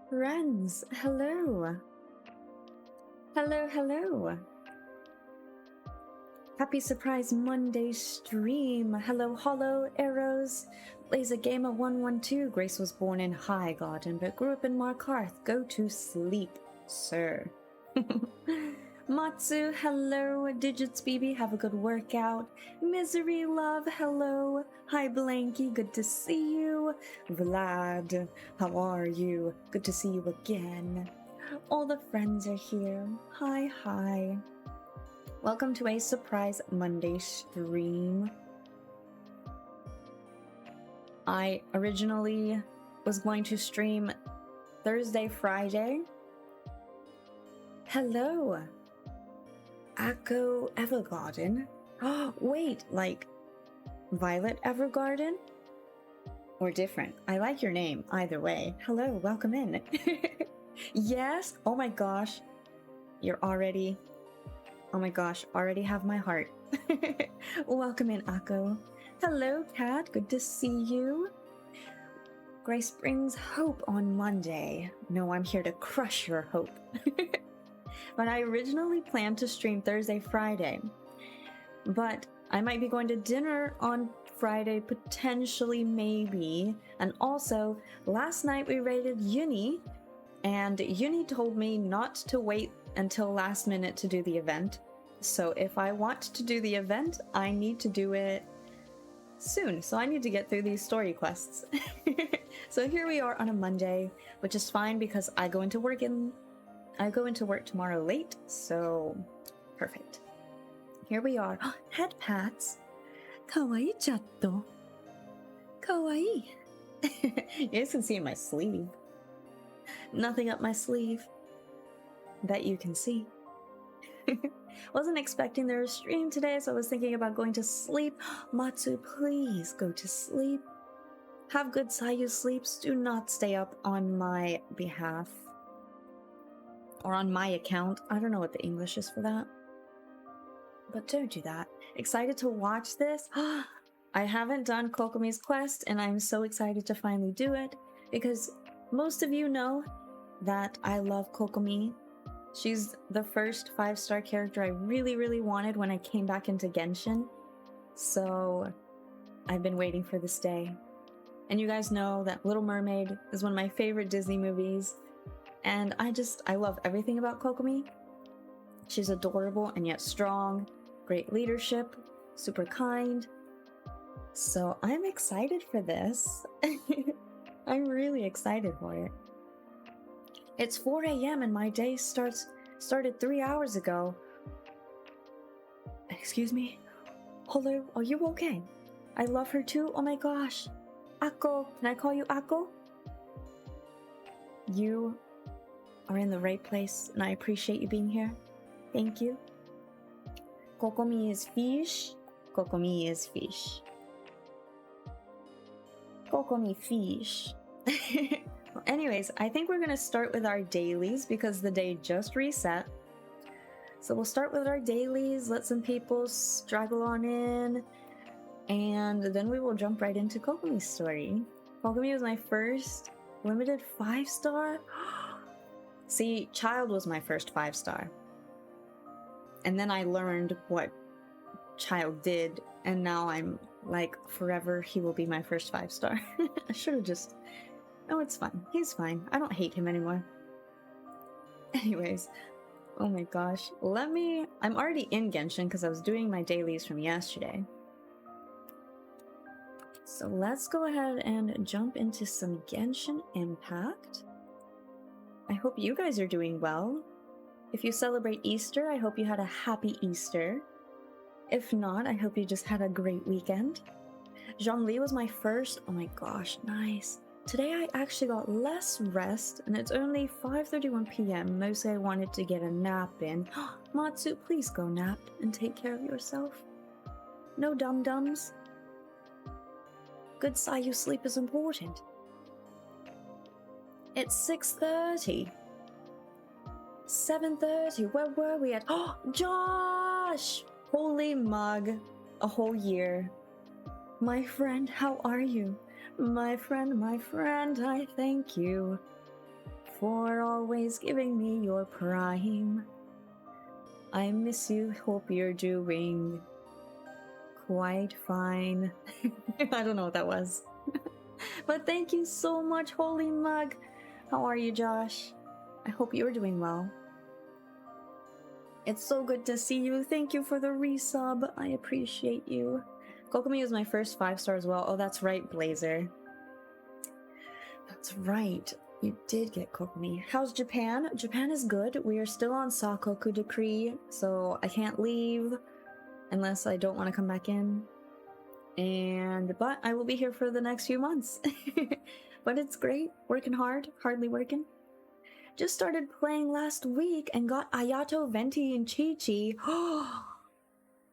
Friends, hello. Hello, hello. Happy Surprise Monday stream. Hello, Hollow, Arrows. Laser Gamer 112. Grace was born in High Garden but grew up in Markarth. Go to sleep, sir. Matsu, hello. Digits BB, have a good workout. Misery Love, hello. Hi Blanky, good to see you. Vlad, how are you? Good to see you again. All the friends are here. Hi, hi. Welcome to a surprise Monday stream. I originally was going to stream Thursday, Friday. Hello, Akko Evergarden. Oh, wait, like Violet Evergarden? Or different? I like your name, either way. Hello, welcome in. Yes? Oh my gosh. You're already... Oh my gosh, already have my heart. Welcome in, Akko. Hello, Kat. Good to see you. Grace brings hope on Monday. No, I'm here to crush your hope. But I originally planned to stream Thursday, Friday. But I might be going to dinner on Friday, potentially, maybe. And also, last night we raided Uni, and Uni told me not to wait until last minute to do the event. So if I want to do the event, I need to do it soon. So I need to get through these story quests. So here we are on a Monday, which is fine because I go into work tomorrow late, so perfect. Here we are. Head pats. Kawaii chatto. Kawaii. You guys can see my sleeve. Nothing up my sleeve that you can see. Wasn't expecting there was a stream today, so I was thinking about going to sleep. Matsu, please go to sleep. Have good Sayu sleeps. Do not stay up on my behalf. Or on my account. I don't know what the English is for that. But don't do that. Excited to watch this? I haven't done Kokomi's quest, and I'm so excited to finally do it, because most of you know that I love Kokomi. She's the first 5-star character I really wanted when I came back into Genshin. So I've been waiting for this day. And you guys know that Little Mermaid is one of my favorite Disney movies. And I love everything about Kokomi. She's adorable and yet strong, great leadership, super kind. So I'm excited for this. I'm really excited for it. It's 4 a.m. and my day started 3 hours ago. Excuse me? Hello, are you okay? I love her too, oh my gosh. Akko, can I call you Akko? You are in the right place, and I appreciate you being here. Thank you. Kokomi is fish. Kokomi is fish. Kokomi fish. Well, anyways, I think we're gonna start with our dailies because the day just reset. So we'll start with our dailies, let some people straggle on in, and then we will jump right into Kokomi's story. Kokomi was my first limited 5-star. See, Child was my first 5-star. And then I learned what Child did, and now I'm like, forever he will be my first 5-star. I should have just... No, it's fine. He's fine. I don't hate him anymore. Anyways, oh my gosh. I'm already in Genshin because I was doing my dailies from yesterday. So let's go ahead and jump into some Genshin Impact. I hope you guys are doing well. If you celebrate Easter, I hope you had a happy Easter. If not, I hope you just had a great weekend. Zhongli was my first. Oh my gosh, nice. Today I actually got less rest, and it's only 5:31 p.m. Mostly I wanted to get a nap in. Matsu, please go nap and take care of yourself. No dum-dums. Good Sayu sleep is important. It's 6:30. 7:30. Where were we at? Oh, Josh! Holy mug. A whole year. My friend, how are you? My friend, I thank you for always giving me your prime. I miss you, hope you're doing quite fine. I don't know what that was. But thank you so much, Holy Mug. How are you, Josh? I hope you're doing well. It's so good to see you. Thank you for the resub. I appreciate you. Kokomi was my first 5-star as well. Oh, that's right, Blazer. That's right. You did get Kokomi. How's Japan? Japan is good. We are still on Sakoku decree, so I can't leave unless I don't want to come back in. But I will be here for the next few months. But it's great. Working hard. Hardly working. Just started playing last week and got Ayato, Venti, and Chi-Chi.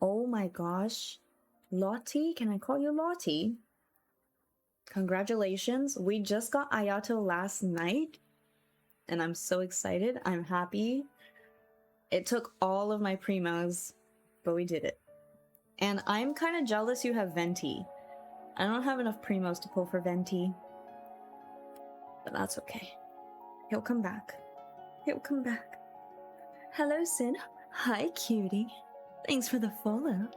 Oh my gosh. Lottie? Can I call you Lottie? Congratulations. We just got Ayato last night. And I'm so excited. I'm happy. It took all of my primos, but we did it. And I'm kind of jealous you have Venti. I don't have enough primos to pull for Venti. But that's okay. He'll come back. He'll come back. Hello, Sin. Hi, cutie. Thanks for the follow.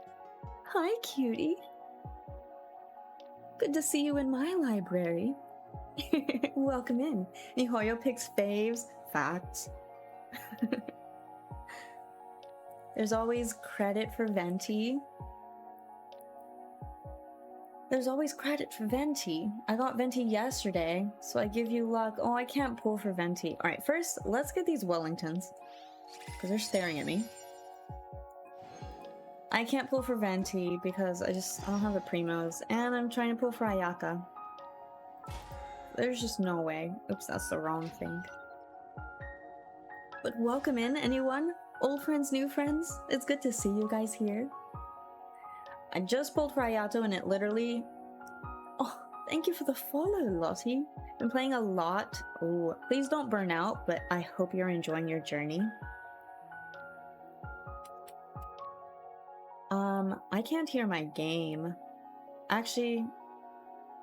Hi, cutie. Good to see you in my library. Welcome in. Mihoyo picks faves. Facts. There's always credit for Venti. There's always credit for Venti. I got Venti yesterday, so I give you luck. Oh, I can't pull for Venti. Alright, first, let's get these Wellingtons. Because they're staring at me. I can't pull for Venti because I don't have the primos. And I'm trying to pull for Ayaka. There's just no way. Oops, that's the wrong thing. But welcome in, anyone? Old friends, new friends? It's good to see you guys here. I just pulled for Ayato and it literally... Oh, thank you for the follow, Lottie. Been playing a lot. Oh, please don't burn out, but I hope you're enjoying your journey. I can't hear my game. Actually,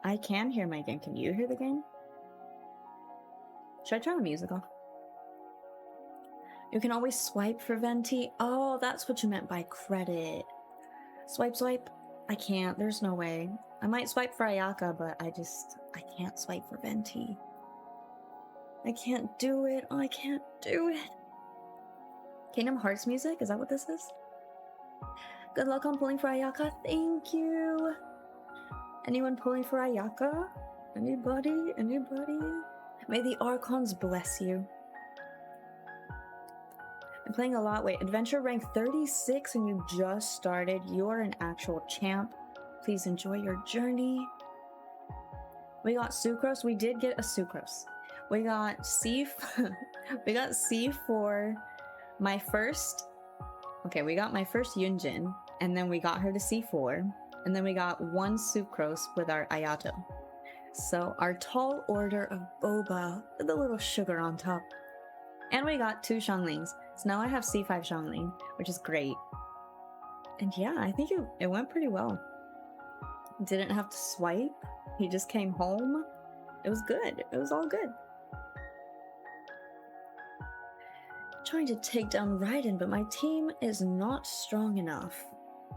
I can hear my game. Can you hear the game? Should I turn the music off? You can always swipe for Venti. Oh, that's what you meant by credit. Swipe, swipe. I can't. There's no way. I might swipe for Ayaka, but I can't swipe for Venti. I can't do it. Oh, I can't do it. Kingdom Hearts music? Is that what this is? Good luck on pulling for Ayaka. Thank you. Anyone pulling for Ayaka? Anybody? Anybody? May the Archons bless you. I'm playing a lot. Wait, adventure rank 36 and you just started. You're an actual champ. Please enjoy your journey. We got Sucrose. We did get a Sucrose. We got C. We got C for my first. Okay, we got my first Yunjin, and then we got her to C4, and then we got one Sucrose with our Ayato. So our tall order of boba with a little sugar on top. And we got 2 Xianglings. So now I have C5 Xiangling, which is great. And yeah, I think it went pretty well. Didn't have to swipe. He just came home. It was good. It was all good. Trying to take down Raiden, but my team is not strong enough.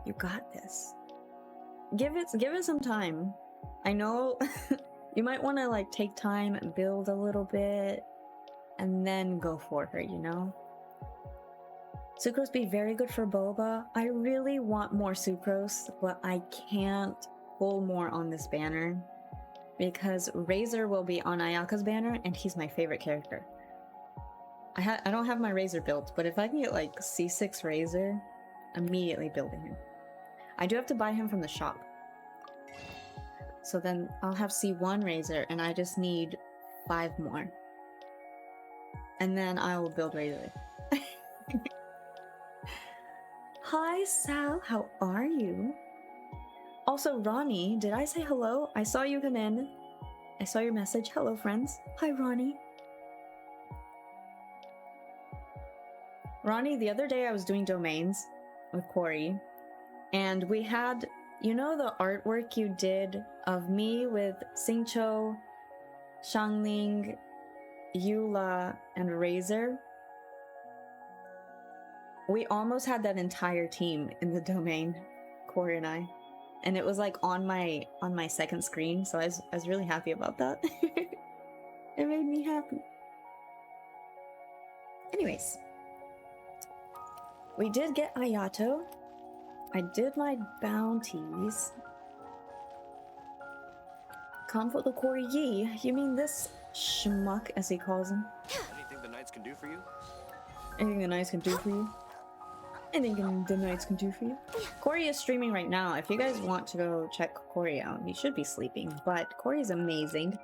You got this. Give it some time. I know you might want to like take time and build a little bit and then go for her, you know? Sucrose be very good for boba. I really want more Sucrose, but I can't pull more on this banner because Razor will be on Ayaka's banner and he's my favorite character. I don't have my Razor built, but if I can get like C6 Razor, immediately building him. I do have to buy him from the shop. So then I'll have C1 Razor and I just need 5 more. And then I will build Razor. Hi Sal, how are you? Also Ronnie, did I say hello? I saw you come in. I saw your message. Hello friends. Hi Ronnie. Ronnie, the other day I was doing domains with Corey, and we had, you know the artwork you did of me with Xingqiu, Xiangling, Eula, and Razor. We almost had that entire team in the domain, Corey and I. And it was like on my second screen, so I was really happy about that. It made me happy. Anyways. We did get Ayato. I did my bounties. Come for the Corey Yi. You mean this schmuck, as he calls him? Anything the knights can do for you? Anything the knights can do for you? Anything the knights can do for you? Corey is streaming right now. If you guys want to go check Corey out, he should be sleeping, but Corey's amazing.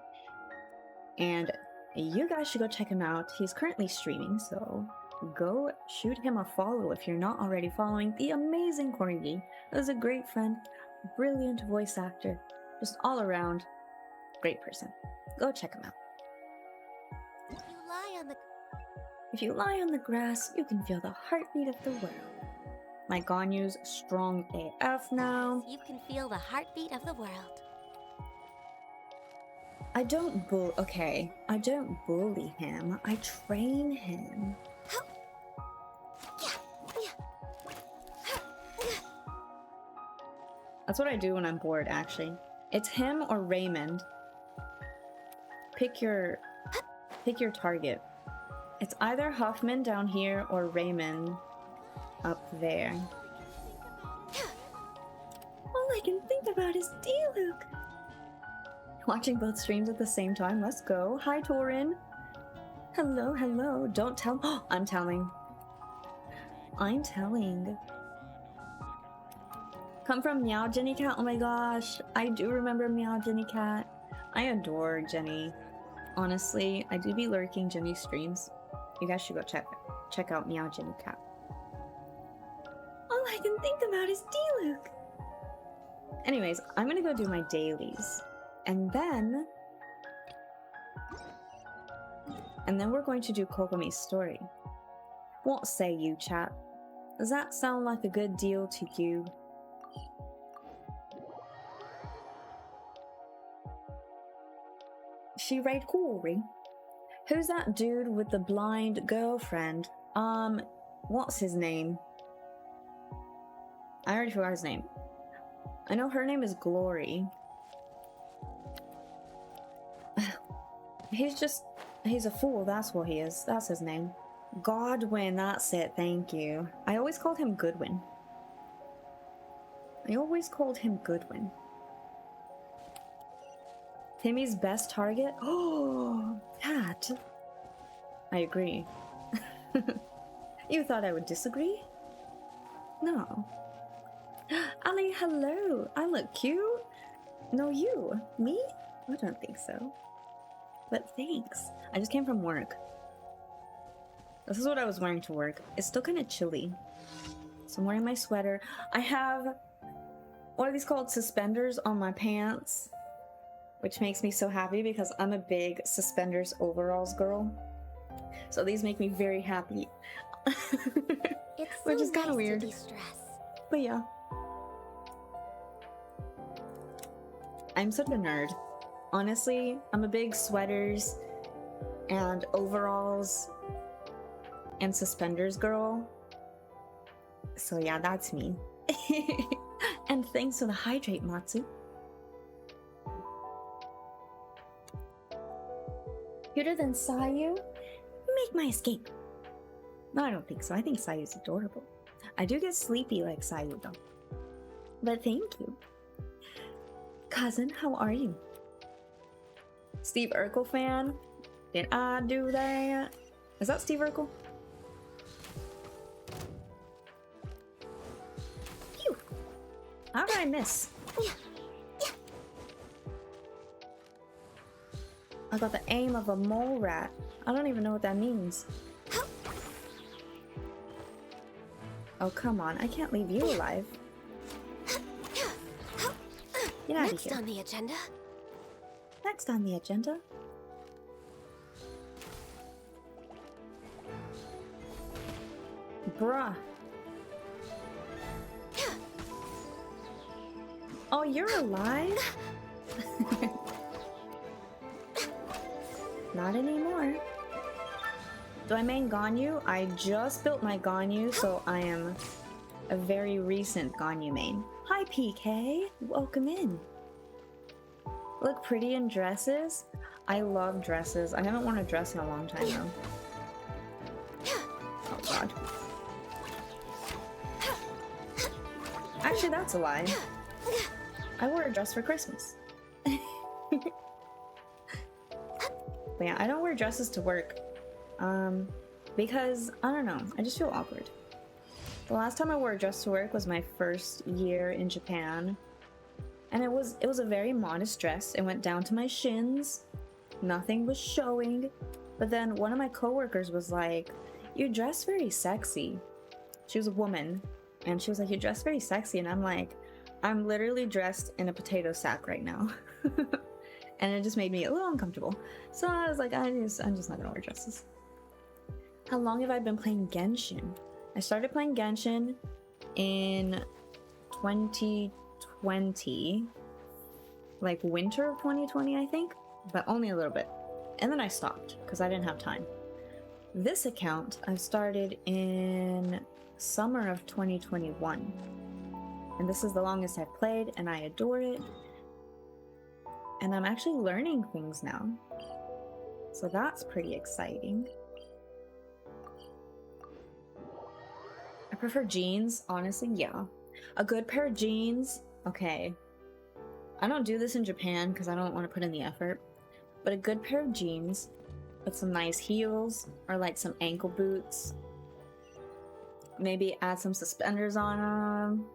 And you guys should go check him out. He's currently streaming, so go shoot him a follow if you're not already following the amazing Corey Yi. Is a great friend, brilliant voice actor, just all around great person. Go check him out. If you lie on the grass, you can feel the heartbeat of the world. My Ganyu's strong AF now. You can feel the heartbeat of the world. I don't bully him. I train him. That's what I do when I'm bored, actually. It's him or Raymond. Pick your target. It's either Huffman down here or Raymond up there. All I can think about is D-Luke. Watching both streams at the same time. Let's go. Hi, Torin. Hello, hello. Don't tell. Oh, I'm telling. I'm telling. Come from Meow Jenny Cat. Oh my gosh. I do remember Meow Jenny Cat. I adore Jenny. Honestly, I do be lurking Jenny's streams. You guys should go check out Meow Jenny Cat. All I can think about is D-Luke. Anyways, I'm gonna go do my dailies. And then we're going to do Kokomi's story. What say you, chat? Does that sound like a good deal to you? She right, Corey. Who's that dude with the blind girlfriend? What's his name? I already forgot his name. I know her name is Glory. He's a fool, that's what he is. That's his name. Godwin, that's it, thank you. I always called him Goodwin. Timmy's best target? Oh, Cat. I agree. You thought I would disagree? No. Ali, hello. I look cute. No, you. Me? I don't think so. But thanks. I just came from work. This is what I was wearing to work. It's still kind of chilly. So I'm wearing my sweater. I have, what are these called? Suspenders on my pants. Which makes me so happy because I'm a big suspenders overalls girl. So these make me very happy. Which is kind of weird. But yeah. I'm such a nerd. Honestly, I'm a big sweaters and overalls and suspenders girl. So yeah, that's me. And thanks for the hydrate, Matsu. Cuter than Sayu? Make my escape. No, I don't think so. I think Sayu's adorable. I do get sleepy like Sayu though. But thank you. Cousin, how are you? Steve Urkel fan? Did I do that? Is that Steve Urkel? Phew! How did I miss? I got the aim of a mole rat. I don't even know what that means. Oh, come on. I can't leave you alive. Get out of here. Next on the agenda. Next on the agenda. Bruh. Oh, you're alive? Not anymore. Do I main Ganyu? I just built my Ganyu, so I am a very recent Ganyu main. Hi PK, welcome in. Look pretty in dresses? I love dresses. I haven't worn a dress in a long time though. Oh god. Actually, that's a lie. I wore a dress for Christmas. But yeah, I don't wear dresses to work. Because, I don't know, I just feel awkward. The last time I wore a dress to work was my first year in Japan. And it was a very modest dress. It went down to my shins. Nothing was showing. But then one of my coworkers was like, "You dress very sexy." She was a woman. And she was like, "You dress very sexy." And I'm like, I'm literally dressed in a potato sack right now. And it just made me a little uncomfortable. So I was like, I'm just not gonna wear dresses. How long have I been playing Genshin? I started playing Genshin in 2020. Like winter of 2020, I think. But only a little bit. And then I stopped because I didn't have time. This account I've started in summer of 2021. And this is the longest I've played, and I adore it. And I'm actually learning things now. So that's pretty exciting. I prefer jeans, honestly, yeah. A good pair of jeans, okay. I don't do this in Japan because I don't want to put in the effort. But a good pair of jeans with some nice heels or like some ankle boots. Maybe add some suspenders on them.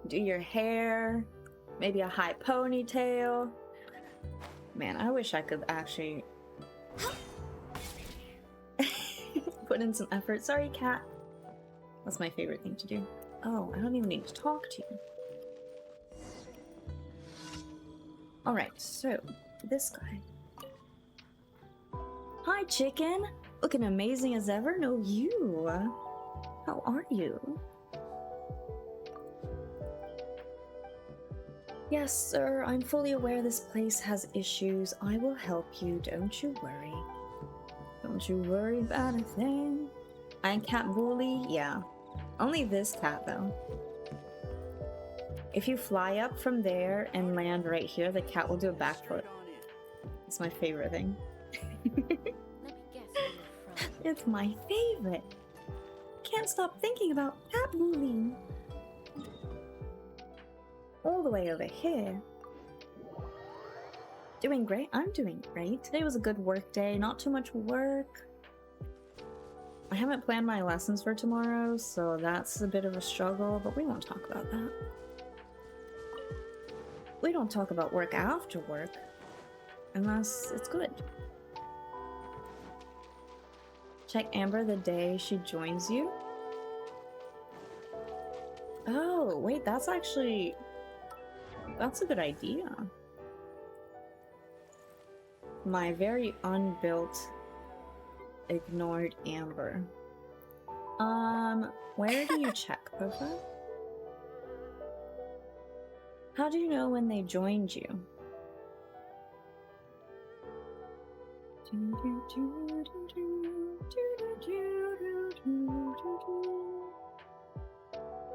Do your hair. Maybe a high ponytail. Man, I wish I could actually put in some effort. Sorry, cat. That's my favorite thing to do. Oh, I don't even need to talk to you. Alright, so this guy. Hi, chicken. Looking amazing as ever. No, you. How are you? Yes, sir. I'm fully aware this place has issues. I will help you. Don't you worry. Don't you worry about a thing. I'm cat bully? Yeah. Only this cat, though. If you fly up from there and land right here, the cat will do a backflip. It's my favorite thing. It's my favorite. Can't stop thinking about cat bullying. All the way over here. Doing great? I'm doing great. Today was a good work day, not too much work. I haven't planned my lessons for tomorrow, so that's a bit of a struggle, but we won't talk about that. We don't talk about work after work, unless it's good. Check Amber the day she joins you. Oh, wait, that's a good idea. My very unbuilt, ignored Amber. Where do you check, Pofa? How do you know when they joined you?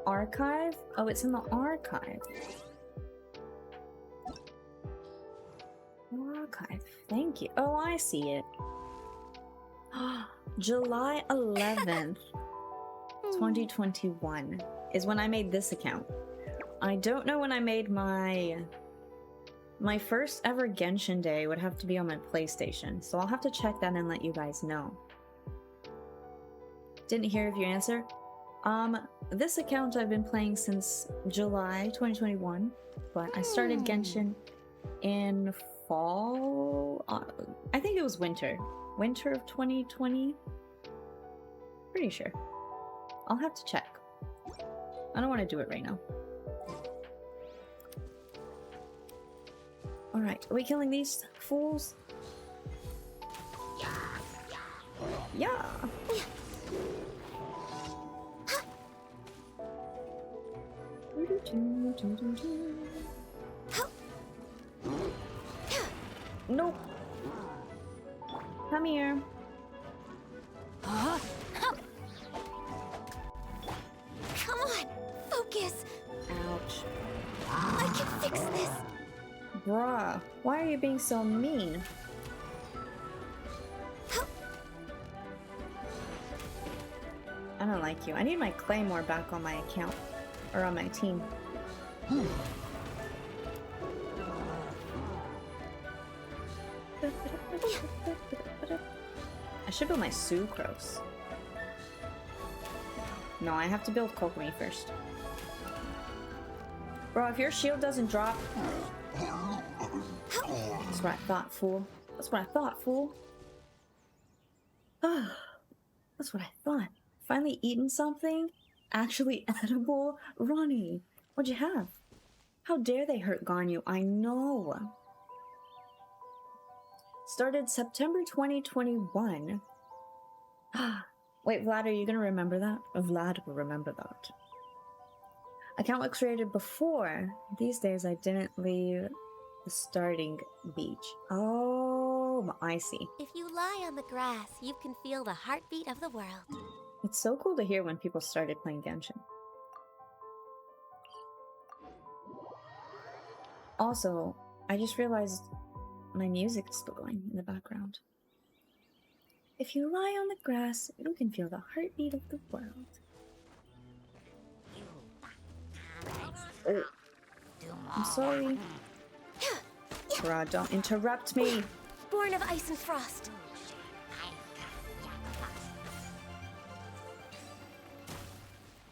Archive? Oh, it's in the archive. Archive. Thank you. Oh, I see it. July 11th, 2021 is when I made this account. I don't know when I made my first ever Genshin day would have to be on my PlayStation, so I'll have to check that and let you guys know. Didn't hear of your answer. This account I've been playing since July 2021, but I started Genshin in fall. I think it was winter of 2020. Pretty sure. I'll have to check. I don't want to do it right now. Alright, are we killing these fools? Yeah! Nope. Come here. Bruh, why are you being so mean? I don't like you. I need my claymore back on my account. Or on my team. I should build my Sucrose. No, I have to build Kokomi first. Bro, if your shield doesn't drop... That's what I thought, fool. That's what I thought, fool. That's what I thought. Finally eaten something? Actually edible? Ronnie, what'd you have? How dare they hurt Ganyu? I know. Started September 2021. Wait, Vlad, are you gonna remember that? Vlad will remember that. Account was created before. These days I didn't leave the starting beach. Oh, I see. If you lie on the grass, you can feel the heartbeat of the world. It's so cool to hear when people started playing Genshin. Also, I just realized my music is still going in the background. If you lie on the grass, you can feel the heartbeat of the world. Oh, I'm sorry. Bruh, don't interrupt me. Born of ice and frost.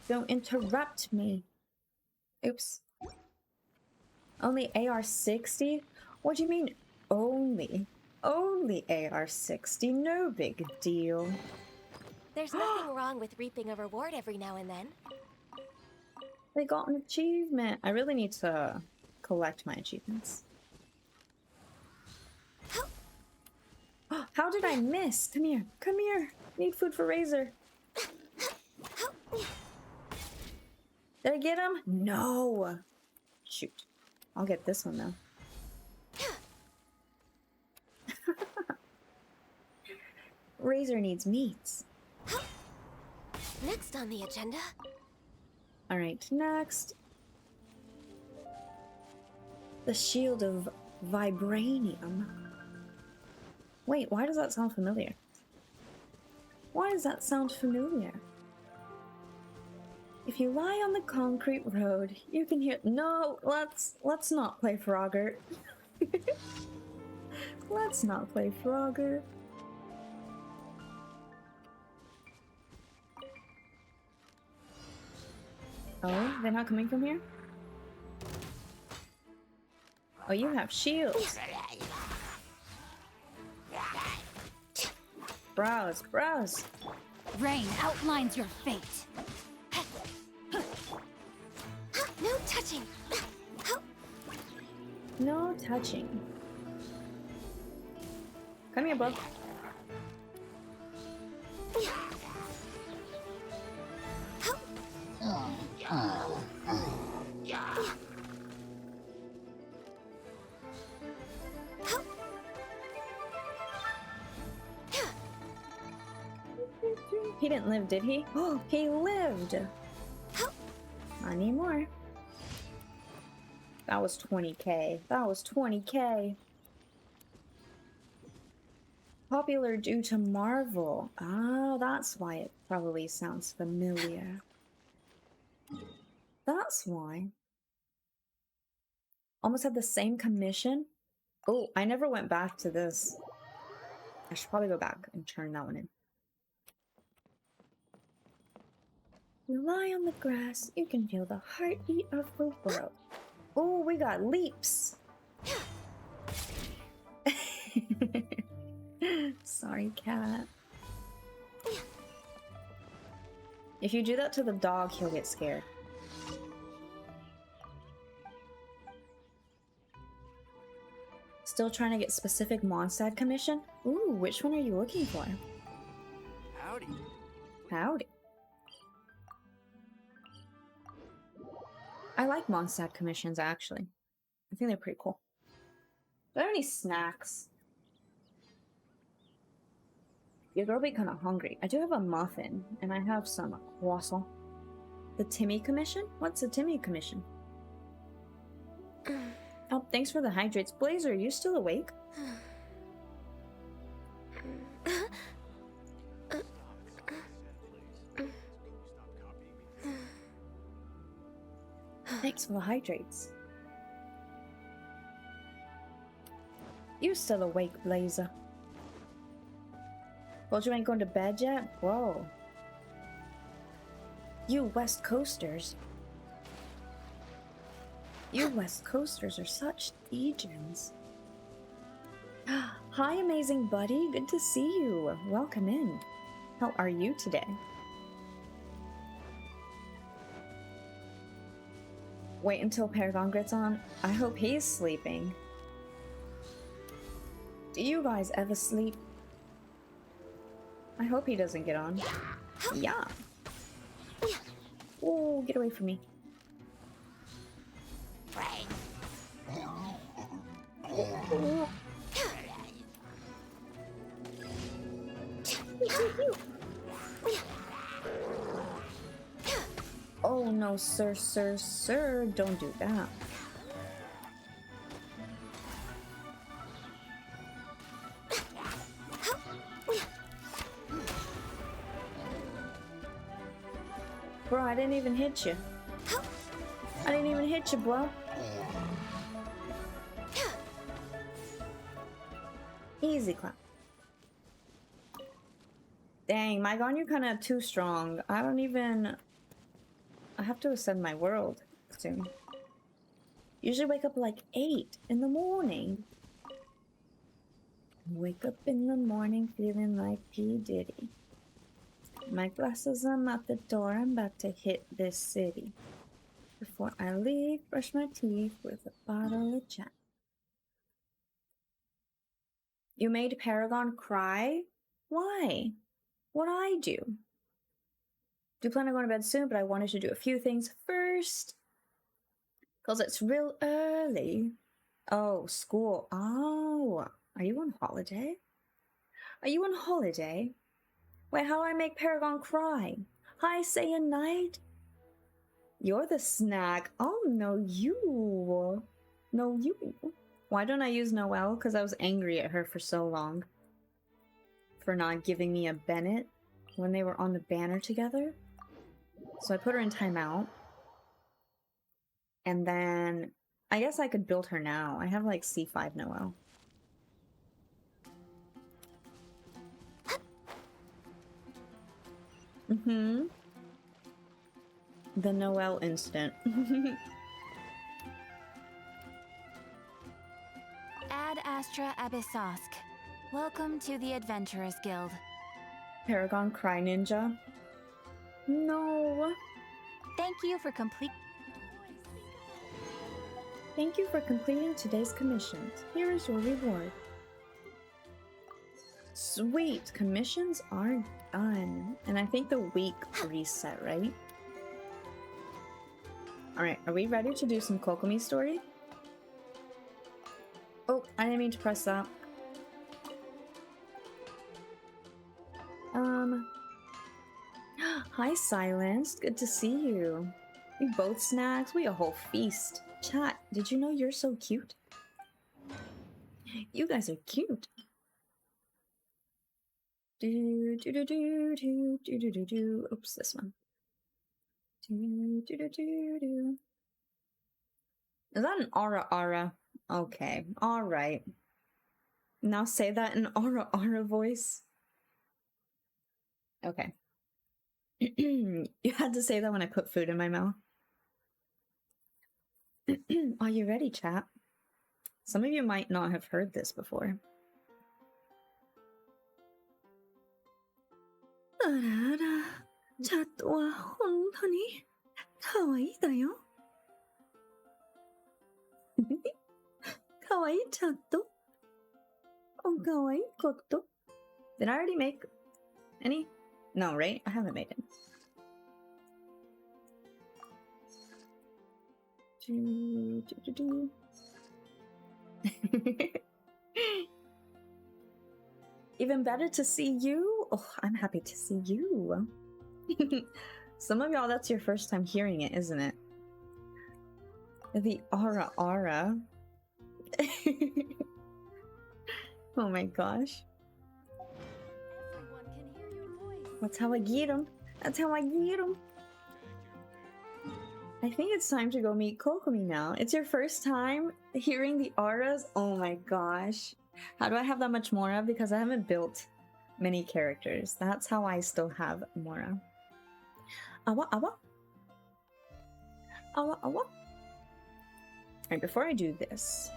Don't interrupt me. Oops. Only AR-60? What do you mean, only? Only AR-60, no big deal. There's nothing wrong with reaping a reward every now and then. They got an achievement. I really need to collect my achievements. How did I miss? Come here. Come here. Need food for Razor. Did I get him? No. Shoot. I'll get this one though. Razor needs meats. Next on the agenda. Alright, next. The Shield of Vibranium. Wait, why does that sound familiar? Why does that sound familiar? If you lie on the concrete road, you can hear— No, let's not play Frogger. Let's not play Frogger. Oh, they're not coming from here? Oh, you have shields. Browse, browse. Rain outlines your fate. No touching. No touching. Come here, bub. He didn't live, did he? Oh, he lived! Not anymore. That was 20k. That was 20k. Popular due to Marvel. Ah, that's why it probably sounds familiar. That's why. Almost had the same commission. Oh, I never went back to this. I should probably go back and turn that one in. You lie on the grass, you can feel the heartbeat of the world. Oh, we got leaps. Sorry, cat. If you do that to the dog, he'll get scared. Still trying to get specific Mondstadt commission? Ooh, which one are you looking for? Howdy. Howdy. I like Mondstadt commissions, actually. I think they're pretty cool. Do I have any snacks? Your girl be kind of hungry. I do have a muffin, and I have some croissant. The Timmy commission? What's the Timmy commission? Oh, thanks for the hydrates. Blazer, are you still awake? Thanks for the hydrates. You still awake, Blazer? Well, you ain't going to bed yet? Whoa. You West Coasters. You West Coasters are such degens. Hi, amazing buddy. Good to see you. Welcome in. How are you today? Wait until Paragon gets on. I hope he's sleeping. Do you guys ever sleep? I hope he doesn't get on. Yeah. Oh, get away from me. Oh no, sir, sir, sir, don't do that. Bro, I didn't even hit you. I didn't even hit you, bro. Easy clap. Dang, my Ganyu kinda too strong. I have to ascend my world soon. Usually wake up like 8 in the morning. Wake up in the morning feeling like P. Diddy. My glasses, I'm at the door, I'm about to hit this city. Before I leave, brush my teeth with a bottle of Jack. You made Paragon cry? Why? What'd I do? Do plan on going to bed soon, but I wanted to do a few things first. Because it's real early. Oh, school. Oh, are you on holiday? Are you on holiday? Wait, how do I make Paragon cry? Hi, say a night. You're the snack. Oh, no, you. No, you. Why don't I use Noelle? Because I was angry at her for so long. For not giving me a Bennett when they were on the banner together. So I put her in timeout. And then I guess I could build her now. I have like C5 Noelle. Mm-hmm. The Noelle incident. Ad Astra Abyssosk. Welcome to the Adventurers Guild. Paragon Cry Ninja. No. Thank you for completing today's commissions. Here is your reward. Sweet, commissions are done. And I think the week reset, right? Alright, are we ready to do some Kokomi story? Oh, I didn't mean to press that. Hi, Silenced. Good to see you. We both snacks. We a whole feast. Chat, did you know you're so cute? You guys are cute. Do do do do do do do do do. Oops, this one. Do do do do do. Is that an aura aura? Okay, all right. Now say that in aura aura voice. Okay. You had to say that when I put food in my mouth. Are you ready, chat? Some of you might not have heard this before. あらあら、チャットは本当に可愛いだよ。可愛いチャット。お可愛いこと。Did I already make any? No, right? I haven't made it. Even better to see you. Oh, I'm happy to see you. Some of y'all, that's your first time hearing it, isn't it? The aura aura. Oh my gosh. Everyone can hear your voice. That's how I get him. That's how I get him. I think it's time to go meet Kokomi now. It's your first time hearing the auras? Oh my gosh. How do I have that much Mora? Because I haven't built many characters. That's how I still have Mora. Awa awa. Awa awa. Alright, before I do this.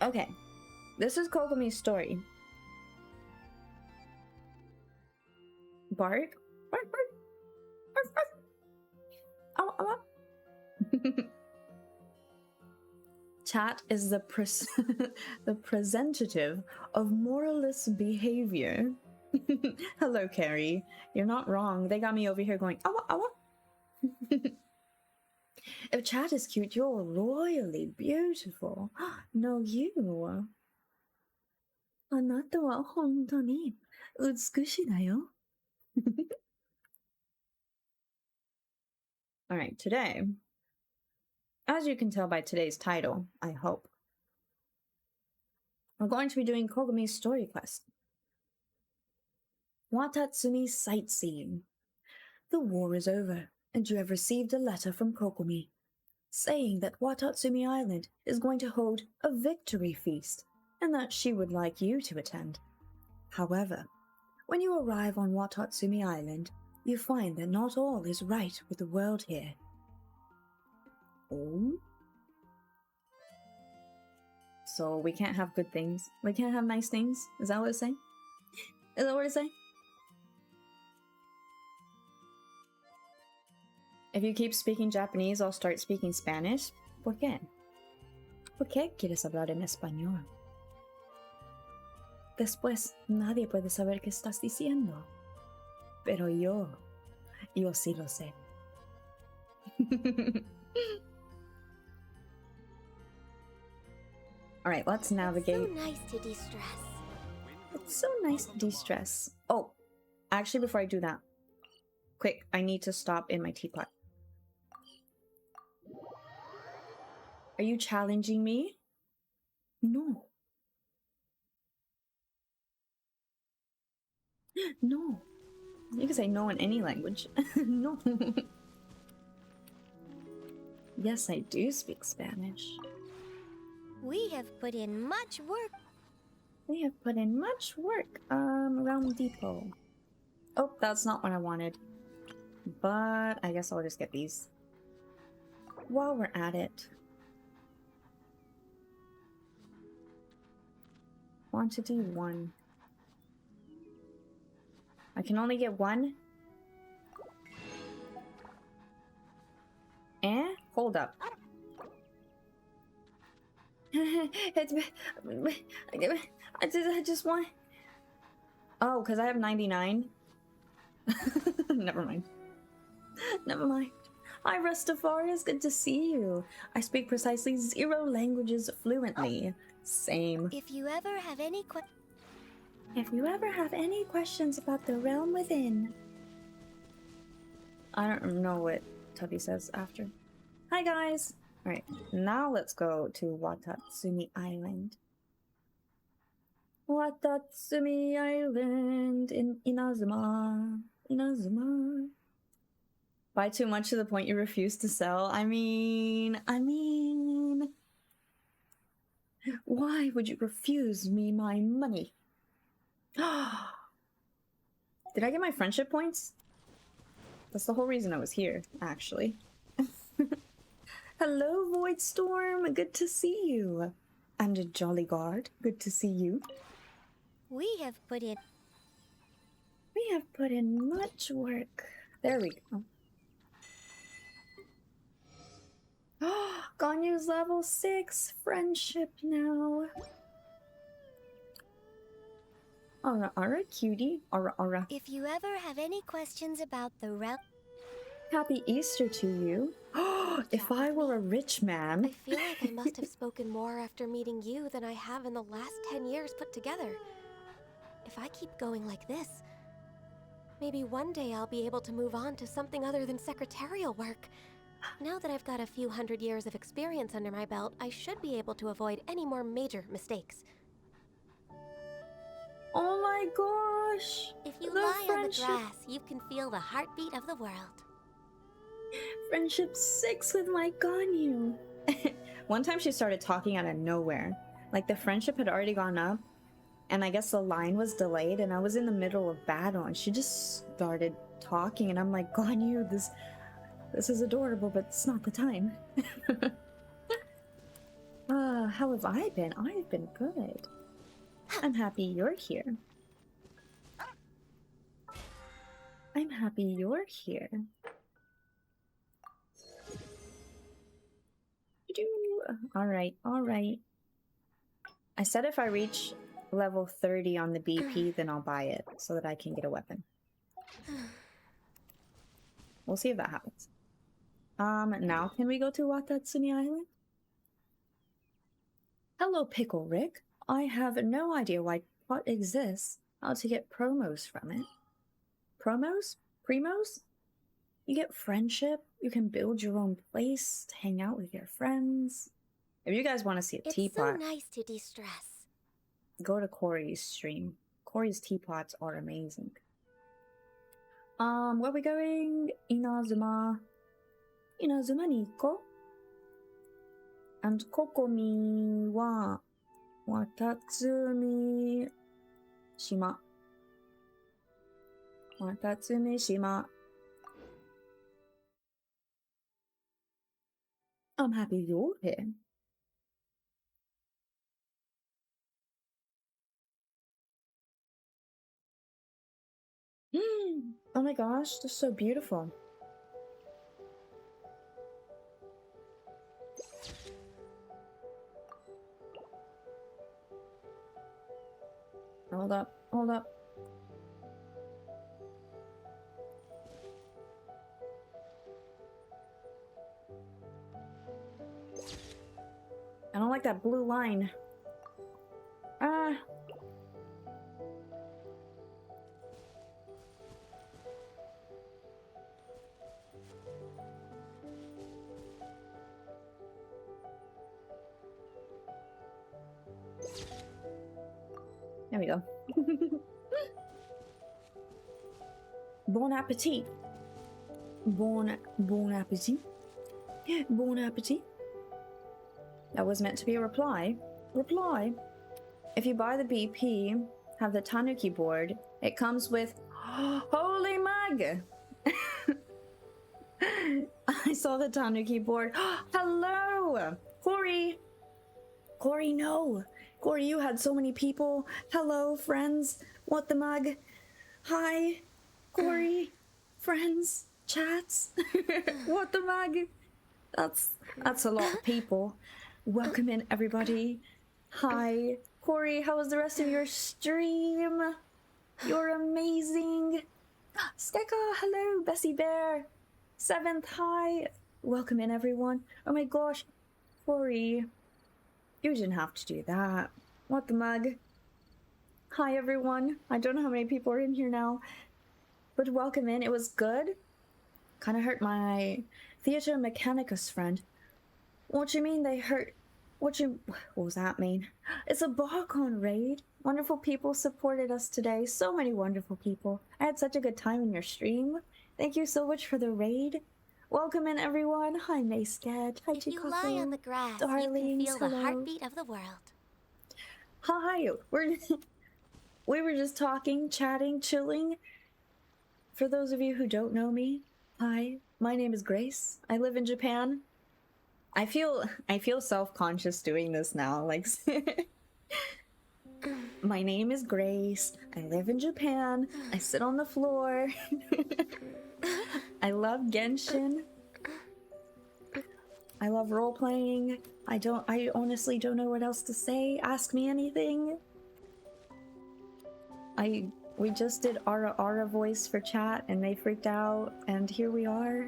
Okay. This is Kokomi's story. Bark? Bark, bark. Bark, bark. Awa awa. Chat is the the presentative of moralist behavior. Hello, Carrie. You're not wrong. They got me over here going, awa awa. If chat is cute, you're royally beautiful. No, you. あなたは本当に美しいだよ. Alright, today, as you can tell by today's title, I hope, we're going to be doing Kokomi's story quest. Watatsumi sightseeing. The war is over, and you have received a letter from Kokomi, saying that Watatsumi Island is going to hold a victory feast, and that she would like you to attend. However, when you arrive on Watatsumi Island, you find that not all is right with the world here. Oh? So we can't have good things? We can't have nice things? Is that what it's saying? Is that what it's saying? If you keep speaking Japanese, I'll start speaking Spanish. ¿Por qué? ¿Por qué quieres hablar en español? Después, nadie puede saber qué estás diciendo. Pero yo sí lo sé. Alright, let's navigate. It's so nice to de-stress. It's so nice to de-stress. Oh, actually, before I do that, quick, I need to stop in my teapot. Are you challenging me? No. No. You can say no in any language. No. Yes, I do speak Spanish. We have put in much work. We have put in much work around the depot. Oh, that's not what I wanted. But I guess I'll just get these. While we're at it. Quantity 1. I can only get 1? Hold up. I just want... Oh, because I have 99? Never mind. Never mind. Hi, Rastafari, it's good to see you. I speak precisely 0 languages fluently. Same. If you ever have any questions about the realm within... I don't know what Tubby says after. Hi, guys! Alright, now let's go to Watatsumi Island. Watatsumi Island in Inazuma. Inazuma. Buy too much to the point you refuse to sell? I mean... Why would you refuse me my money? Did I get my friendship points? That's the whole reason I was here, actually. Hello, Voidstorm. Good to see you. And a Jolly Guard. Good to see you. we have put in much work. There we go. Ganyu's level 6. Friendship now. Aura, aura, cutie. Aura, aura. If you ever have any questions about the realm, Happy Easter to you. If I were a rich I man. feel like I must have spoken more after meeting you than I have in the last 10 years put together. If I keep going like this, maybe one day I'll be able to move on to something other than secretarial work. Now that I've got a few hundred years of experience under my belt, I should be able to avoid any more major mistakes. Oh my gosh! If you The lie on the friendship. grass, you can feel the heartbeat of the world. Friendship 6 with my Ganyu. One time she started talking out of nowhere. Like the friendship had already gone up, and I guess the line was delayed, and I was in the middle of battle, and she just started talking, and I'm like, Ganyu, this is adorable, but it's not the time. How have I been? I've been good. I'm happy you're here. I'm happy you're here. Alright, alright. I said if I reach level 30 on the BP, then I'll buy it so that I can get a weapon. We'll see if that happens. Now can we go to Watatsumi Island? Hello, Pickle Rick. I have no idea why what exists, how to get promos from it. Promos? Primos? You get friendship, you can build your own place to hang out with your friends. If you guys want to see a teapot, It's so nice to de-stress. go to Corey's stream. Corey's teapots are amazing. Where are we going? Inazuma. Inazuma ni ikko. And Kokomi wa Watatsumi Shima. Watatsumi Shima. I'm happy you're here. Oh my gosh, this is so beautiful. Hold up, hold up. I don't like that blue line. Ah. There we go. Bon appetit. Bon appetit. Bon appetit. That was meant to be a reply. Reply. If you buy the BP, have the Tanuki board, it comes with holy mug. I saw the Tanuki board. Hello, Corey. Corey, no. Corey, you had so many people. Hello, friends. What the mug? Hi, Corey. Friends, chats. What the mug? That's a lot of people. Welcome in, everybody. Hi, Corey. How was the rest of your stream? You're amazing. Skeka, hello, Bessie Bear. 7th, hi. Welcome in, everyone. Oh my gosh, Corey. You didn't have to do that. What the mug? Hi, everyone. I don't know how many people are in here now, but welcome in. It was good. Kind of hurt my Theater Mechanicus friend. What you mean they hurt? What was that mean? It's a Bakon raid. Wonderful people supported us today. So many wonderful people. I had such a good time in your stream. Thank you so much for the raid. Welcome in, everyone. Hi, Mayscad. Hi, If you Chikako. lie on the grass, Darlings, you can feel hello. the heartbeat of the world. Hi. We were just talking, chatting, chilling. For those of you who don't know me, hi. My name is Grace. I live in Japan. I feel self-conscious doing this now. Like, my name is Grace. I live in Japan. I sit on the floor. I love Genshin. I love role-playing. I honestly don't know what else to say. Ask me anything. We just did Ara voice for chat and they freaked out, and here we are.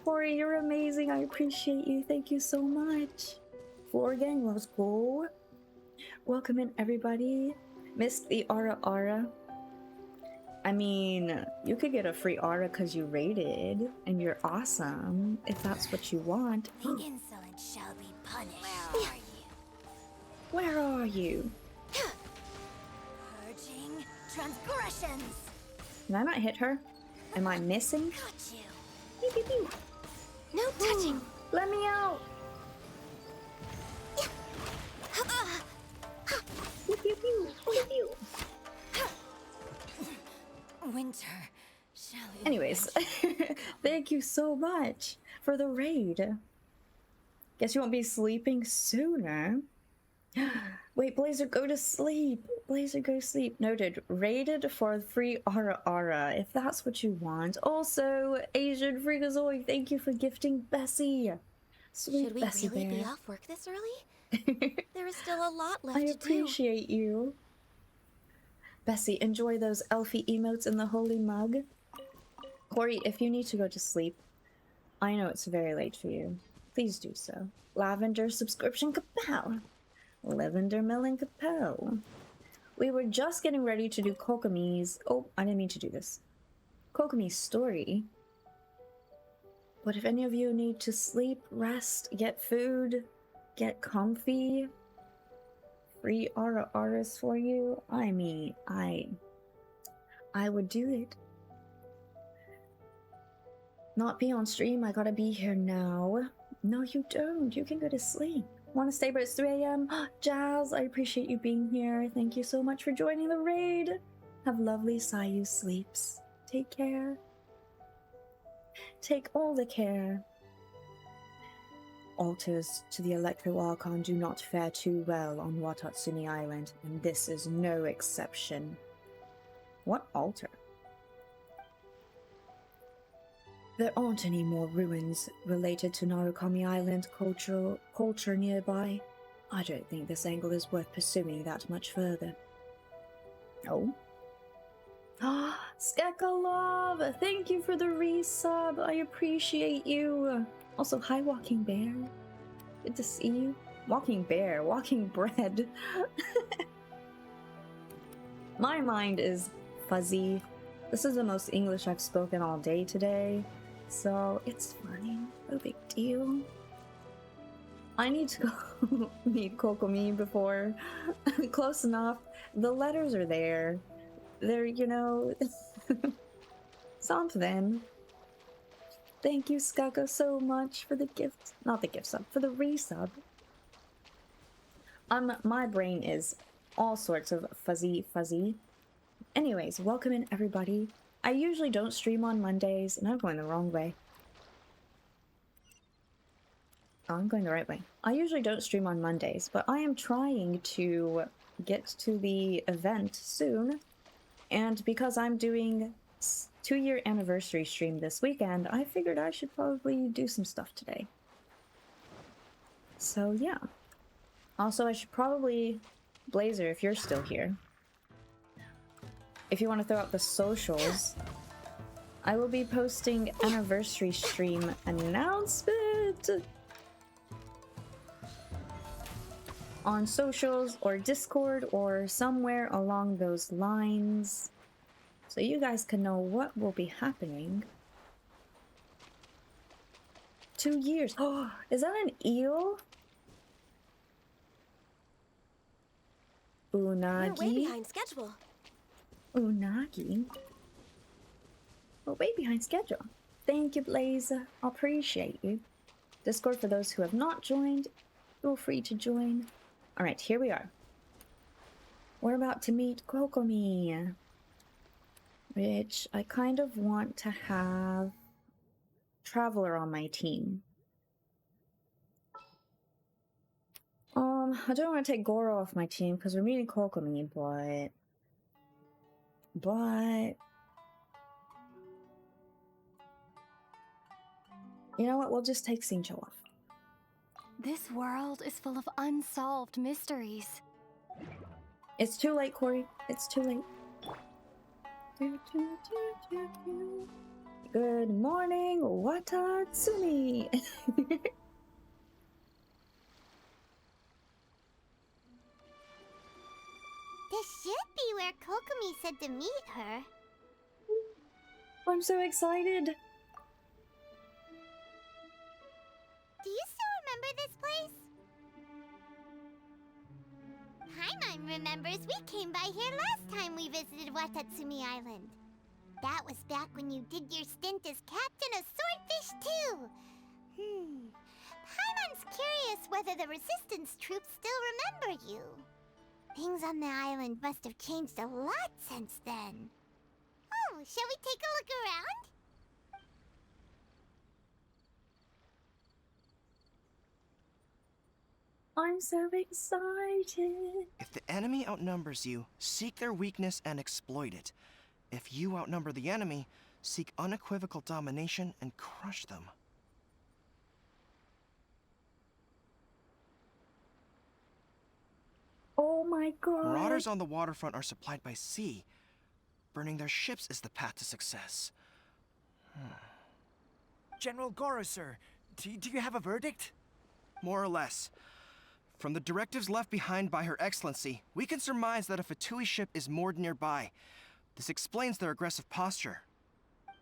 Corey, you're amazing. I appreciate you. Thank you so much. Floor gang, let's go. Welcome in, everybody. Missed the Ara. I mean, you could get a free aura because you rated, and you're awesome, if that's what you want. The insolent shall be punished. Where are you? Purging transgressions. Can I not hit her? Am I missing? Got you. Pew, pew, pew. No touching. Let me out! Pew, pew, pew, pew, pew. Winter shall. Anyways, thank you so much for the raid. Guess you won't be sleeping sooner. Wait, Blazer, go to sleep. Blazer, go to sleep. Noted. Rated for free aura, if that's what you want. Also, Asian Freakazoid, thank you for gifting Bessie. Sweet Should we Bessie really be Bear. off work this early? There is still a lot left I to do. appreciate you. Bessie, enjoy those elfie emotes in the holy mug. Corey, if you need to go to sleep, I know it's very late for you. Please do so. Lavender subscription kapow. Lavender melon kapow. We were just getting ready to do Kokomi's... Oh, I didn't mean to do this. Kokomi's story. But if any of you need to sleep, rest, get food, get comfy, free auras for you, I mean, I would do it. Not be on stream, I gotta be here now. No, you don't. You can go to sleep. Want to stay, but it's 3 a.m. Jazz, I appreciate you being here. Thank you so much for joining the raid. Have lovely Sayu sleeps. Take care. Take all the care. Altars to the Electro Archon do not fare too well on Watatsumi Island, and this is no exception. What altar? There aren't any more ruins related to Narukami Island culture nearby. I don't think this angle is worth pursuing that much further. Oh? Ah, Skekalov! Thank you for the resub! I appreciate you! Also, hi Walking Bear. Good to see you. Walking Bear, Walking Bread. My mind is fuzzy. This is the most English I've spoken all day today. So, it's fine. No big deal. I need to go meet Kokomi before. Close enough. The letters are there. They're, you know... something. Thank you, Skaka, so much for the gift. Not the gift sub, for the resub. My brain is all sorts of fuzzy. Anyways, welcome in, everybody. I usually don't stream on Mondays, and I'm going the wrong way. Oh, I'm going the right way. I usually don't stream on Mondays, but I am trying to get to the event soon. And because I'm doing 2-year anniversary stream this weekend, I figured I should probably do some stuff today. So yeah. Also, I should probably... Blazer, if you're still here. If you want to throw out the socials, I will be posting anniversary stream announcement on socials or Discord or somewhere along those lines, so you guys can know what will be happening. 2 years. Oh, is that an eel? Unagi? We're way behind schedule. Unagi? We're way behind schedule. Thank you, Blaze. I appreciate you. Discord for those who have not joined. Feel free to join. Alright, here we are. We're about to meet Kokomi, which I kind of want to have Traveler on my team. I don't want to take Goro off my team because we're meeting Kokomi, but you know what? We'll just take Sincho off. This world is full of unsolved mysteries. It's too late, Corey. It's too late. Good morning, Watatsumi. This should be where Kokomi said to meet her. I'm so excited. Do you still remember this place? Paimon remembers we came by here last time we visited Watatsumi Island. That was back when you did your stint as captain of Swordfish too. Paimon's curious whether the Resistance troops still remember you. Things on the island must have changed a lot since then. Oh, shall we take a look around? I'm so excited. If the enemy outnumbers you, seek their weakness and exploit it. If you outnumber the enemy, seek unequivocal domination and crush them. Oh my god. Marauders on the waterfront are supplied by sea. Burning their ships is the path to success. General Goro, sir, do you have a verdict? More or less. From the directives left behind by Her Excellency, we can surmise that a Fatui ship is moored nearby. This explains their aggressive posture.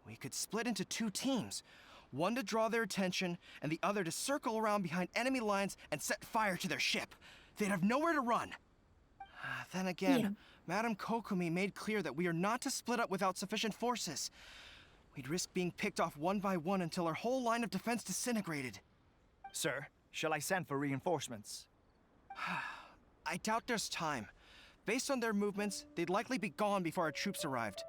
We could split into two teams. One to draw their attention, and the other to circle around behind enemy lines and set fire to their ship. They'd have nowhere to run. Then again, Yeah. Madame Kokomi made clear that we are not to split up without sufficient forces. We'd risk being picked off one by one until our whole line of defense disintegrated. Sir, shall I send for reinforcements? I doubt there's time. Based on their movements, they'd likely be gone before our troops arrived.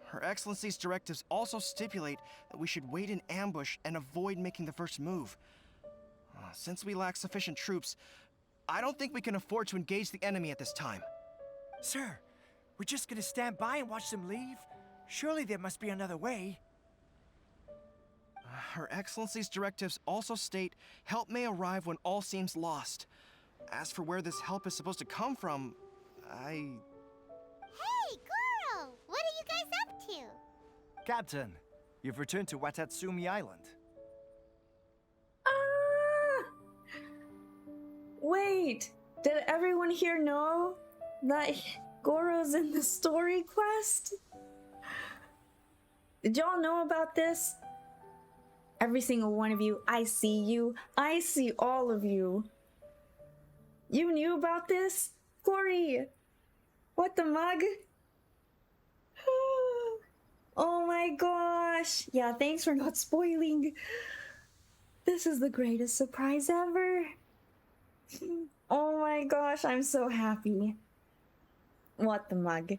Her Excellency's directives also stipulate that we should wait in ambush and avoid making the first move. Since we lack sufficient troops, I don't think we can afford to engage the enemy at this time. Sir, we're just gonna stand by and watch them leave? Surely there must be another way. Her Excellency's directives also state help may arrive when all seems lost. As for where this help is supposed to come from, Hey, Goro! What are you guys up to? Captain, you've returned to Watatsumi Island. Ah! Wait, did everyone here know that Goro's in the story quest? Did y'all know about this? Every single one of you, I see you. I see all of you. You knew about this? Corey, what the mug? Oh my gosh. Yeah, thanks for not spoiling. This is the greatest surprise ever. Oh my gosh, I'm so happy. What the mug?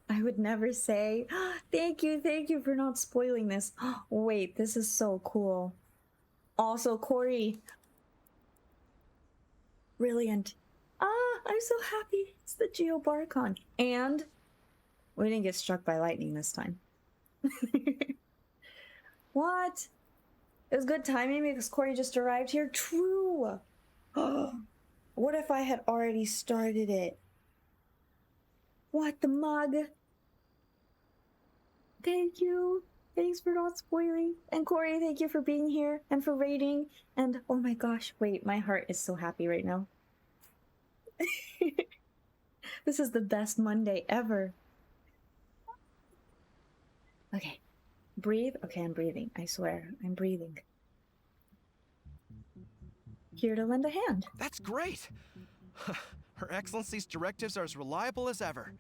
I would never say, thank you for not spoiling this. Wait, this is so cool. Also, Corey. Brilliant. I'm so happy. It's the Geobarcon. And we didn't get struck by lightning this time. What? It was good timing because Corey just arrived here. True. What if I had already started it? What the mug? Thank you. Thanks for not spoiling. And Corey, thank you for being here and for raiding. And oh my gosh, wait, my heart is so happy right now. This is the best Monday ever. Okay, breathe. Okay, I'm breathing. I swear, I'm breathing. Here to lend a hand. that's great! Her Excellency's directives are as reliable as ever.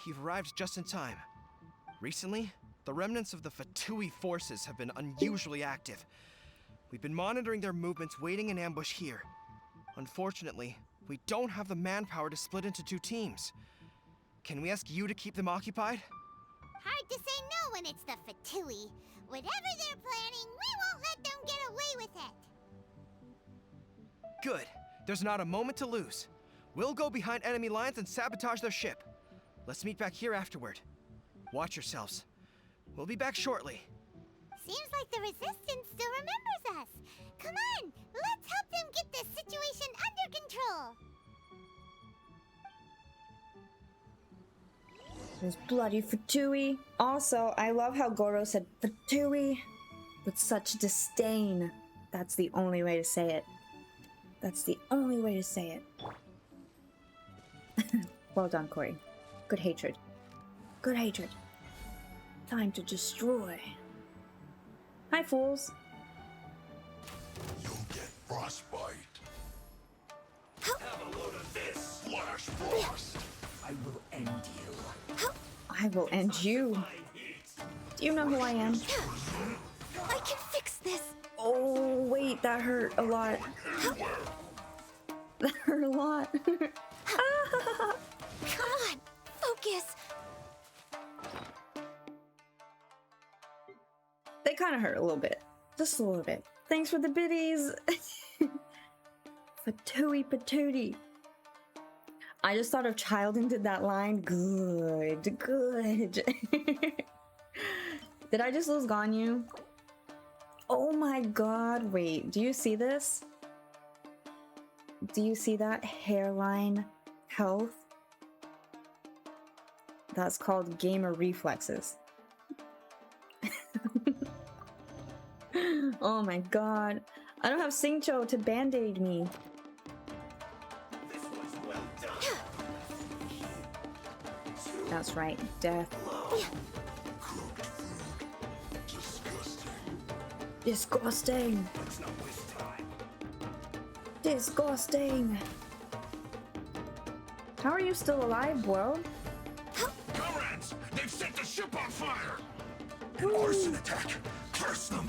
You've arrived just in time. Recently, the remnants of the Fatui forces have been unusually active. We've been monitoring their movements, waiting in ambush here. Unfortunately, we don't have the manpower to split into two teams. Can we ask you to keep them occupied? Hard to say no when it's the Fatui. Whatever they're planning, we won't let them get away with it. Good. There's not a moment to lose. We'll go behind enemy lines and sabotage their ship. Let's meet back here afterward. Watch yourselves. We'll be back shortly. Seems like the Resistance still remembers us. Come on, let's help them get this situation under control. Those bloody Fatui. Also, I love how Goro said Fatui with such disdain. That's the only way to say it. That's the only way to say it. Well done, Corey. Good hatred. Good hatred. Time to destroy. Hi, fools. You'll get frostbite. Have a load of this, Flash Frost. I will end you. I will end you. Do you know who I am? I can fix this. Oh, wait, that hurt a lot. That hurt a lot. Come on, focus. They kind of hurt a little bit. Just a little bit. Thanks for the biddies. Patooey patootie. I just thought of Child and did that line. Good, good. Did I just lose Ganyu? Oh my god, wait, do you see this? Do you see that hairline health? That's called gamer reflexes. Oh my god. I don't have Singcho to band-aid me. This was well done. That's right, death. Cooked food. Disgusting. Disgusting. Let's not waste time. Disgusting. How are you still alive, bro? Comrades, they've set the ship on fire. An arson attack. Curse them.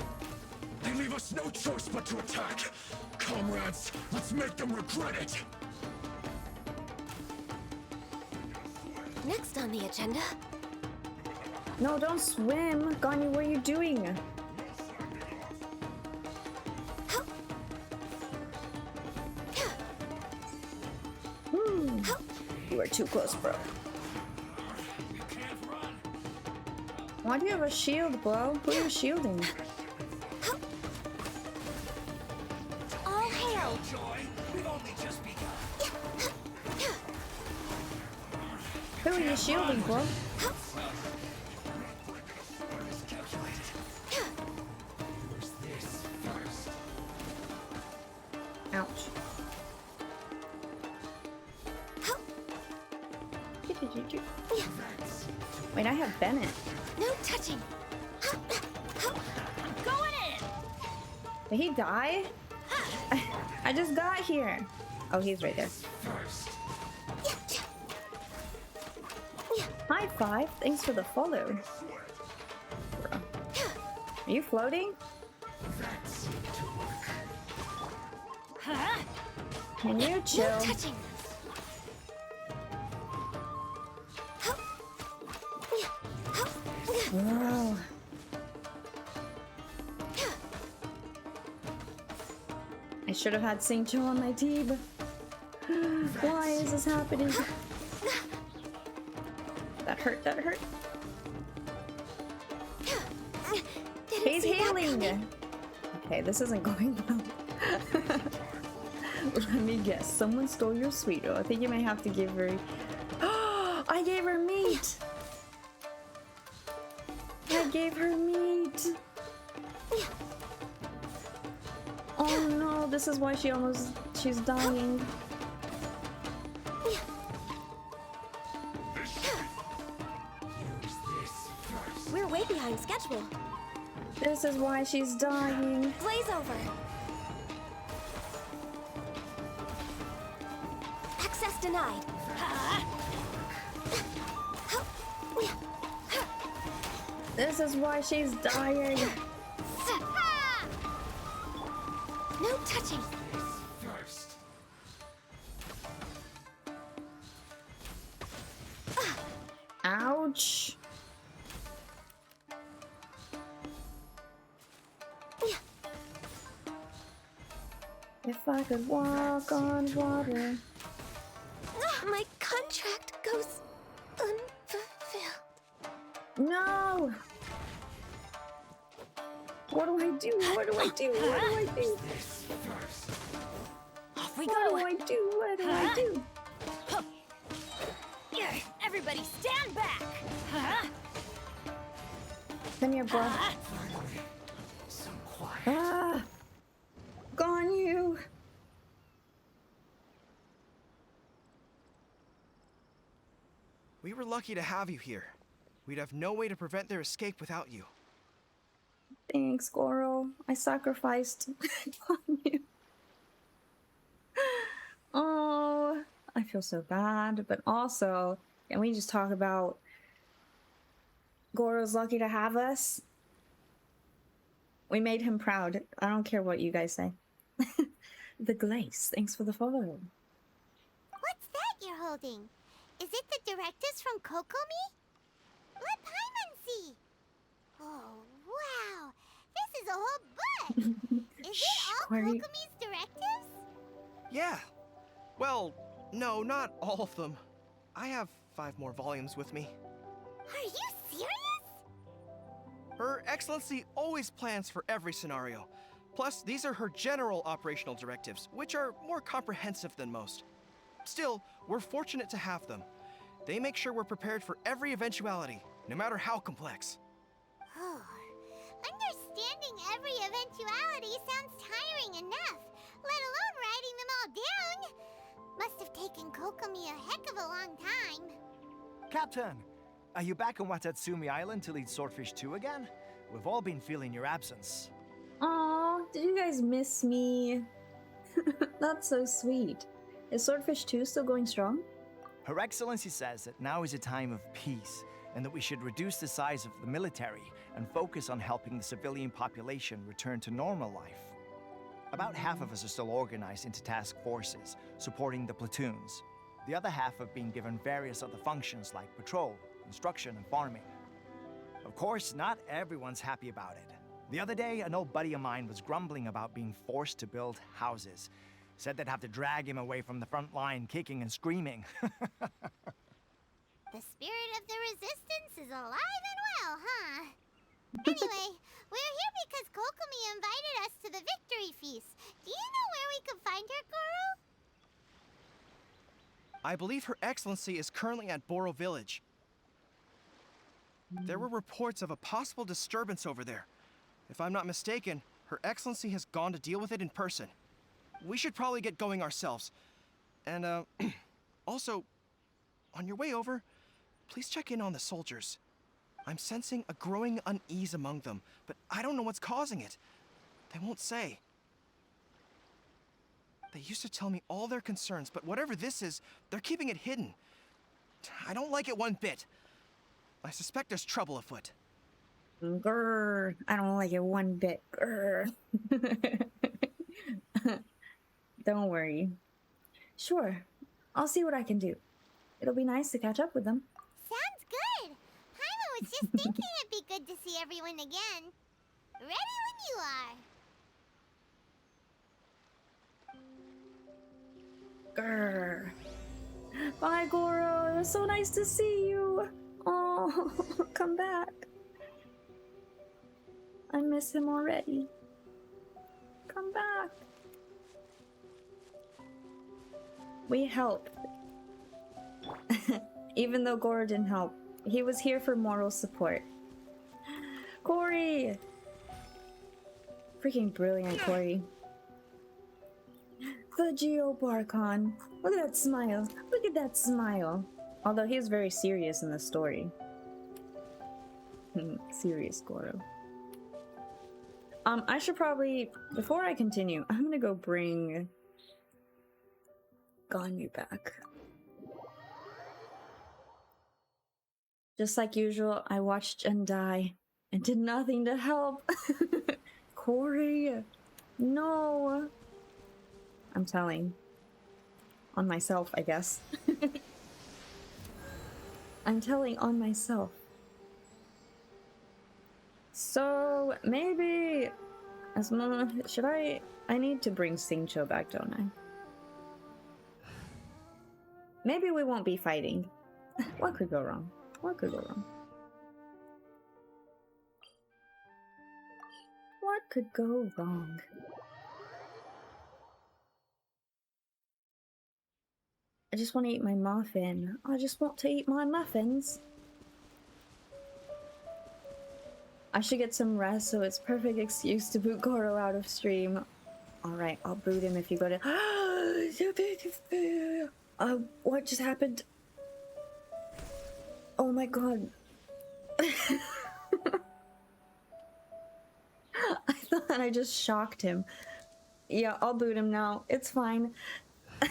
They leave us no choice but to attack. Comrades, let's make them regret it. Next on the agenda. No, don't swim. Ganyu, what are you doing? You are too close, bro. Why do you have a shield, bro? Who are you shielding? All hail. Joy, we've only just begun. Who are you shielding, bro? Ouch. Wait, I have Bennett. No touching. Going in! Did he die? I just got here. Oh, he's right there. High five. Thanks for the follow. Bro. Are you floating? Can you No chill? touching. Whoa. I should have had Singcho on my team. Why is this happening? That hurt, that hurt. Didn't He's see that healing! coming. Okay, this isn't going well. Let me guess. Someone stole your sweeto. I think you may have to give her... I gave her meat! I gave her meat! Oh no, this is why she's dying. We're way behind schedule. This is why she's dying. Blaze over. Access denied. This is why she's dying. No touching. Ouch. If I could walk on water. My contract goes unfulfilled. No! What do I do? What do I do? What do I do? Off we What go! do I do? What do I do? Yeah, everybody stand back! Come here, bro. Ah! Gone you! We were lucky to have you here. We'd have no way to prevent their escape without you. Thanks, Goro. I sacrificed on you. Oh, I feel so bad. But also, can we just talk about Goro's lucky to have us? We made him proud. I don't care what you guys say. The Glace, thanks for the follow. What's that you're holding? Is it the directives from Kokomi? Let Paimon see. Oh, wow. This is a whole book. Is it all Corey. Kokomi's directives? Yeah. Well, no, not all of them. I have 5 more volumes with me. Are you serious? Her Excellency always plans for every scenario. Plus, these are her general operational directives, which are more comprehensive than most. Still, we're fortunate to have them. They make sure we're prepared for every eventuality, no matter how complex. Oh, understanding every eventuality sounds tiring enough, let alone writing them all down. Must have taken Kokomi a heck of a long time. Captain, are you back on Watatsumi Island to lead Swordfish 2 again? We've all been feeling your absence. Aw, did you guys miss me? That's so sweet. Is Swordfish 2 still going strong? Her Excellency says that now is a time of peace, and that we should reduce the size of the military and focus on helping the civilian population return to normal life. About half of us are still organized into task forces, supporting the platoons. The other half have been given various other functions like patrol, construction, and farming. Of course, not everyone's happy about it. The other day, an old buddy of mine was grumbling about being forced to build houses. Said they'd have to drag him away from the front line, kicking and screaming. The spirit of the resistance is alive and well, huh? Anyway, we're here because Kokomi invited us to the victory feast. Do you know where we could find her, Goro? I believe Her Excellency is currently at Boro Village. There were reports of a possible disturbance over there. If I'm not mistaken, Her Excellency has gone to deal with it in person. We should probably get going ourselves. And, also, on your way over, please check in on the soldiers. I'm sensing a growing unease among them, but I don't know what's causing it. They won't say. They used to tell me all their concerns, but whatever this is, they're keeping it hidden. I don't like it one bit. I suspect there's trouble afoot. Grr, I don't like it one bit. Grr. Don't worry. Sure, I'll see what I can do. It'll be nice to catch up with them. Sounds good. Paimon was just thinking it'd be good to see everyone again. Ready when you are. Grr. Bye, Goro. It was so nice to see you. Oh, come back. I miss him already. Come back. We helped. Even though Goro didn't help, he was here for moral support. Corey! Freaking brilliant, Corey. The Geobarcon. Look at that smile. Look at that smile. Although he was very serious in the story. Serious Goro. I should probably, before I continue, I'm gonna go bring Ganyu back. Just like usual, I watched Jen die and did nothing to help. Corey, no. I'm telling. On myself, I guess. I'm telling on myself. So, maybe... should I need to bring Singcho back, don't I? Maybe we won't be fighting. What could go wrong? What could go wrong? What could go wrong? I just want to eat my muffin. I just want to eat my muffins. I should get some rest, so it's perfect excuse to boot Goro out of stream. Alright, I'll boot him if you go to... what just happened? Oh my god. I thought I just shocked him. Yeah, I'll boot him now. It's fine. I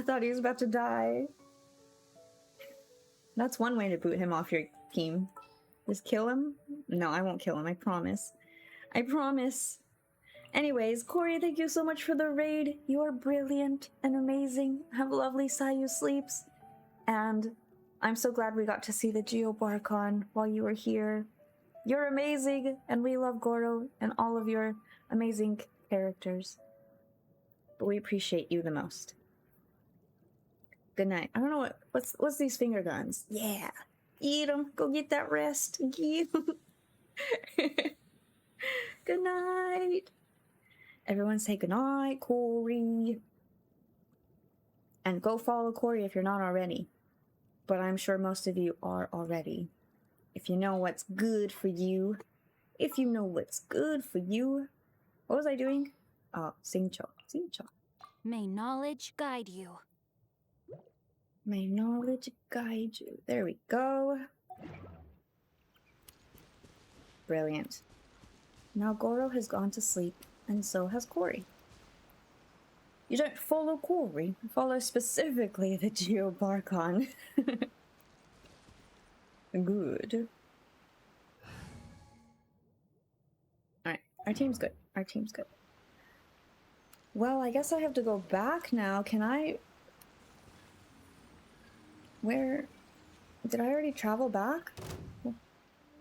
thought he was about to die. That's one way to boot him off your team. Just kill him? No, I won't kill him, I promise. I promise. Anyways, Corey, thank you so much for the raid. You are brilliant and amazing. Have lovely Sayu sleeps. And I'm so glad we got to see the Geobarcon while you were here. You're amazing, and we love Goro and all of your amazing characters. But we appreciate you the most. Good night. I don't know what's these finger guns. Yeah. Eat them. Go get that rest. Eat 'em. Good night. Everyone say good night, Corey. And go follow Corey if you're not already. But I'm sure most of you are already. If you know what's good for you. If you know what's good for you. What was I doing? Oh, Singcho. Singcho. May knowledge guide you. May knowledge guide you. There we go. Brilliant. Now Goro has gone to sleep, and so has Corey. You don't follow Corey, you follow specifically the Geobarcon. Good. Alright, our team's good. Our team's good. Well, I guess I have to go back now. Can I... Where... Did I already travel back?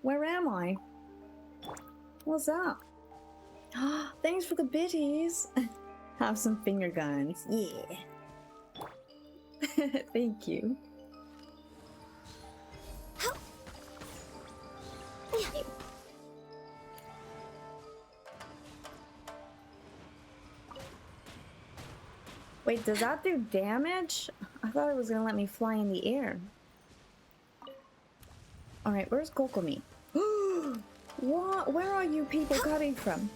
Where am I? What's that? Thanks for the biddies. Have some finger guns. Yeah. Thank you. Wait, does that do damage? I thought it was gonna let me fly in the air. Alright, where's Kokomi? What? Where are you people coming from?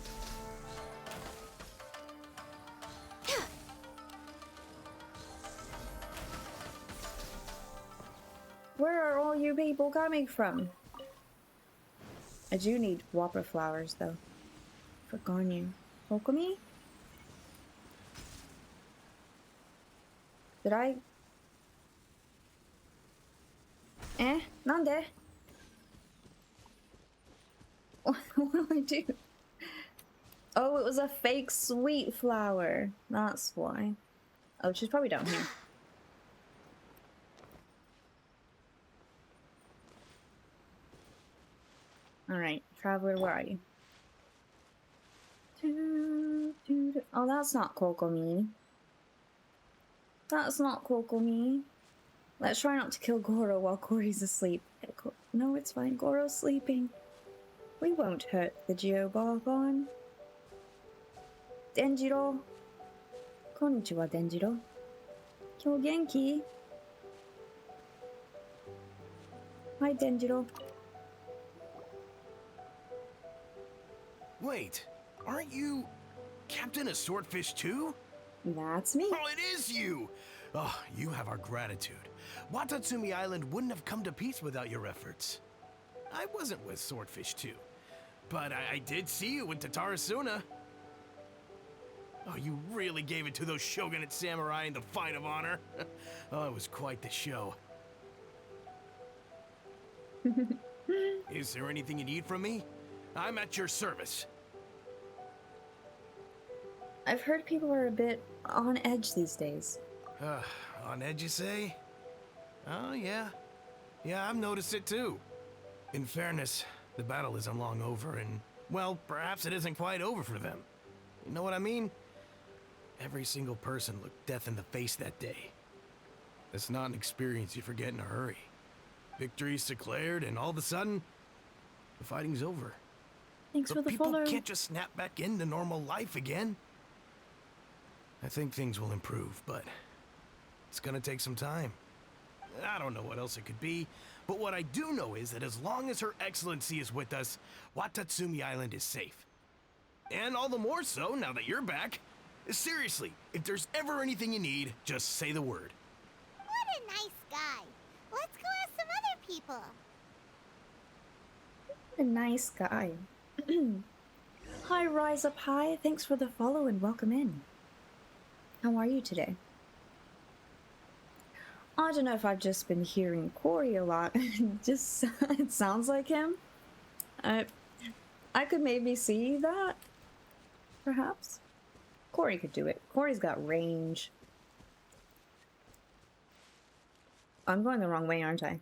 Where are all you people coming from? I do need whopper flowers though. For Garnier. Kokomi? Did I... Nande? What do I do? Oh, it was a fake sweet flower. That's why. Oh, she's probably down here. Alright, Traveler, where are you? Oh, that's not Kokomi. That's not Kokomi. Let's try not to kill Goro while Corey's asleep. No, it's fine. Goro's sleeping. We won't hurt the Geobarcon. Denjiro. Konnichiwa, Denjiro. Kyou genki? Hi, Denjiro. Wait, aren't you Captain of Swordfish too? That's me. Oh, it is you! Oh, you have our gratitude. Watatsumi Island wouldn't have come to peace without your efforts. I wasn't with Swordfish too, but I did see you with Tatarasuna. Oh, you really gave it to those shogunate samurai in the fight of honor. Oh, it was quite the show. Is there anything you need from me? I'm at your service. I've heard people are a bit on edge these days. On edge, you say? Oh, yeah. Yeah, I've noticed it too. In fairness, the battle isn't long over, and, well, perhaps it isn't quite over for them. You know what I mean? Every single person looked death in the face that day. It's not an experience you forget in a hurry. Victory's declared, and all of a sudden, the fighting's over. Thanks for the people follow. can't just snap back into normal life again. I think things will improve, but it's gonna take some time. I don't know what else it could be, but what I do know is that as long as Her Excellency is with us, Watatsumi Island is safe. And all the more so now that you're back. Seriously, if there's ever anything you need, just say the word. What a nice guy. Let's go ask some other people. A nice guy. Hi, Rise Up High. Thanks for the follow and welcome in. How are you today? I don't know if I've just been hearing Corey a lot. Just it sounds like him. I could maybe see that, perhaps. Corey could do it. Corey's got range. I'm going the wrong way, aren't I?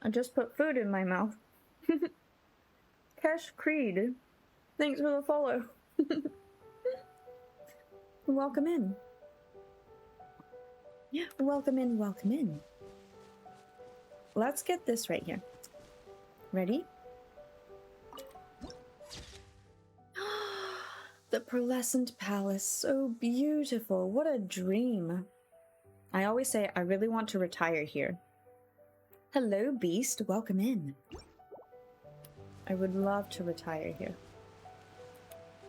I just put food in my mouth. Cash Creed, thanks for the follow. Welcome in. Yeah, welcome in, welcome in. Let's get this right here. Ready? The pearlescent palace, so beautiful. What a dream. I always say I really want to retire here. Hello, Beast. Welcome in. I would love to retire here.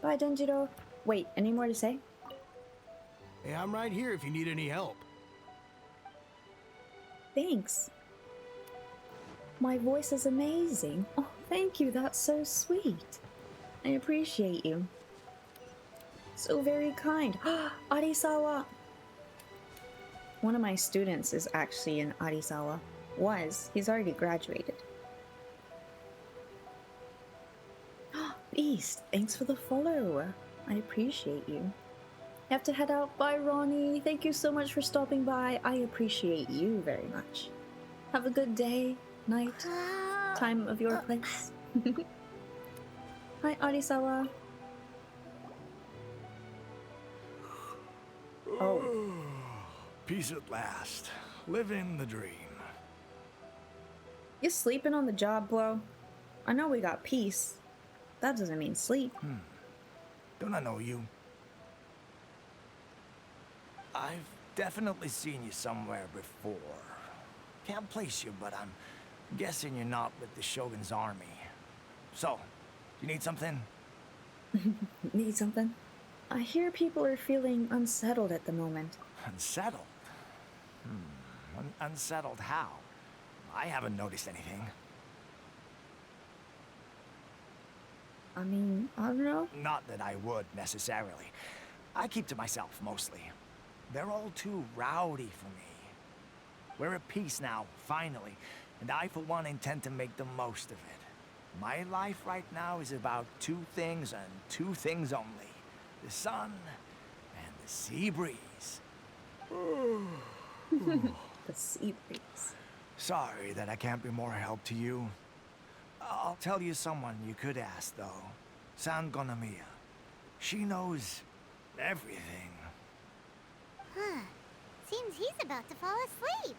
Bye, Denjiro. Wait, any more to say? Hey, I'm right here if you need any help. Thanks. My voice is amazing. Oh, thank you. That's so sweet. I appreciate you. So very kind. Arisawa! One of my students is actually in Arisawa. He's already graduated. Beast, thanks for the follow. I appreciate you. Have to head out. Bye, Ronnie. Thank you so much for stopping by. I appreciate you very much. Have a good day, night, time of your place. Hi, Arisawa. Oh. Peace at last. Living the dream. You sleeping on the job, bro? I know we got peace. That doesn't mean sleep. Don't I know you? I've definitely seen you somewhere before. Can't place you, but I'm guessing you're not with the Shogun's army. So, you need something? Need something? I hear people are feeling unsettled at the moment. Unsettled? Unsettled how? I haven't noticed anything. I mean, I don't know. Not that I would, necessarily. I keep to myself, mostly. They're all too rowdy for me. We're at peace now, finally, and I, for one, intend to make the most of it. My life right now is about two things and two things only. The sun and the sea breeze. The sea breeze. Sorry that I can't be more help to you. I'll tell you someone you could ask, though. Sangonomiya. She knows everything. Huh. Seems he's about to fall asleep.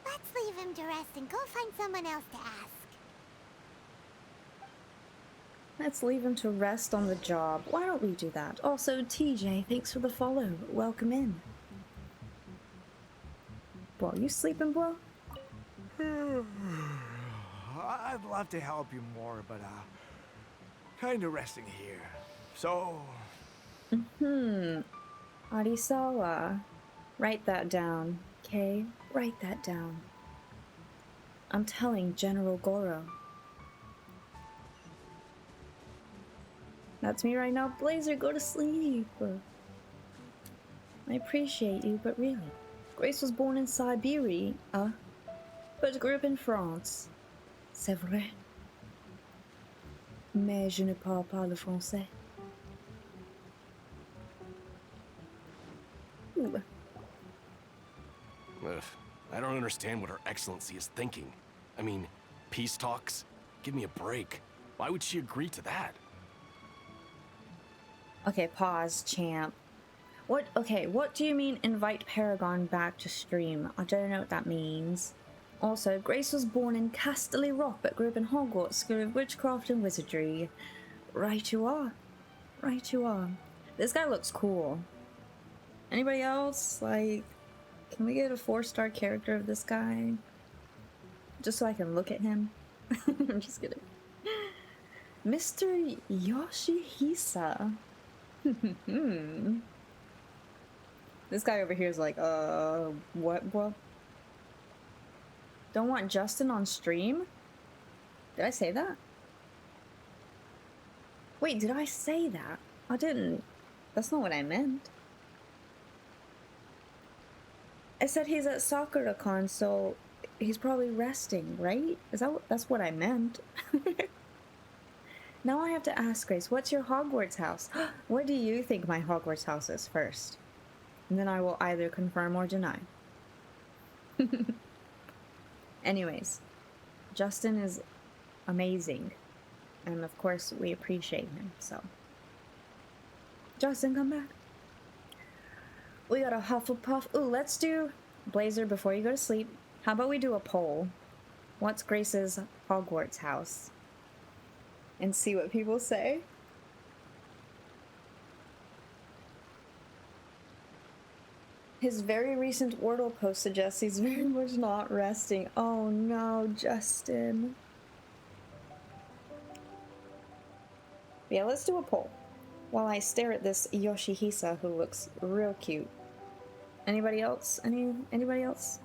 Let's leave him to rest and go find someone else to ask. Let's leave him to rest on the job. Why don't we do that? Also, TJ, thanks for the follow. Welcome in. Bro, you sleeping, bro? I'd love to help you more, but kinda resting here. So... Arisawa. Write that down, okay? Write that down. I'm telling General Goro. That's me right now. Blazer, go to sleep. I appreciate you, but really. Grace was born in Siberia, but grew up in France. C'est vrai. Mais je ne parle pas le français. Ooh. Ugh, I don't understand what Her Excellency is thinking. I mean, peace talks? Give me a break. Why would she agree to that? Okay, pause, champ. What do you mean invite Paragon back to stream? I don't know what that means. Also, Grace was born in Casterly Rock but grew up in Hogwarts School of Witchcraft and Wizardry. Right you are. Right you are. This guy looks cool. Anybody else? Like, can we get a 4-star character of this guy? Just so I can look at him? I'm just kidding. Mr. Yoshihisa. This guy over here is like, what, bro? Don't want Justin on stream? Did I say that? Wait, did I say that? I didn't. That's not what I meant. I said he's at Sakura-con, so he's probably resting, right? That's what I meant. Now I have to ask Grace, what's your Hogwarts house? What do you think my Hogwarts house is first? And then I will either confirm or deny. Anyways, Justin is amazing. And of course, we appreciate him, so. Justin, come back. We got a Hufflepuff. Ooh, let's do, Blazer, before you go to sleep, how about we do a poll? What's Grace's Hogwarts house? And see what people say. His very recent Wordle post suggests he's very much not resting. Oh no, Justin. Yeah, let's do a poll. While I stare at this Yoshihisa who looks real cute. Anybody else? Anybody else?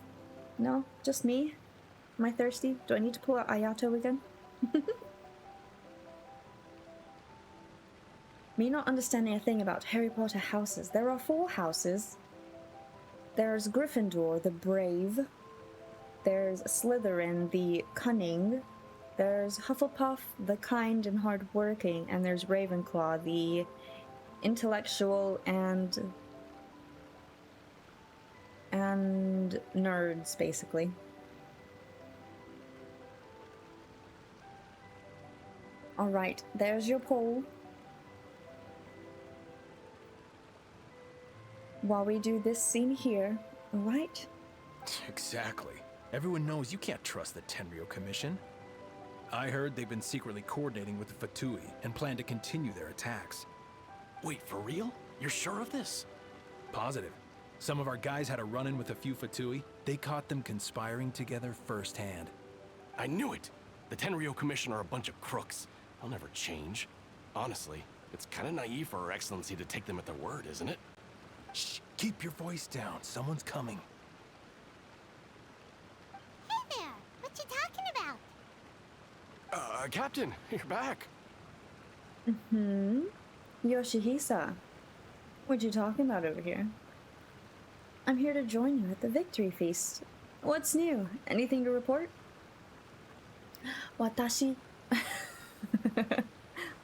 No? Just me? Am I thirsty? Do I need to pull out Ayato again? Me not understanding a thing about Harry Potter houses. There are 4 houses. There's Gryffindor, the brave. There's Slytherin, the cunning. There's Hufflepuff, the kind and hardworking. And there's Ravenclaw, the intellectual and nerds, basically. Alright, there's your poll. While we do this scene here, alright? Exactly. Everyone knows you can't trust the Tenryou Commission. I heard they've been secretly coordinating with the Fatui and plan to continue their attacks. Wait, for real? You're sure of this? Positive. Some of our guys had a run-in with a few Fatui. They caught them conspiring together firsthand. I knew it! The Tenryou Commission are a bunch of crooks. They'll never change. Honestly, it's kind of naive for Her Excellency to take them at their word, isn't it? Shh, keep your voice down. Someone's coming. Hey there! What you talking about? Captain, you're back. Yoshihisa. What you talking about over here? I'm here to join you at the Victory Feast. What's new? Anything to report? Watashi...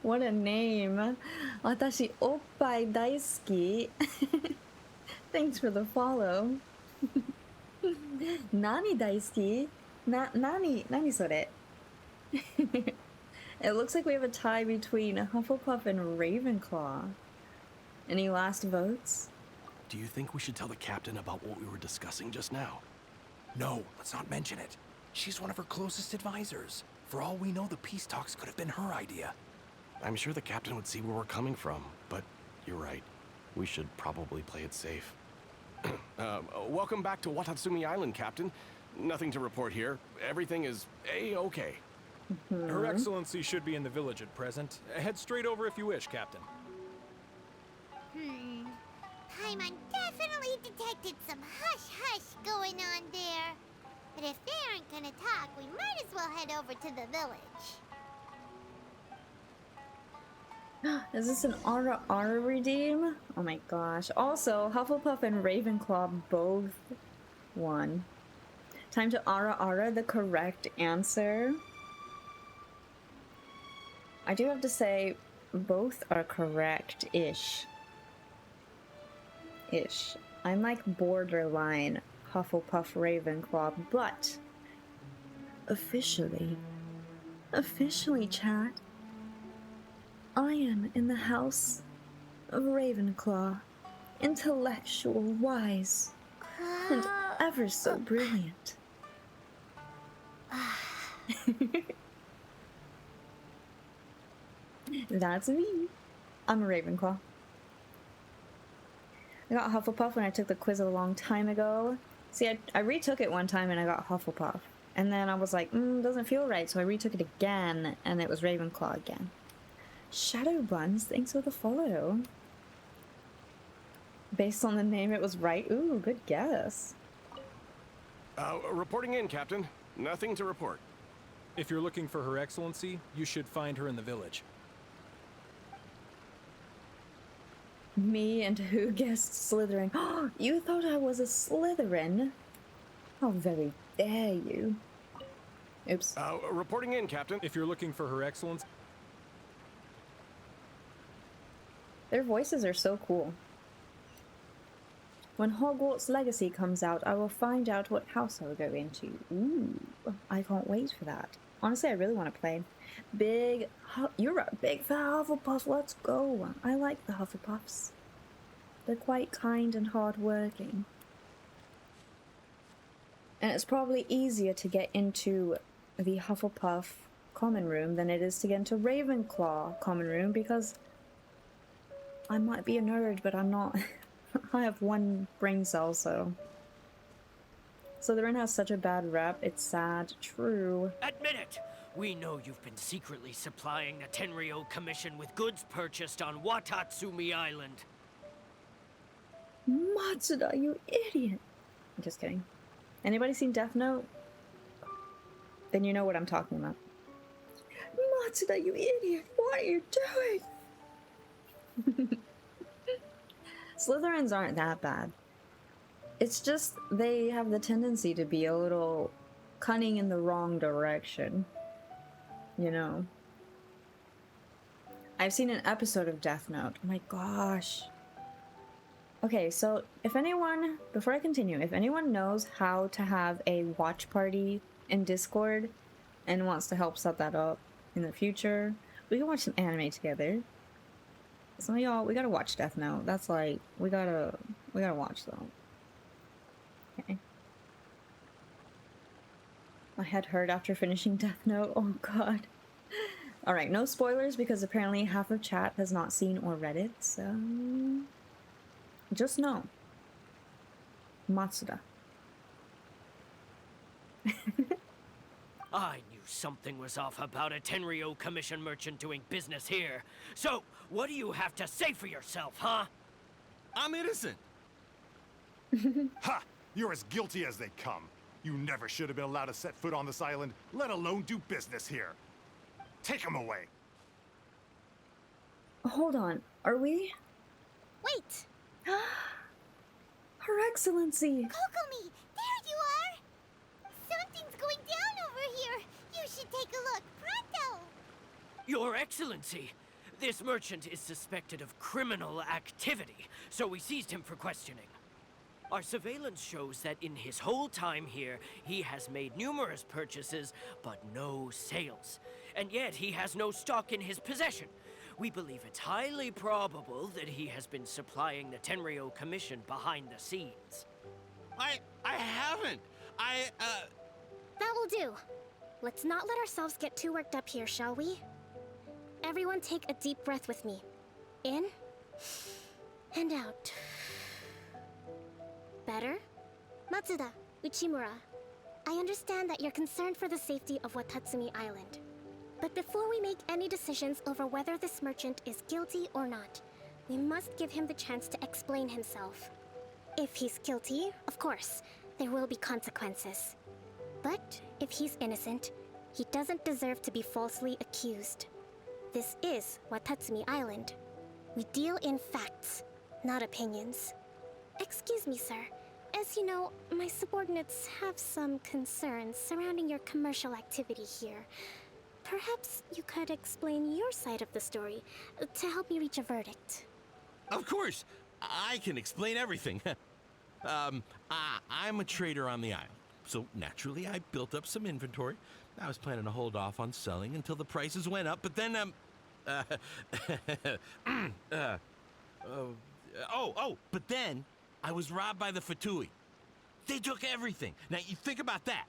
What a name. Watashi oppai daisuki. Thanks for the follow. Nani daisuki? Nani sore? It looks like we have a tie between Hufflepuff and Ravenclaw. Any last votes? Do you think we should tell the captain about what we were discussing just now? No, let's not mention it. She's one of her closest advisors. For all we know, the peace talks could have been her idea. I'm sure the captain would see where we're coming from, but you're right. We should probably play it safe. Welcome back to Watatsumi Island, Captain. Nothing to report here. Everything is A-okay. Her Excellency should be in the village at present. Head straight over if you wish, Captain. Paimon definitely detected some hush-hush going on there. But if they aren't gonna talk, we might as well head over to the village. Is this an Ara Ara redeem? Oh my gosh. Also, Hufflepuff and Ravenclaw both won. Time to Ara Ara the correct answer. I do have to say, both are correct-ish. I'm like borderline Hufflepuff Ravenclaw, but officially, chat, I am in the house of Ravenclaw, intellectual, wise, and ever so brilliant. That's me. I'm a Ravenclaw. I got Hufflepuff when I took the quiz a long time ago. See, I retook it one time and I got Hufflepuff. And then I was like, doesn't feel right, so I retook it again, and it was Ravenclaw again. Shadow Buns, thanks for the follow. Based on the name, it was right. Ooh, good guess. Reporting in, Captain. Nothing to report. If you're looking for Her Excellency, you should find her in the village. Me and who guessed Slytherin? Oh, you thought I was a Slytherin? How very dare you. Oops. Reporting in, Captain. If you're looking for Her Excellency... Their voices are so cool. When Hogwarts Legacy comes out, I will find out what house I'll go into. Ooh, I can't wait for that. Honestly, I really want to play. You're a big fan Hufflepuff, let's go. I like the Hufflepuffs. They're quite kind and hardworking. And it's probably easier to get into the Hufflepuff common room than it is to get into Ravenclaw common room, because I might be a nerd, but I'm not. I have one brain cell, so. Slytherin has such a bad rep, it's sad. True. Admit it! We know you've been secretly supplying the Tenryou Commission with goods purchased on Watatsumi Island. Matsuda, you idiot! I'm just kidding. Anybody seen Death Note? Then you know what I'm talking about. Matsuda, you idiot! What are you doing? Slytherins aren't that bad. It's just they have the tendency to be a little cunning in the wrong direction. You know. I've seen an episode of Death Note. Oh my gosh. Okay, so if anyone, before I continue, if anyone knows how to have a watch party in Discord and wants to help set that up in the future, we can watch some anime together. Some of y'all, we gotta watch Death Note. That's like, we gotta watch though. Okay. My head hurt after finishing Death Note. Oh god. Alright, no spoilers because apparently half of chat has not seen or read it, so just know. Matsuda. I knew something was off about a Tenryou Commission merchant doing business here. So, what do you have to say for yourself, huh? I'm innocent. Ha! You're as guilty as they come. You never should have been allowed to set foot on this island, let alone do business here. Take him away. Hold on, are we? Wait! Her Excellency! Kokomi, there you are! Something's going down over here. You should take a look. Pronto! Your Excellency, this merchant is suspected of criminal activity, so we seized him for questioning. Our surveillance shows that in his whole time here, he has made numerous purchases, but no sales. And yet he has no stock in his possession. We believe it's highly probable that he has been supplying the Tenryou Commission behind the scenes. I haven't. That will do. Let's not let ourselves get too worked up here, shall we? Everyone take a deep breath with me. In and out. Better? Matsuda, Uchimura, I understand that you're concerned for the safety of Watatsumi Island. But before we make any decisions over whether this merchant is guilty or not, we must give him the chance to explain himself. If he's guilty, of course, there will be consequences. But if he's innocent, he doesn't deserve to be falsely accused. This is Watatsumi Island. We deal in facts, not opinions. Excuse me, sir. As you know, my subordinates have some concerns surrounding your commercial activity here. Perhaps you could explain your side of the story to help me reach a verdict. Of course! I can explain everything. I'm a trader on the island, so naturally I built up some inventory. I was planning to hold off on selling until the prices went up, but then, but then I was robbed by the Fatui. They took everything. Now, you think about that.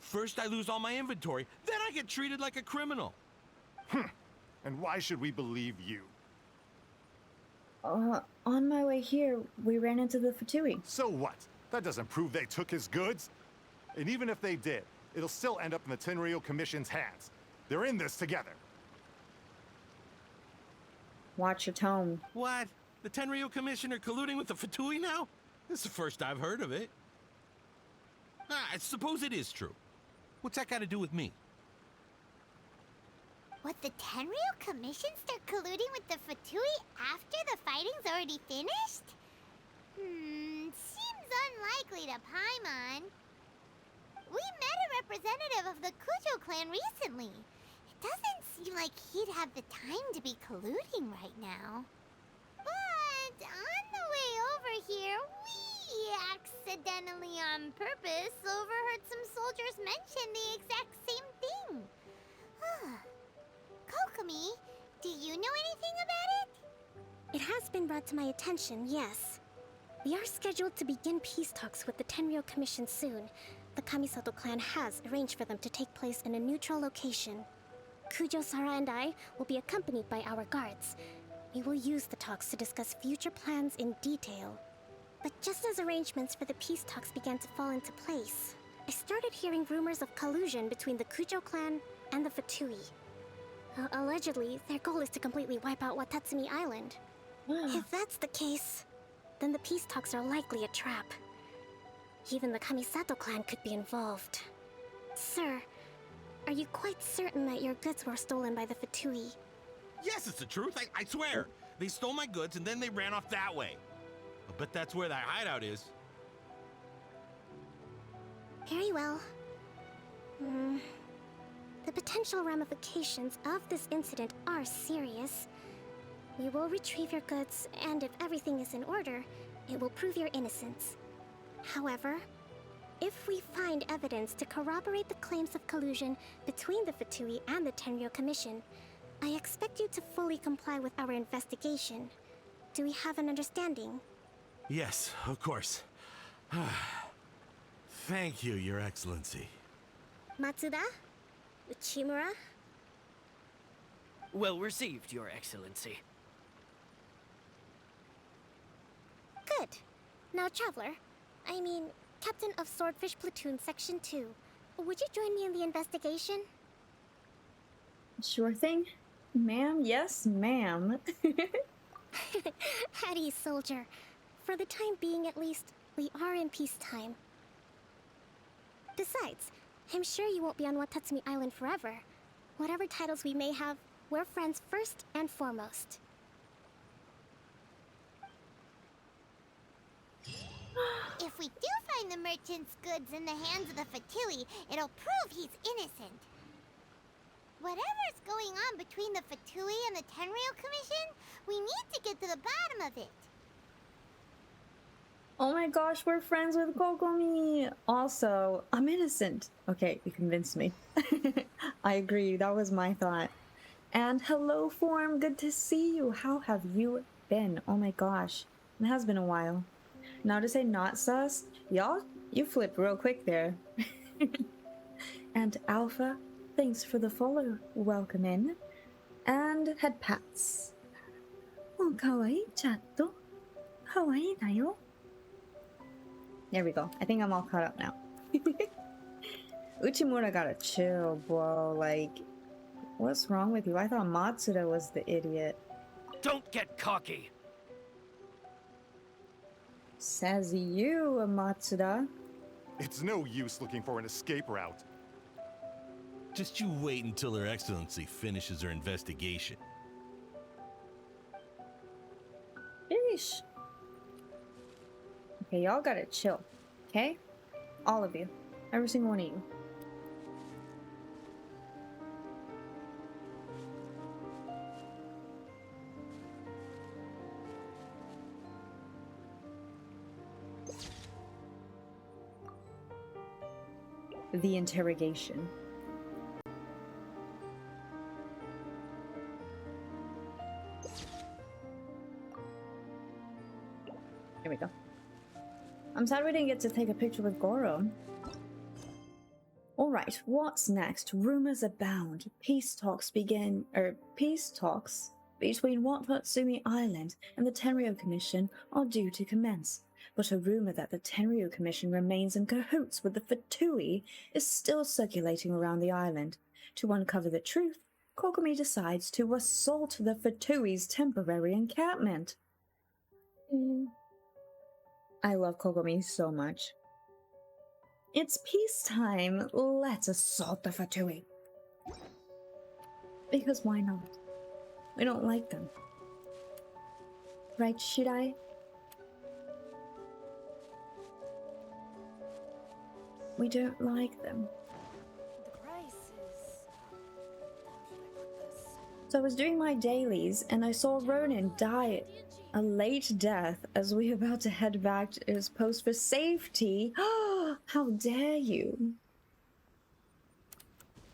First I lose all my inventory, then I get treated like a criminal. And why should we believe you? On my way here, we ran into the Fatui. So what? That doesn't prove they took his goods. And even if they did, it'll still end up in the Tenryou Commission's hands. They're in this together. Watch your tone. What? The Tenryo Commission are colluding with the Fatui now? This is the first I've heard of it. I suppose it is true. What's that got to do with me? What, the Tenryo Commission start colluding with the Fatui after the fighting's already finished? Seems unlikely to Paimon. We met a representative of the Kujo clan recently. It doesn't seem like he'd have the time to be colluding right now. But on the way over here, we accidentally on purpose overheard some soldiers mention the exact same thing. Kokomi, do you know anything about it? It has been brought to my attention, yes. We are scheduled to begin peace talks with the Tenryo Commission soon. The Kamisato clan has arranged for them to take place in a neutral location. Kujo-Sara and I will be accompanied by our guards. We will use the talks to discuss future plans in detail. But just as arrangements for the peace talks began to fall into place, I started hearing rumors of collusion between the Kujo clan and the Fatui. Allegedly, their goal is to completely wipe out Watatsumi Island. If that's the case, then the peace talks are likely a trap. Even the Kamisato clan could be involved. Sir, are you quite certain that your goods were stolen by the Fatui? Yes, it's the truth. I swear. They stole my goods and then they ran off that way. I bet that's where that hideout is. Very well. The potential ramifications of this incident are serious. We will retrieve your goods, and if everything is in order, it will prove your innocence. However, if we find evidence to corroborate the claims of collusion between the Fatui and the Tenryo Commission, I expect you to fully comply with our investigation. Do we have an understanding? Yes, of course. Thank you, Your Excellency. Matsuda? Uchimura? Well received, Your Excellency. Good. Now, Traveler, I mean, Captain of Swordfish Platoon Section 2, would you join me in the investigation? Sure thing. Ma'am, yes, ma'am. At ease, soldier. For the time being, at least, we are in peacetime. Besides, I'm sure you won't be on Watatsumi Island forever. Whatever titles we may have, we're friends first and foremost. If we do find the merchant's goods in the hands of the Fatui, it'll prove he's innocent. Whatever's going on between the Fatui and the Tenryo Commission, we need to get to the bottom of it. Oh my gosh, we're friends with Kokomi! Also, I'm innocent. Okay, you convinced me. I agree, that was my thought. And hello, Form, good to see you. How have you been? Oh my gosh, it has been a while. Now to say not sus, y'all, you flipped real quick there. And Alpha, thanks for the follow. Welcome in. And head pats. Oh, kawaii chatto. Kawaii da yo. There we go. I think I'm all caught up now. Uchimura gotta chill, bro. Like, what's wrong with you? I thought Matsuda was the idiot. Don't get cocky. Says you, Matsuda. It's no use looking for an escape route. Just you wait until Her Excellency finishes her investigation. Yeesh. Okay, y'all gotta chill. Okay? All of you. Every single one of you. The interrogation. Here we go. I'm sad we didn't get to take a picture with Goro. Alright, what's next? Rumors abound. Peace talks between Watatsumi Island and the Tenryo Commission are due to commence. But a rumor that the Tenryo Commission remains in cahoots with the Fatui is still circulating around the island. To uncover the truth, Kokomi decides to assault the Fatui's temporary encampment. I love Kokomi so much. It's peacetime. Let's assault the Fatui. Because why not? We don't like them. Right, Shirai? We don't like them. The price is... So I was doing my dailies and I saw Ronan die a late death as we were about to head back to his post for safety. How dare you?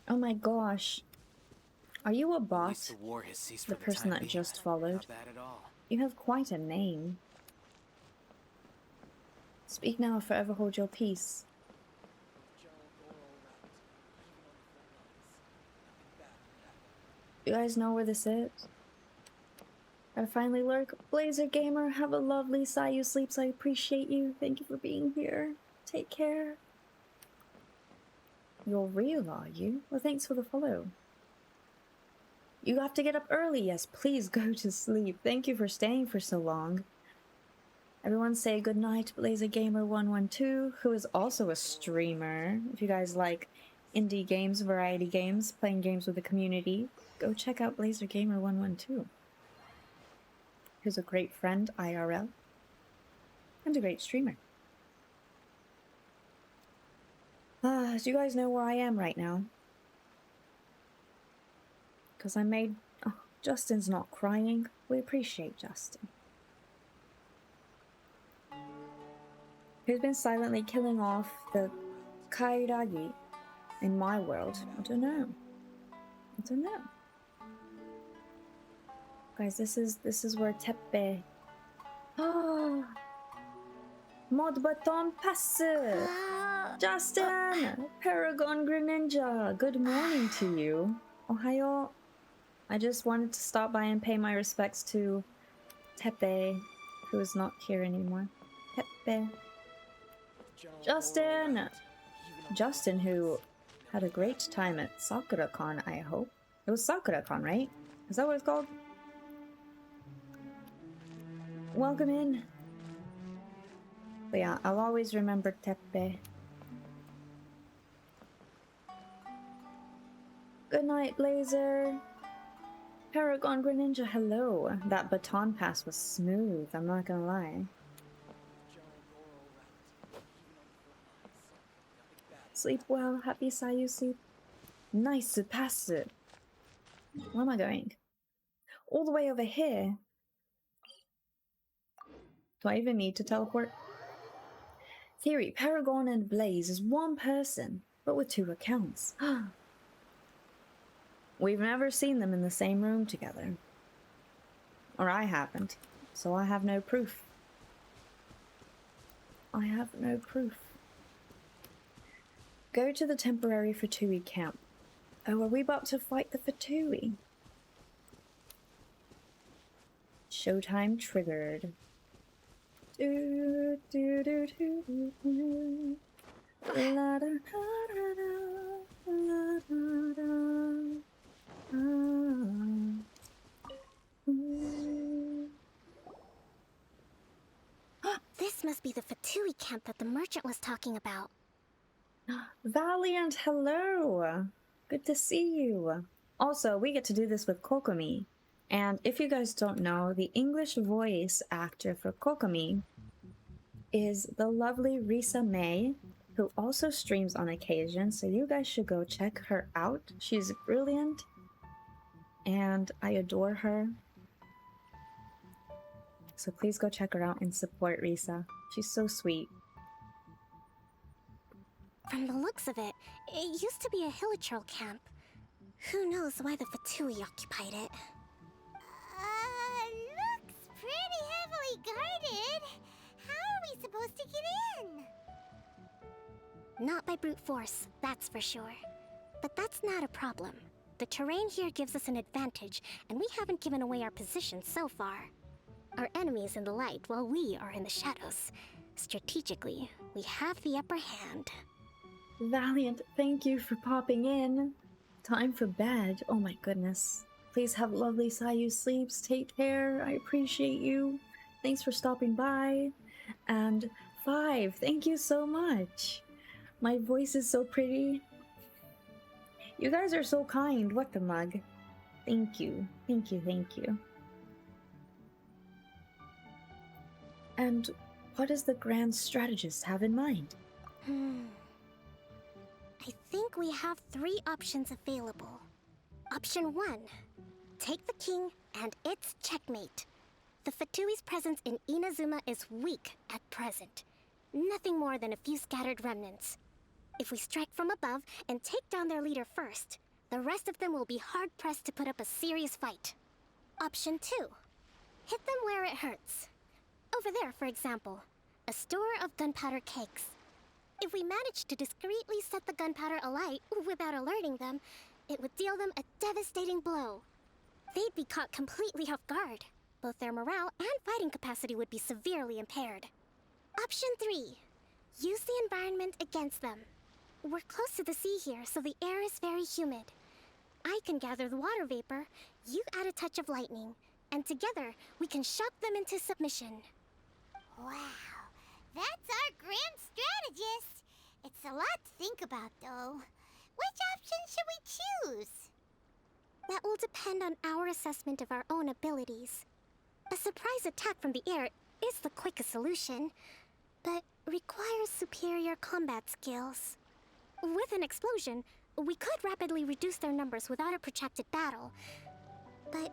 Oh my gosh. Are you a bot? The war has ceased The for person time that being. just followed. Not bad at all. You have quite a name. Speak now or forever hold your peace. You guys know where this is? I finally lurk. Blazer Gamer, have a lovely Sayu sleeps. I appreciate you. Thank you for being here. Take care. You're real, are you? Well, thanks for the follow. You have to get up early. Yes, please go to sleep. Thank you for staying for so long. Everyone say goodnight, Blazer Gamer 112, who is also a streamer. If you guys like indie games, variety games, playing games with the community, go check out Blazer Gamer 112. Who's a great friend, IRL, and a great streamer. Do you guys know where I am right now? Because I made... Oh, Justin's not crying. We appreciate Justin. Who's been silently killing off the Kairagi in my world? I don't know. I don't know. Guys, this is where Teppe... Oh! Mod Baton Pass! Justin! Paragon Greninja! Good morning to you. Ohayo. I just wanted to stop by and pay my respects to Teppe, who is not here anymore. Teppe. Justin! Justin, who had a great time at SakuraCon, I hope. It was SakuraCon, right? Is that what it's called? Welcome in. But yeah, I'll always remember Teppe. Good night, Blazer. Paragon Greninja, hello. That baton pass was smooth, I'm not gonna lie. Sleep well, happy Sayu sleep. Nice to pass it. Where am I going? All the way over here. Do I even need to teleport? Theory, Paragon and Blaze is one person, but with two accounts. We've never seen them in the same room together. Or I haven't, so I have no proof. I have no proof. Go to the temporary Fatui camp. Oh, are we about to fight the Fatui? Showtime triggered. Do, do, do, do, do, do. La, da, da, da, da, la, da, da. This must be the Fatui camp that the merchant was talking about. Valiant, hello! Good to see you. Also, we get to do this with Kokomi. And if you guys don't know, the English voice actor for Kokomi is the lovely Risa May, who also streams on occasion, so you guys should go check her out. She's brilliant, and I adore her. So please go check her out and support Risa. She's so sweet. From the looks of it, it used to be a hilichurl camp. Who knows why the Fatui occupied it? Looks pretty heavily guarded. How are we supposed to get in? Not by brute force, that's for sure. But that's not a problem. The terrain here gives us an advantage, and we haven't given away our position so far. Our enemy is in the light, while we are in the shadows. Strategically, we have the upper hand. Valiant, thank you for popping in. Time for bed. Oh my goodness. Please have lovely Sayu sleeps. Take care. I appreciate you. Thanks for stopping by. And 5, thank you so much. My voice is so pretty. You guys are so kind. What the mug? Thank you. Thank you, thank you. And what does the Grand Strategist have in mind? I think we have 3 options available. Option 1. Take the king and it's checkmate. The Fatui's presence in Inazuma is weak at present. Nothing more than a few scattered remnants. If we strike from above and take down their leader first, the rest of them will be hard-pressed to put up a serious fight. Option 2. Hit them where it hurts. Over there, for example, a store of gunpowder cakes. If we manage to discreetly set the gunpowder alight without alerting them, it would deal them a devastating blow. They'd be caught completely off guard. Both their morale and fighting capacity would be severely impaired. Option 3. Use the environment against them. We're close to the sea here, so the air is very humid. I can gather the water vapor, you add a touch of lightning, and together we can shock them into submission. Wow, that's our grand strategist. It's a lot to think about, though. Which option should we choose? That will depend on our assessment of our own abilities. A surprise attack from the air is the quickest solution, but requires superior combat skills. With an explosion, we could rapidly reduce their numbers without a protracted battle, but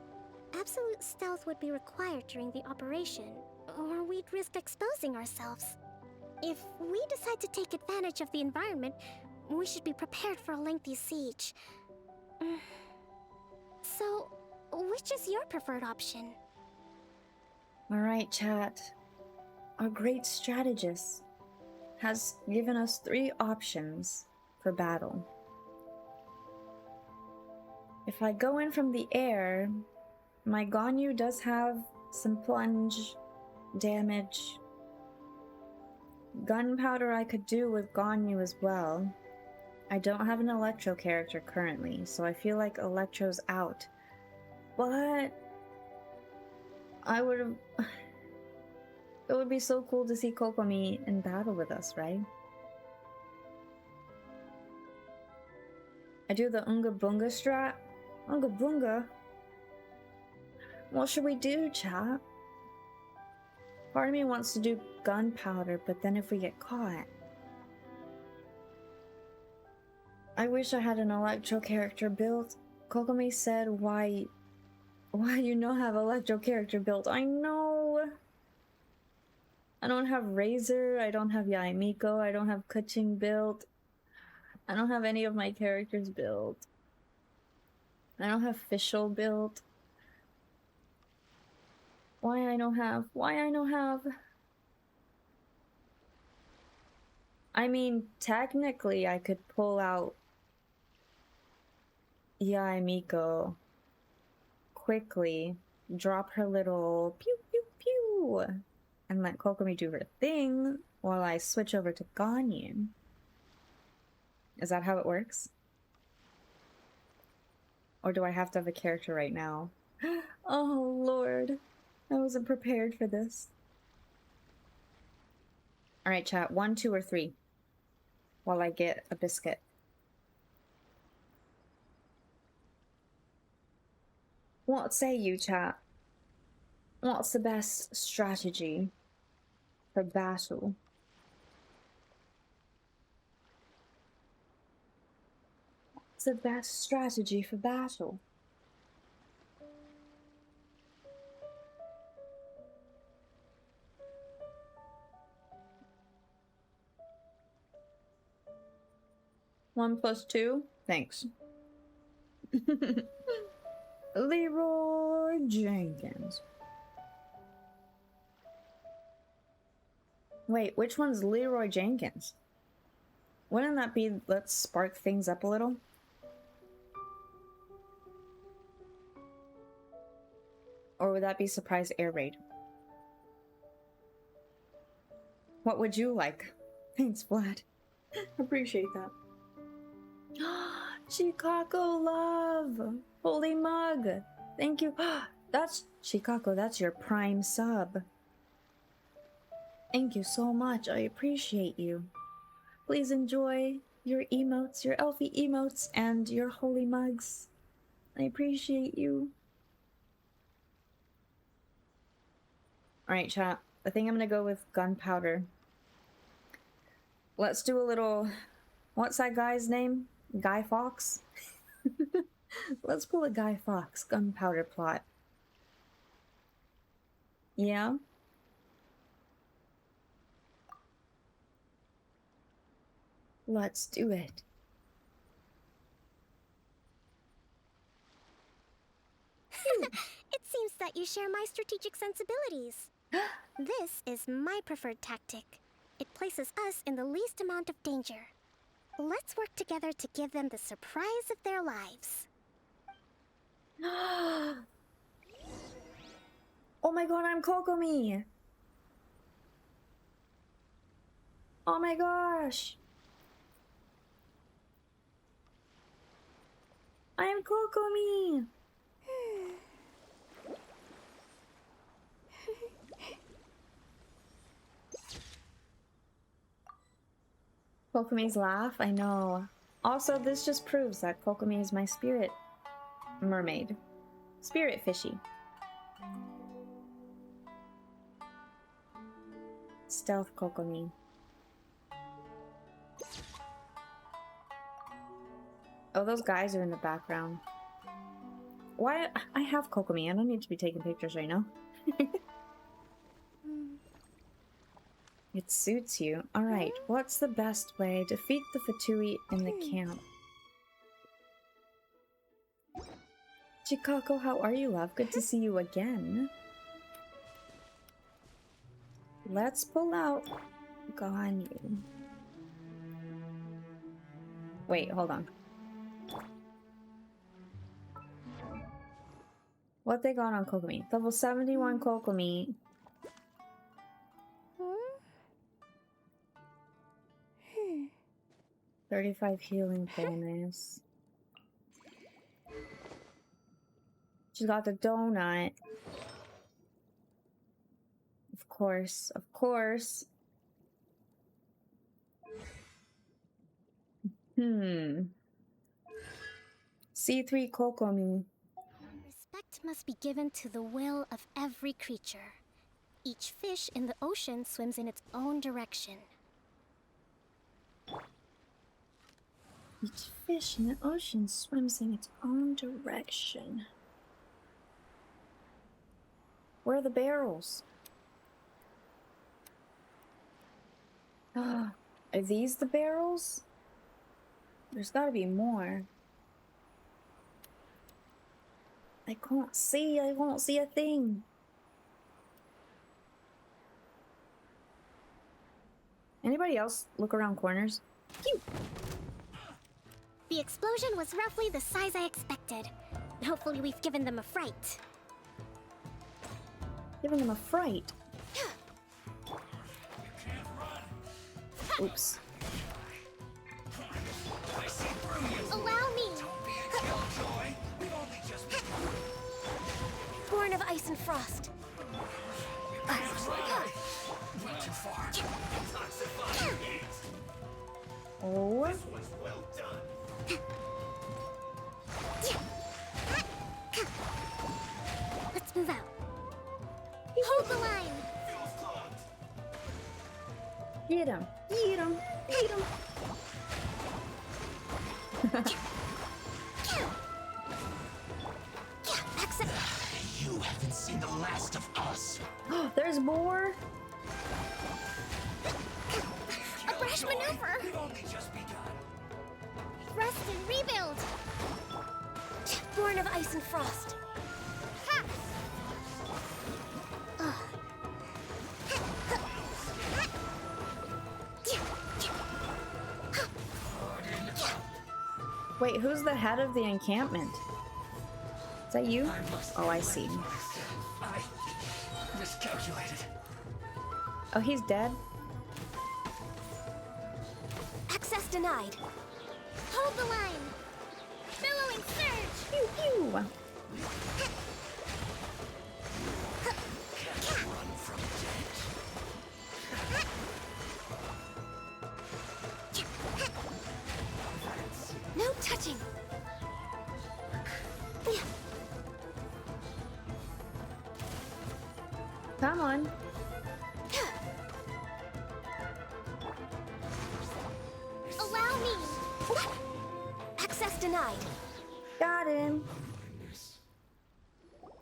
absolute stealth would be required during the operation, or we'd risk exposing ourselves. If we decide to take advantage of the environment, we should be prepared for a lengthy siege. So, which is your preferred option? Alright, chat. Our great strategist has given us 3 options for battle. If I go in from the air, my Ganyu does have some plunge damage. Gunpowder I could do with Ganyu as well. I don't have an Electro character currently, so I feel like Electro's out. But I would have... It would be so cool to see Kokomi in battle with us, right? I do the Unga Bunga strat? Unga Bunga? What should we do, chat? Part of me wants to do gunpowder, but then if we get caught... I wish I had an Electro character built. Kokomi said, why you not have Electro character built? I know! I don't have Razor, I don't have Yaimiko, I don't have Kuching built. I don't have any of my characters built. I don't have Fischl built. Why I don't have? I mean, technically I could pull out Yaimiko quickly, drop her little pew pew pew, and let Kokomi do her thing while I switch over to Ganyu. Is that how it works? Or do I have to have a character right now? Oh lord, I wasn't prepared for this. Alright chat, 1, 2, or 3 while I get a biscuit. What say you, chat? What's the best strategy for battle? What's the best strategy for battle? One plus 2? Thanks. Leroy Jenkins. Wait, which one's Leroy Jenkins? Wouldn't that be let's spark things up a little? Or would that be surprise air raid? What would you like? Thanks, Vlad. Appreciate that. Chicago love! Holy mug! Thank you. That's Chicago, that's your prime sub. Thank you so much. I appreciate you. Please enjoy your emotes, your elfie emotes, and your holy mugs. I appreciate you. Alright, chat. I think I'm gonna go with gunpowder. Let's do a little... What's that guy's name? Guy Fawkes? Let's pull a Guy Fawkes gunpowder plot. Yeah? Let's do it. It seems that you share my strategic sensibilities. This is my preferred tactic. It places us in the least amount of danger. Let's work together to give them the surprise of their lives. Oh my god, I'm Kokomi! Oh my gosh! I am Kokomi! Kokomi's laugh, I know. Also, this just proves that Kokomi is my spirit mermaid. Spirit fishy. Stealth Kokomi. Oh, those guys are in the background. Why? I have Kokomi. I don't need to be taking pictures right now. It suits you. Alright, what's the best way to defeat the Fatui in the camp? Chikako, how are you, love? Good to see you again. Let's pull out Ganyu. Wait, hold on. What they got on Kokomi? Level 71 Kokomi. 35 healing bonus. She's got the donut. Of course, of course. C3 Kokomi. Respect must be given to the will of every creature. Each fish in the ocean swims in its own direction. Each fish in the ocean swims in its own direction. Where are the barrels? Are these the barrels? There's gotta be more. I can't see. I won't see a thing. Anybody else look around corners? Phew. The explosion was roughly the size I expected. Hopefully we've given them a fright. Giving them a fright? Oops. Allow me! Born of ice and frost. Oh. Let's move out. Hold the line! Get him! Get him! Get him! You haven't seen the last of us. There's more! A brash maneuver! Rest and rebuild! Born of ice and frost. Wait, who's the head of the encampment? Is that you? Oh, I see. I miscalculated. Oh, he's dead? Access denied. Hold the line! Billowing surge! Pew pew! Can't run from death. Come on. Allow me! Access denied. Got him.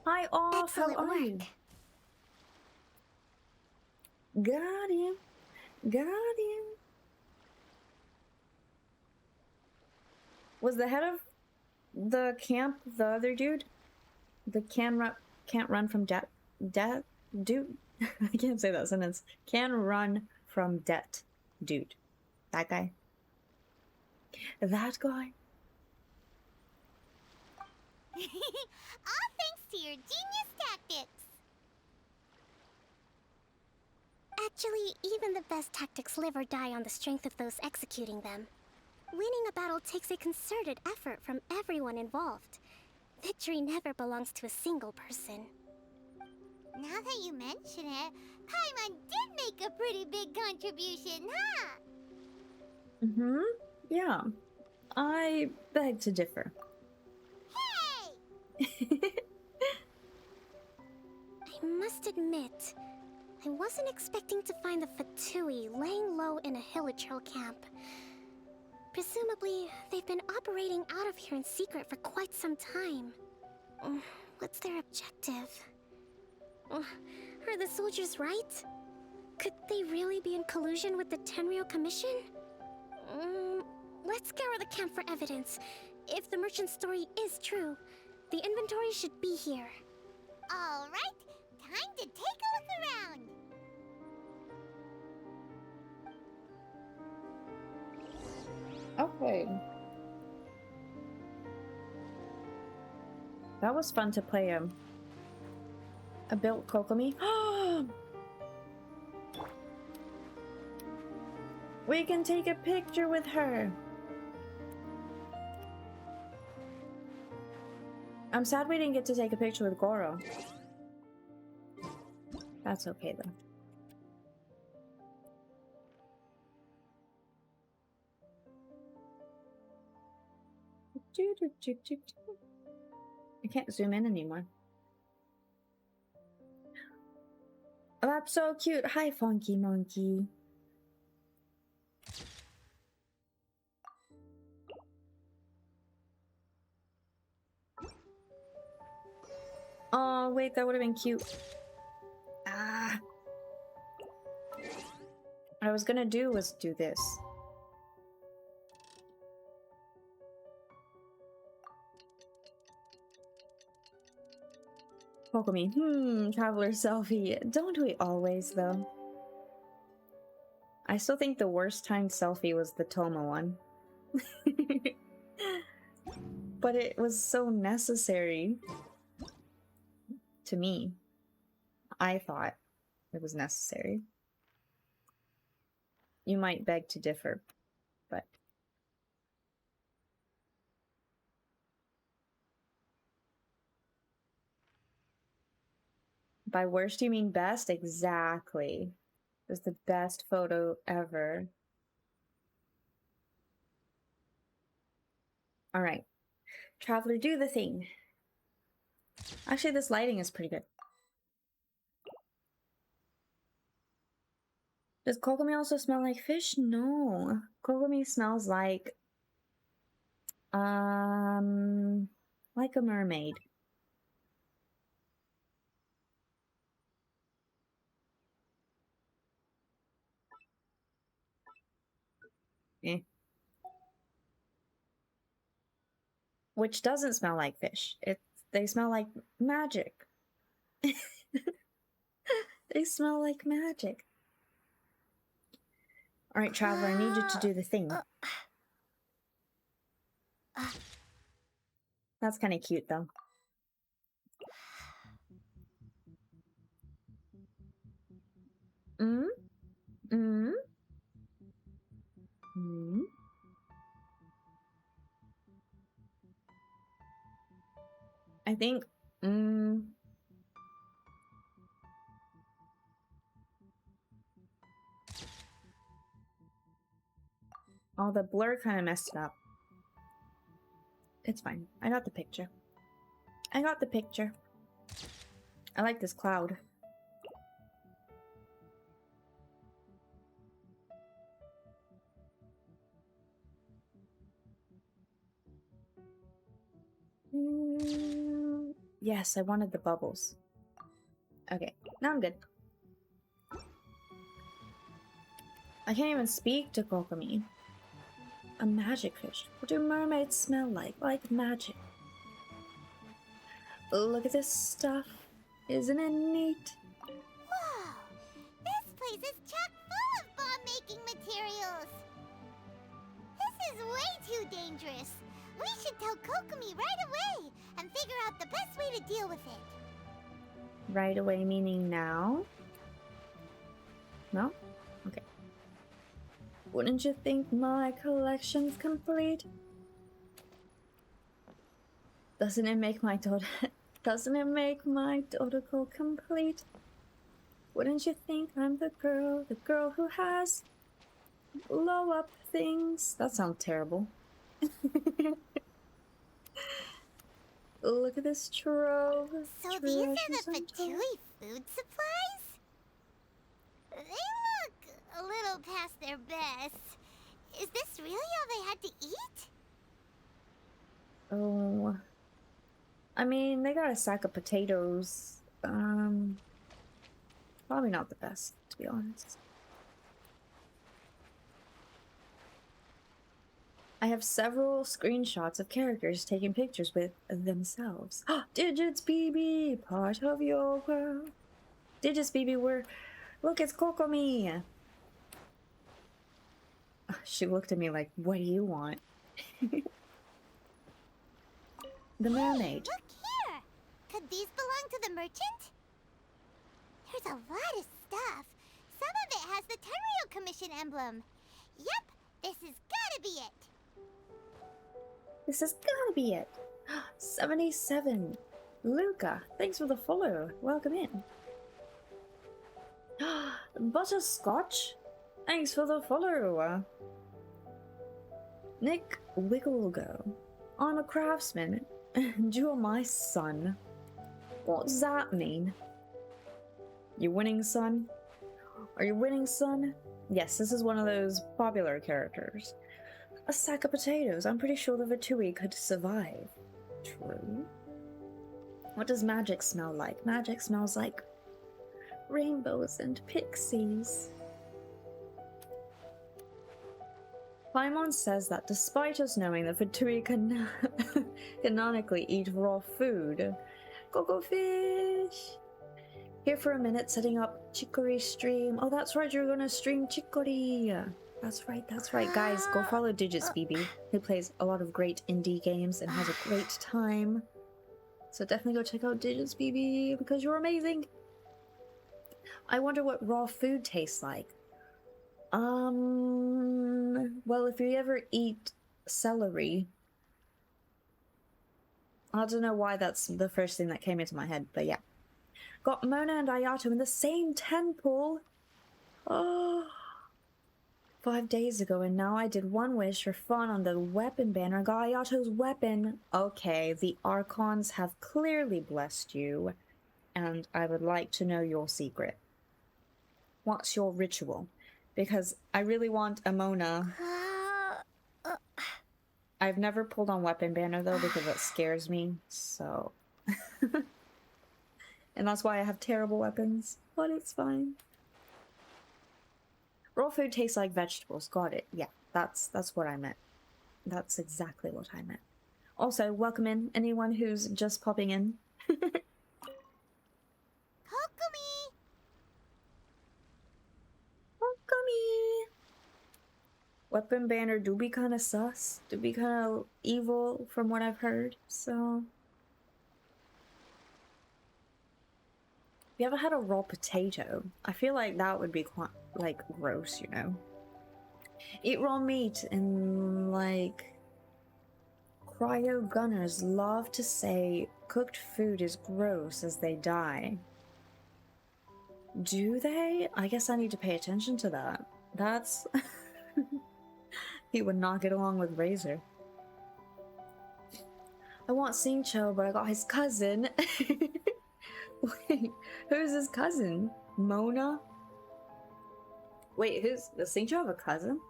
Hi, off. Excellent How are you? Got him. Got him. Was the head of the camp the other dude? The can't run from debt dude. I can't say that sentence. Can run from debt dude. That guy. That guy. All thanks to your genius tactics. Actually, even the best tactics live or die on the strength of those executing them. Winning a battle takes a concerted effort from everyone involved. Victory never belongs to a single person. Now that you mention it, Paimon did make a pretty big contribution, huh? Mm-hmm. Yeah. I beg to differ. Hey! I must admit, I wasn't expecting to find the Fatui laying low in a Hilichurl camp. Presumably, they've been operating out of here in secret for quite some time. What's their objective? Are the soldiers right? Could they really be in collusion with the Tenryou Commission? Let's scour the camp for evidence. If the merchant's story is true, the inventory should be here. All right, time to take a look around. Okay. That was fun to play a built Kokomi. We can take a picture with her. I'm sad we didn't get to take a picture with Goro. That's okay though. I can't zoom in anymore. Oh, that's so cute. Hi, Funky Monkey. Oh, wait, that would have been cute. Ah. What I was gonna do was do this. Kokomi, traveler selfie. Don't we always, though? I still think the worst timed selfie was the Toma one. But it was so necessary. To me. I thought it was necessary. You might beg to differ, but... By worst, you mean best? Exactly. It was the best photo ever. Alright. Traveler, do the thing. Actually, this lighting is pretty good. Does Kokomi also smell like fish? No. Kokomi smells like... like a mermaid. Eh. Which doesn't smell like fish. They smell like magic. They smell like magic. Alright, Traveler, I need you to do the thing. That's kind of cute, though. I think, oh, the blur kind of messed it up. It's fine. I got the picture. I got the picture. I like this cloud. Yes, I wanted the bubbles. Okay, now I'm good. I can't even speak to Kokomi. A magic fish. What do mermaids smell like? Like magic. Look at this stuff. Isn't it neat? Whoa! This place is chock full of bomb-making materials! This is way too dangerous! We should tell Kokomi right away and figure out the best way to deal with it. Right away meaning now? No? Okay. Wouldn't you think my collection's complete? Doesn't it make my daughter... Doesn't it make my dotacle complete? Wouldn't you think I'm the girl who has blow up things? That sounds terrible. Look at this trove. So these are the Fatui food supplies? They look a little past their best. Is this really all they had to eat? Oh... I mean, they got a sack of potatoes. Probably not the best, to be honest. I have several screenshots of characters taking pictures with themselves. Digits BB, part of your world. Digits BB, look, it's Kokomi. She looked at me like, what do you want? The mermaid. Look here! Could these belong to the merchant? There's a lot of stuff. Some of it has the Tenryo Commission emblem. Yep, this has gotta be it. This has gotta be it. 77. Luca, thanks for the follow. Welcome in. Butterscotch, thanks for the follow. Nick Wigglego, I'm a craftsman. And you're my son. What does that mean? You winning, son? Are you winning, son? Yes, this is one of those popular characters. A sack of potatoes. I'm pretty sure the Fatui could survive. True. What does magic smell like? Magic smells like rainbows and pixies. Paimon says that despite us knowing that Fatui can canonically eat raw food, Coco Fish! Here for a minute, setting up Chicory stream. Oh, that's right, you're gonna stream Chicory! That's right. Guys, go follow Digits BB, who plays a lot of great indie games and has a great time. So definitely go check out Digits BB, because you're amazing! I wonder what raw food tastes like. Well, if you ever eat celery, I don't know why that's the first thing that came into my head, but yeah. Got Mona and Ayato in the same temple! Oh, 5 days ago, and now I did one wish for fun on the weapon banner and got Ayato's weapon. Okay, the Archons have clearly blessed you, and I would like to know your secret. What's your ritual? Because I really want a Mona. I've never pulled on weapon banner though because that scares me, so... And that's why I have terrible weapons, but it's fine. Raw food tastes like vegetables, got it. Yeah, that's what I meant. That's exactly what I meant. Also, welcome in anyone who's just popping in. Kokomi! Kokomi! Weapon banner do be kinda sus, do be kinda evil from what I've heard, so... Have you ever had a raw potato? I feel like that would be quite, like, gross, you know? Eat raw meat and, like... Cryo gunners love to say cooked food is gross as they die. Do they? I guess I need to pay attention to that. That's... He would not get along with Razor. I want Singcho, but I got his cousin. Wait, who's his cousin? Mona? Wait, does Singcho have a cousin?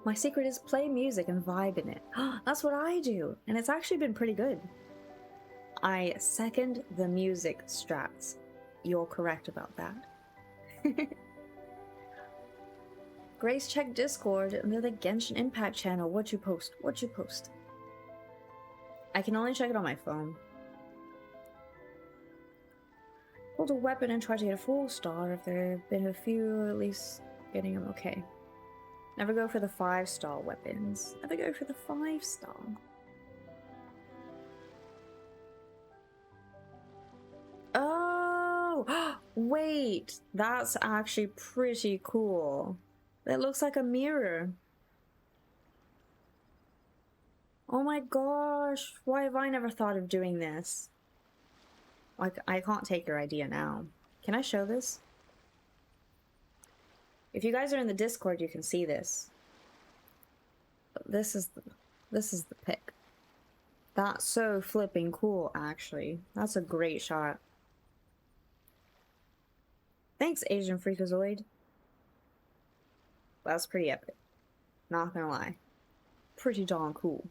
My secret is play music and vibe in it. That's what I do, and it's actually been pretty good. I second the music strats. You're correct about that. Grace, check Discord under the Genshin Impact channel. What you post? What you post? I can only check it on my phone. Hold a weapon and try to get a full star. If there have been a few, at least getting them okay. Never go for the 5-star weapons. Never go for the 5-star. Oh! Wait! That's actually pretty cool. It looks like a mirror. Oh my gosh! Why have I never thought of doing this? Like, I can't take your idea now. Can I show this? If you guys are in the Discord, you can see this. This is the pic. That's so flipping cool, actually. That's a great shot. Thanks, Asian Freakazoid. That's pretty epic. Not gonna lie. Pretty darn cool.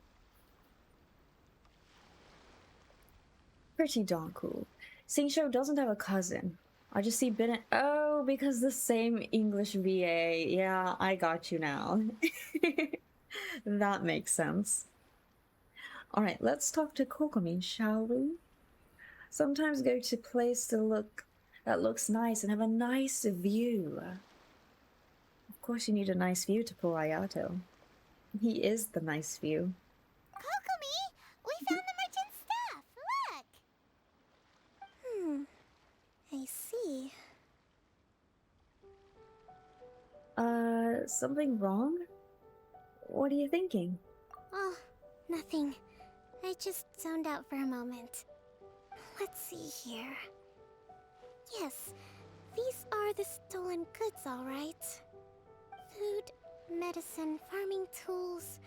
Pretty darn cool. Singsho doesn't have a cousin. I just see Bennett. Oh, because the same English VA. Yeah, I got you now. That makes sense. Alright, let's talk to Kokomi, shall we? Sometimes go to place that looks nice and have a nice view. Of course you need a nice view to pull Ayato. He is the nice view. Kokomi! We found the merchant's stuff! Look! I see. Something wrong? What are you thinking? Oh, nothing. I just zoned out for a moment. Let's see here. Yes, these are the stolen goods, all right. Food, medicine, farming tools,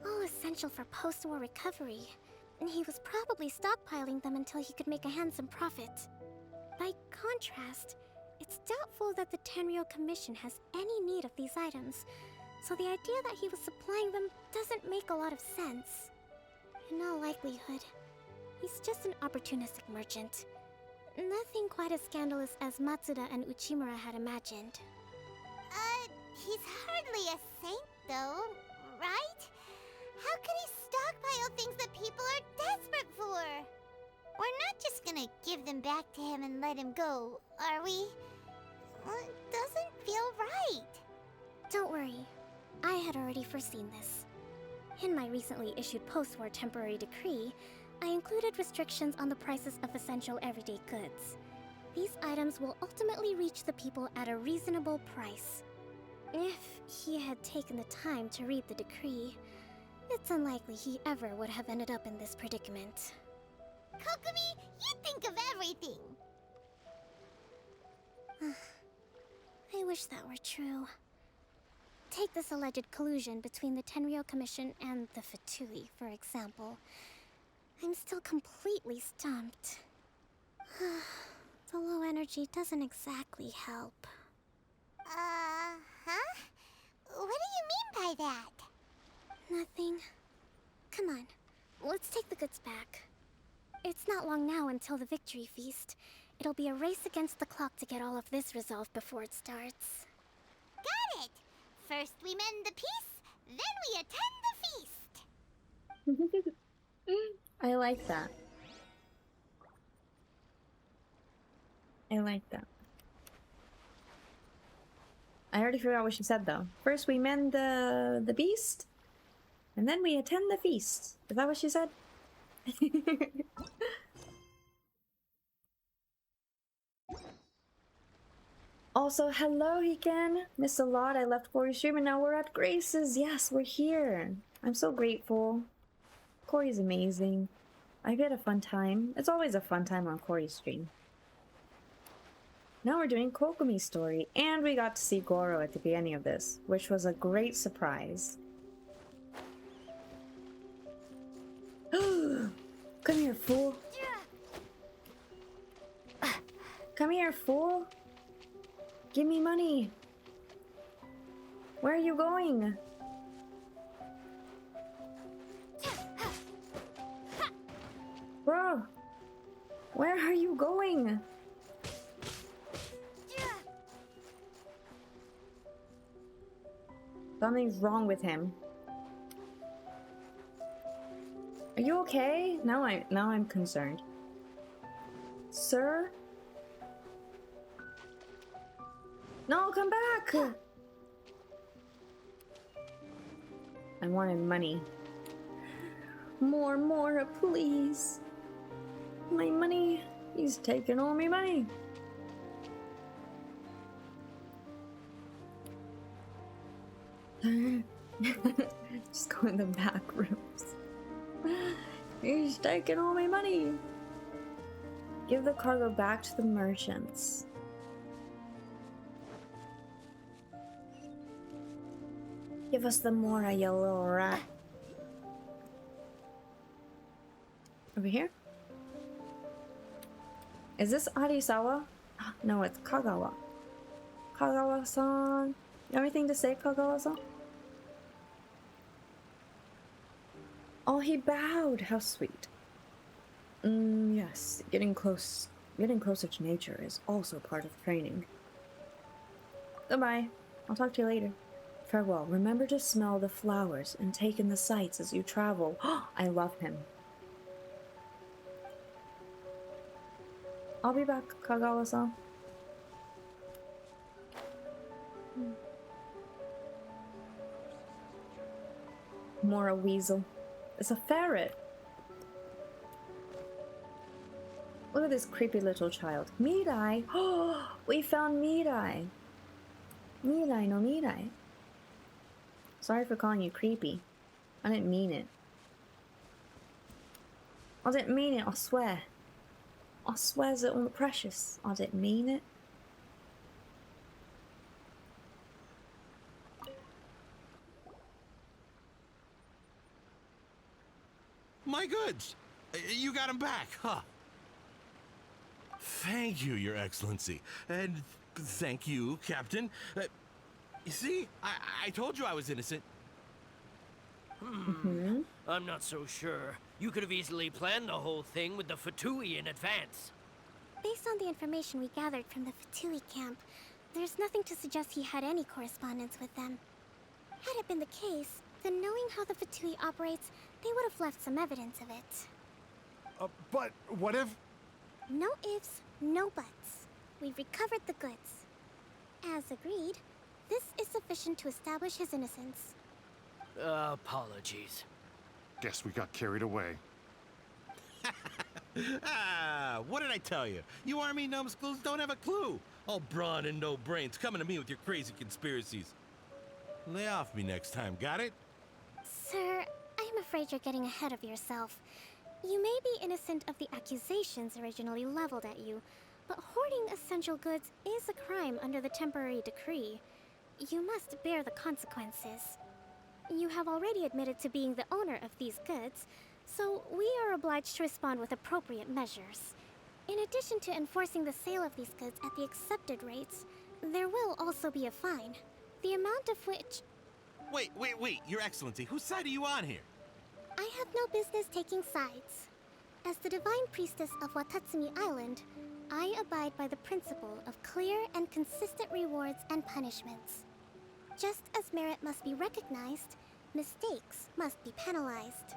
all essential for post-war recovery. And he was probably stockpiling them until he could make a handsome profit. By contrast, it's doubtful that the Tenryou Commission has any need of these items, so the idea that he was supplying them doesn't make a lot of sense. In all likelihood, he's just an opportunistic merchant. Nothing quite as scandalous as Matsuda and Uchimura had imagined. He's hardly a saint, though, right? How could he stockpile things that people are desperate for? We're not just gonna give them back to him and let him go, are we? It doesn't feel right. Don't worry. I had already foreseen this. In my recently issued post-war temporary decree, I included restrictions on the prices of essential everyday goods. These items will ultimately reach the people at a reasonable price. If he had taken the time to read the decree, it's unlikely he ever would have ended up in this predicament. Kokomi, you think of everything! I wish that were true. Take this alleged collusion between the Tenryou Commission and the Fatui, for example. I'm still completely stumped. The low energy doesn't exactly help. What do you mean by that? Nothing. Come on, let's take the goods back. It's not long now until the victory feast. It'll be a race against the clock to get all of this resolved before it starts. Got it! First we mend the peace, then we attend the feast! I like that. I like that. I already forgot what she said though. First we mend the beast, and then we attend the feast. Is that what she said? Also, hello Hiken! Missed a lot. I left Corey's stream and now we're at Grace's. Yes, we're here. I'm so grateful. Corey's amazing. I've had a fun time. It's always a fun time on Corey's stream. Now we're doing Kokomi's story, and we got to see Goro at the beginning of this, which was a great surprise. Come here, fool. Come here, fool. Give me money. Where are you going? Bro, where are you going? Something's wrong with him. Are you okay? Now I'm concerned. Sir? No, come back! I wanted money. More, please. My money. He's taking all my money. Just go in the back rooms. He's taking all my money. Give the cargo back to the merchants. Give us the mora, you little rat. Over here? Is this Arisawa? No, it's Kagawa. Kagawa-san. You have anything to say, Kagawa-san? Oh, he bowed. How sweet. Yes, getting closer to nature is also part of training. Goodbye. I'll talk to you later. Farewell. Remember to smell the flowers and take in the sights as you travel. I love him. I'll be back, Kagawa-san. Mora weasel. It's a ferret. Look at this creepy little child. Mirai! Oh, we found Mirai! Mirai no Mirai. Sorry for calling you creepy. I didn't mean it. I didn't mean it, I swear. I swear it's all precious. I didn't mean it. My goods! You got them back, huh? Thank you, Your Excellency. And thank you, Captain. You see, I told you I was innocent. I'm not so sure. You could have easily planned the whole thing with the Fatui in advance. Based on the information we gathered from the Fatui camp, there's nothing to suggest he had any correspondence with them. Had it been the case, then knowing how the Fatui operates, they would have left some evidence of it. But what if... No ifs, no buts. We've recovered the goods. As agreed, this is sufficient to establish his innocence. Apologies. Guess we got carried away. What did I tell you? You army numbskulls don't have a clue. All brawn and no brains coming to me with your crazy conspiracies. Lay off me next time, got it? Sir, I'm afraid you're getting ahead of yourself. You may be innocent of the accusations originally leveled at you, but hoarding essential goods is a crime under the temporary decree. You must bear the consequences. You have already admitted to being the owner of these goods, so we are obliged to respond with appropriate measures. In addition to enforcing the sale of these goods at the accepted rates, there will also be a fine, the amount of which... Wait, Your Excellency, whose side are you on here? I have no business taking sides. As the Divine Priestess of Watatsumi Island, I abide by the principle of clear and consistent rewards and punishments. Just as merit must be recognized, mistakes must be penalized.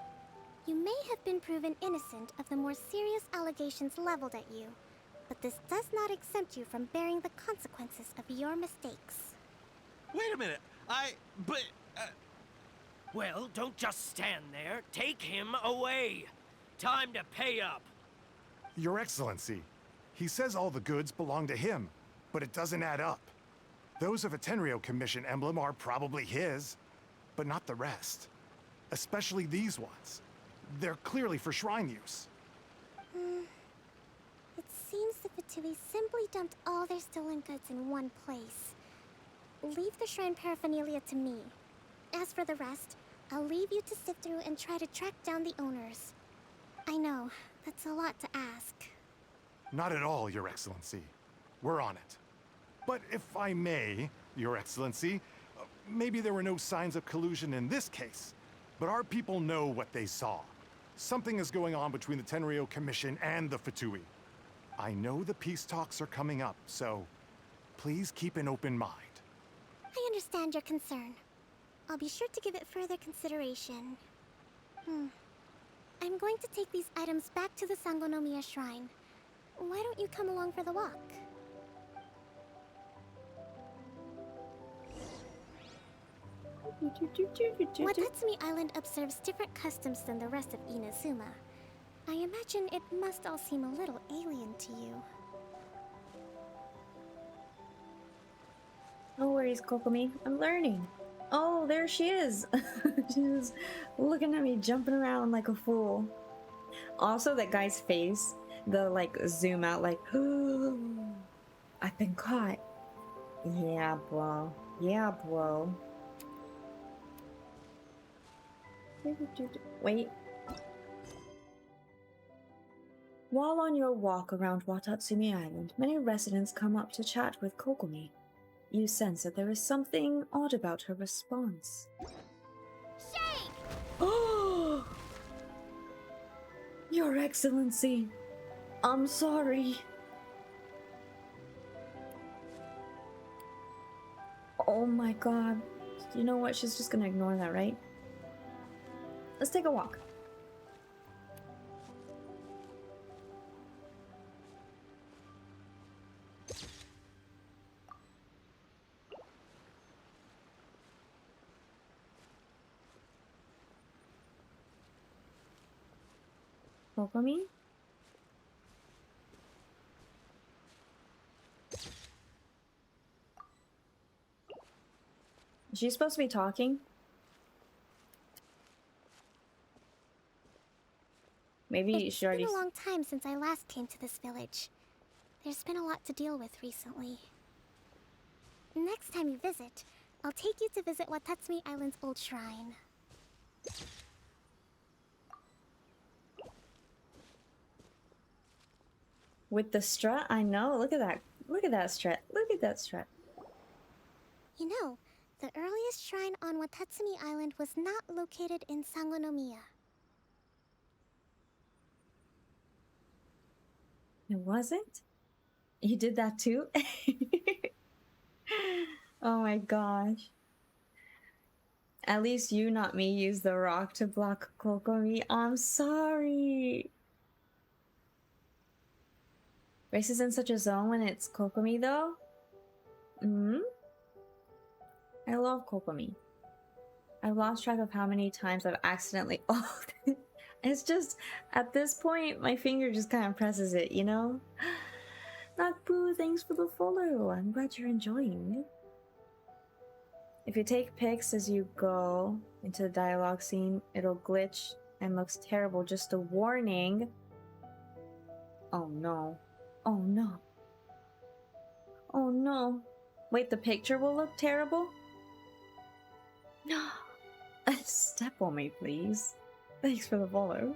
You may have been proven innocent of the more serious allegations leveled at you, but this does not exempt you from bearing the consequences of your mistakes. Wait a minute, Well, don't just stand there. Take him away. Time to pay up. Your Excellency, he says all the goods belong to him, but it doesn't add up. Those of a Tenryou Commission emblem are probably his, but not the rest. Especially these ones. They're clearly for shrine use. It seems the Fatui simply dumped all their stolen goods in one place. Leave the shrine paraphernalia to me. As for the rest, I'll leave you to sift through and try to track down the owners. I know, that's a lot to ask. Not at all, Your Excellency. We're on it. But if I may, Your Excellency, maybe there were no signs of collusion in this case, but our people know what they saw. Something is going on between the Tenryou Commission and the Fatui. I know the peace talks are coming up, so please keep an open mind. I understand your concern. I'll be sure to give it further consideration. I'm going to take these items back to the Sangonomiya shrine. Why don't you come along for the walk? Watatsumi Island observes different customs than the rest of Inazuma. I imagine it must all seem a little alien to you. No worries, Kokomi. I'm learning. Oh, there she is. She's looking at me, jumping around like a fool. Also, that guy's face, the like zoom out, like, I've been caught. Yeah, bro. Yeah, bro. Wait. While on your walk around Watatsumi Island, many residents come up to chat with Kokomi. You sense that there is something odd about her response. Shake! Oh! Your Excellency, I'm sorry. Oh my god. You know what? She's just gonna ignore that, right? Let's take a walk. Kokomi? Is she supposed to be talking? Maybe she already... It's been a long time since I last came to this village. There's been a lot to deal with recently. Next time you visit, I'll take you to visit Watatsumi Island's old shrine. With the strut? I know. Look at that. Look at that strut. Look at that strut. You know, the earliest shrine on Watatsumi Island was not located in Sangonomiya. It wasn't? You did that too? Oh my gosh. At least you, not me, used the rock to block Kokomi. I'm sorry. Race is in such a zone when it's Kokomi though. I love Kokomi. I've lost track of how many times I've accidentally... Oh, it's just, at this point, my finger just kind of presses it, you know? Nakbu, thanks for the follow. I'm glad you're enjoying. If you take pics as you go into the dialogue scene, it'll glitch and looks terrible. Just a warning. Oh no. Oh no. Oh no. Wait, the picture will look terrible? No. Step on me, please. Thanks for the follow.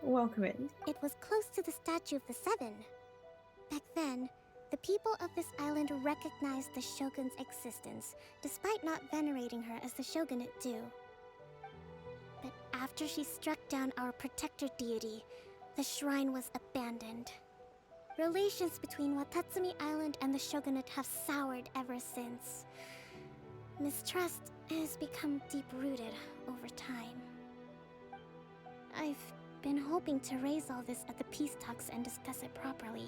Welcome in. It was close to the Statue of the Seven. Back then, the people of this island recognized the Shogun's existence, despite not venerating her as the Shogunate do. But after she struck down our protector deity, the shrine was abandoned. Relations between Watatsumi Island and the Shogunate have soured ever since. Mistrust has become deep-rooted over time. I've been hoping to raise all this at the peace talks and discuss it properly.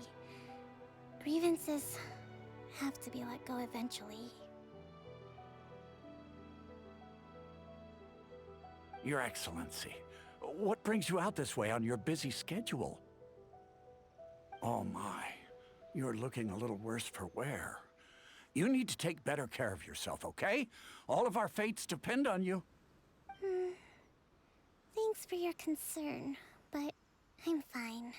Grievances have to be let go eventually. Your Excellency, what brings you out this way on your busy schedule? Oh my, you're looking a little worse for wear. You need to take better care of yourself, okay? All of our fates depend on you. Thanks for your concern, but I'm fine.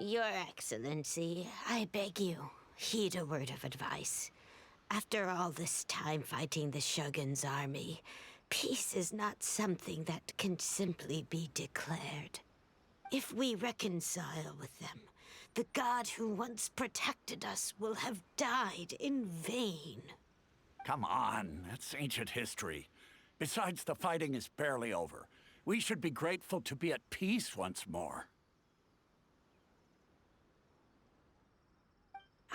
Your Excellency, I beg you, heed a word of advice. After all this time fighting the Shogun's army, peace is not something that can simply be declared. If we reconcile with them, the god who once protected us will have died in vain. Come on, that's ancient history. Besides, the fighting is barely over. We should be grateful to be at peace once more.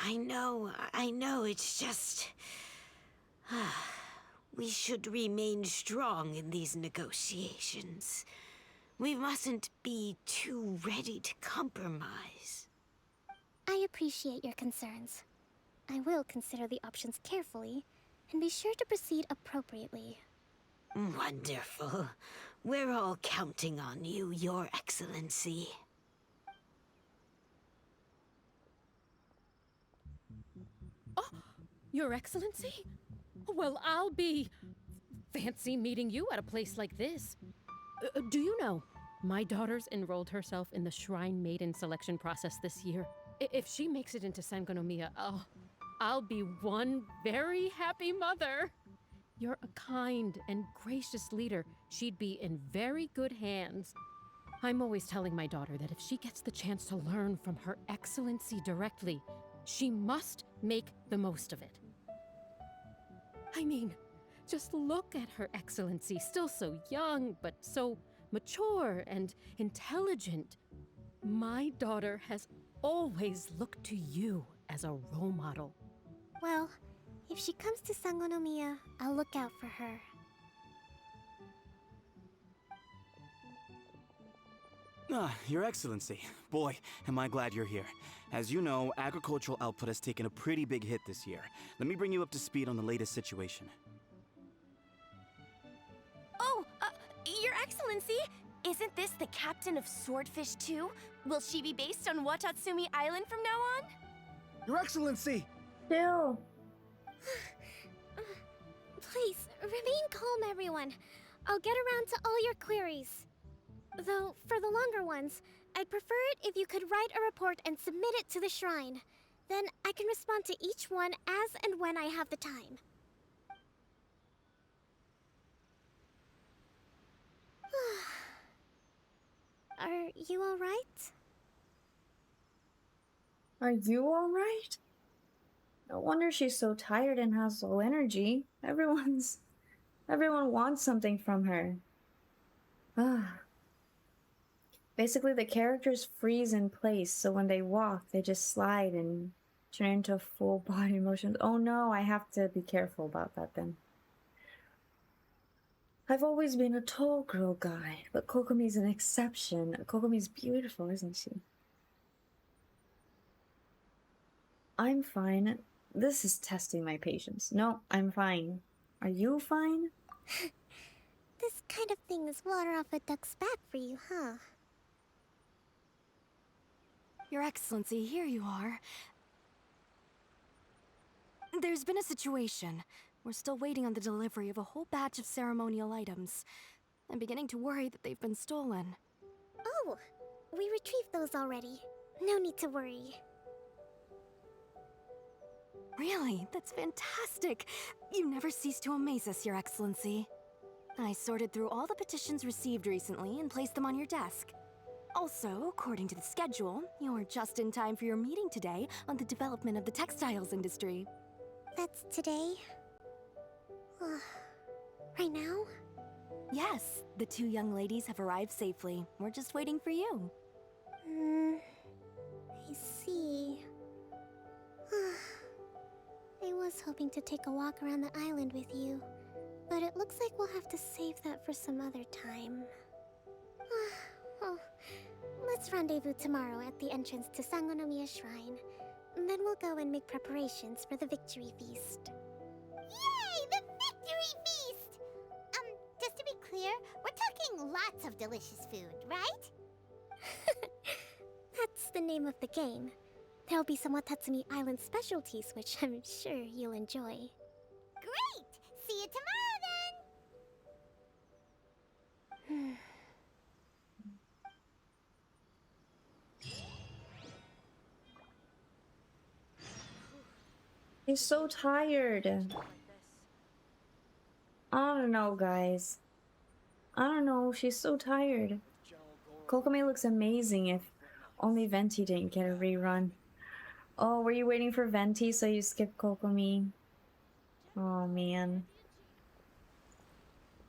I know, it's just... we should remain strong in these negotiations. We mustn't be too ready to compromise. I appreciate your concerns. I will consider the options carefully, and be sure to proceed appropriately. Wonderful. We're all counting on you, Your Excellency. Your Excellency? Well, I'll be... fancy meeting you at a place like this. Do you know, my daughter's enrolled herself in the Shrine Maiden selection process this year. If she makes it into Sangonomiya, I'll be one very happy mother. You're a kind and gracious leader. She'd be in very good hands. I'm always telling my daughter that if she gets the chance to learn from Her Excellency directly, she must make the most of it. I mean, just look at Her Excellency, still so young, but so mature and intelligent. My daughter has always looked to you as a role model. Well, if she comes to Sangonomiya, I'll look out for her. Your Excellency. Boy, am I glad you're here. As you know, agricultural output has taken a pretty big hit this year. Let me bring you up to speed on the latest situation. Oh, Your Excellency! Isn't this the captain of Swordfish 2? Will she be based on Watatsumi Island from now on? Your Excellency! Still. Please, remain calm, everyone. I'll get around to all your queries. Though, for the longer ones, I'd prefer it if you could write a report and submit it to the shrine. Then I can respond to each one as and when I have the time. Are you alright? Are you alright? No wonder she's so tired and has low energy. Everyone wants something from her. Basically, the characters freeze in place, so when they walk, they just slide and turn into full body motions. Oh no, I have to be careful about that then. I've always been a tall girl guy, but Kokomi's an exception. Kokomi's beautiful, isn't she? I'm fine. This is testing my patience. No, I'm fine. Are you fine? This kind of thing is water off a duck's back for you, huh? Your Excellency, here you are. There's been a situation. We're still waiting on the delivery of a whole batch of ceremonial items. I'm beginning to worry that they've been stolen. Oh, we retrieved those already. No need to worry. Really? That's fantastic! You never cease to amaze us, Your Excellency. I sorted through all the petitions received recently and placed them on your desk. Also, according to the schedule, you're just in time for your meeting today on the development of the textiles industry. That's today? Right now? Yes, the two young ladies have arrived safely. We're just waiting for you. I see. I was hoping to take a walk around the island with you, but it looks like we'll have to save that for some other time. Well, let's rendezvous tomorrow at the entrance to Sangonomiya Shrine. Then we'll go and make preparations for the victory feast. Yay! The victory feast! Just to be clear, we're talking lots of delicious food, right? That's the name of the game. There'll be some Watatsumi Island specialties, which I'm sure you'll enjoy. Great! See you tomorrow, then! She's so tired. I don't know, guys. I don't know. She's so tired. Kokomi looks amazing if only Venti didn't get a rerun. Oh, were you waiting for Venti so you skipped Kokomi? Oh, man.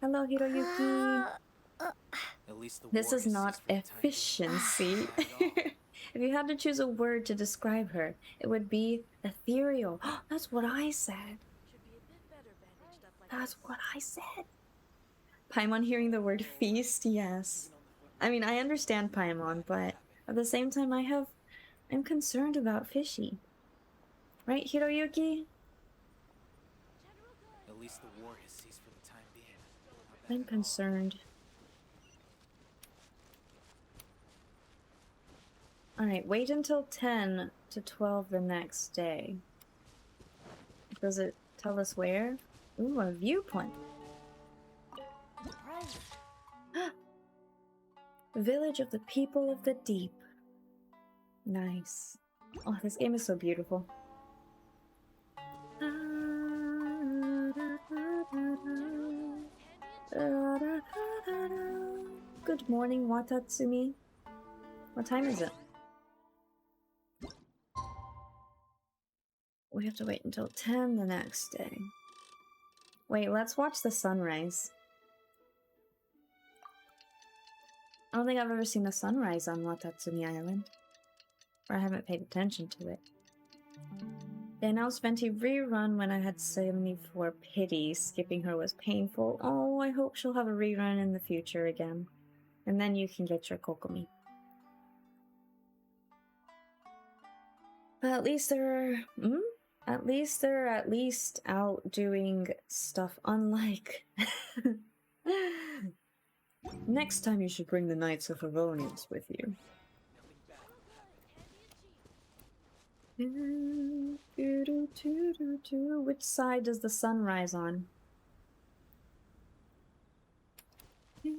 Hello, Hiroyuki. At least the This war is has not ceased for the time efficiency. If you had to choose a word to describe her, it would be ethereal. That's what I said. That's what I said. Paimon hearing the word feast, yes. I mean, I understand Paimon, but at the same time, I'm concerned about Fishy. Right, Hiroyuki? At least the war has ceased for the time being. I'm concerned. Alright, wait until 10 to 12 the next day. Does it tell us where? Ooh, a viewpoint. Village of the People of the Deep. Nice. Oh, this game is so beautiful. Good morning, Watatsumi. What time is it? We have to wait until 10 the next day. Wait, let's watch the sunrise. I don't think I've ever seen the sunrise on Watatsumi Island. Or I haven't paid attention to it. They announced Venti rerun when I had 74 pity. Skipping her was painful. Oh, I hope she'll have a rerun in the future again. And then you can get your Kokomi. But at least they're at least out doing stuff unlike. Next time you should bring the Knights of Favonius with you. Which side does the sun rise on? The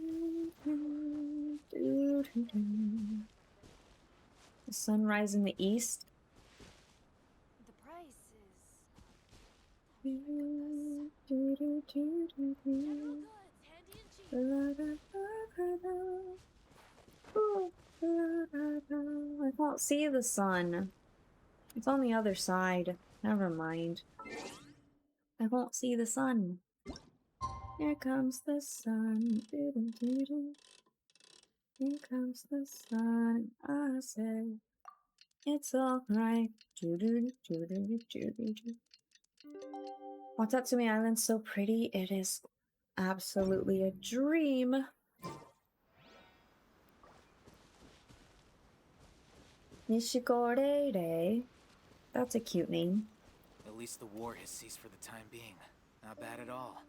sunrise in the east? The price I can't see the sun. It's on the other side. Never mind. I won't see the sun. Here comes the sun. Here comes the sun. I say it's alright. Watatsumi Island's so pretty. It is absolutely a dream. Nishikorere. That's a cute name. At least the war has ceased for the time being. Not bad at all.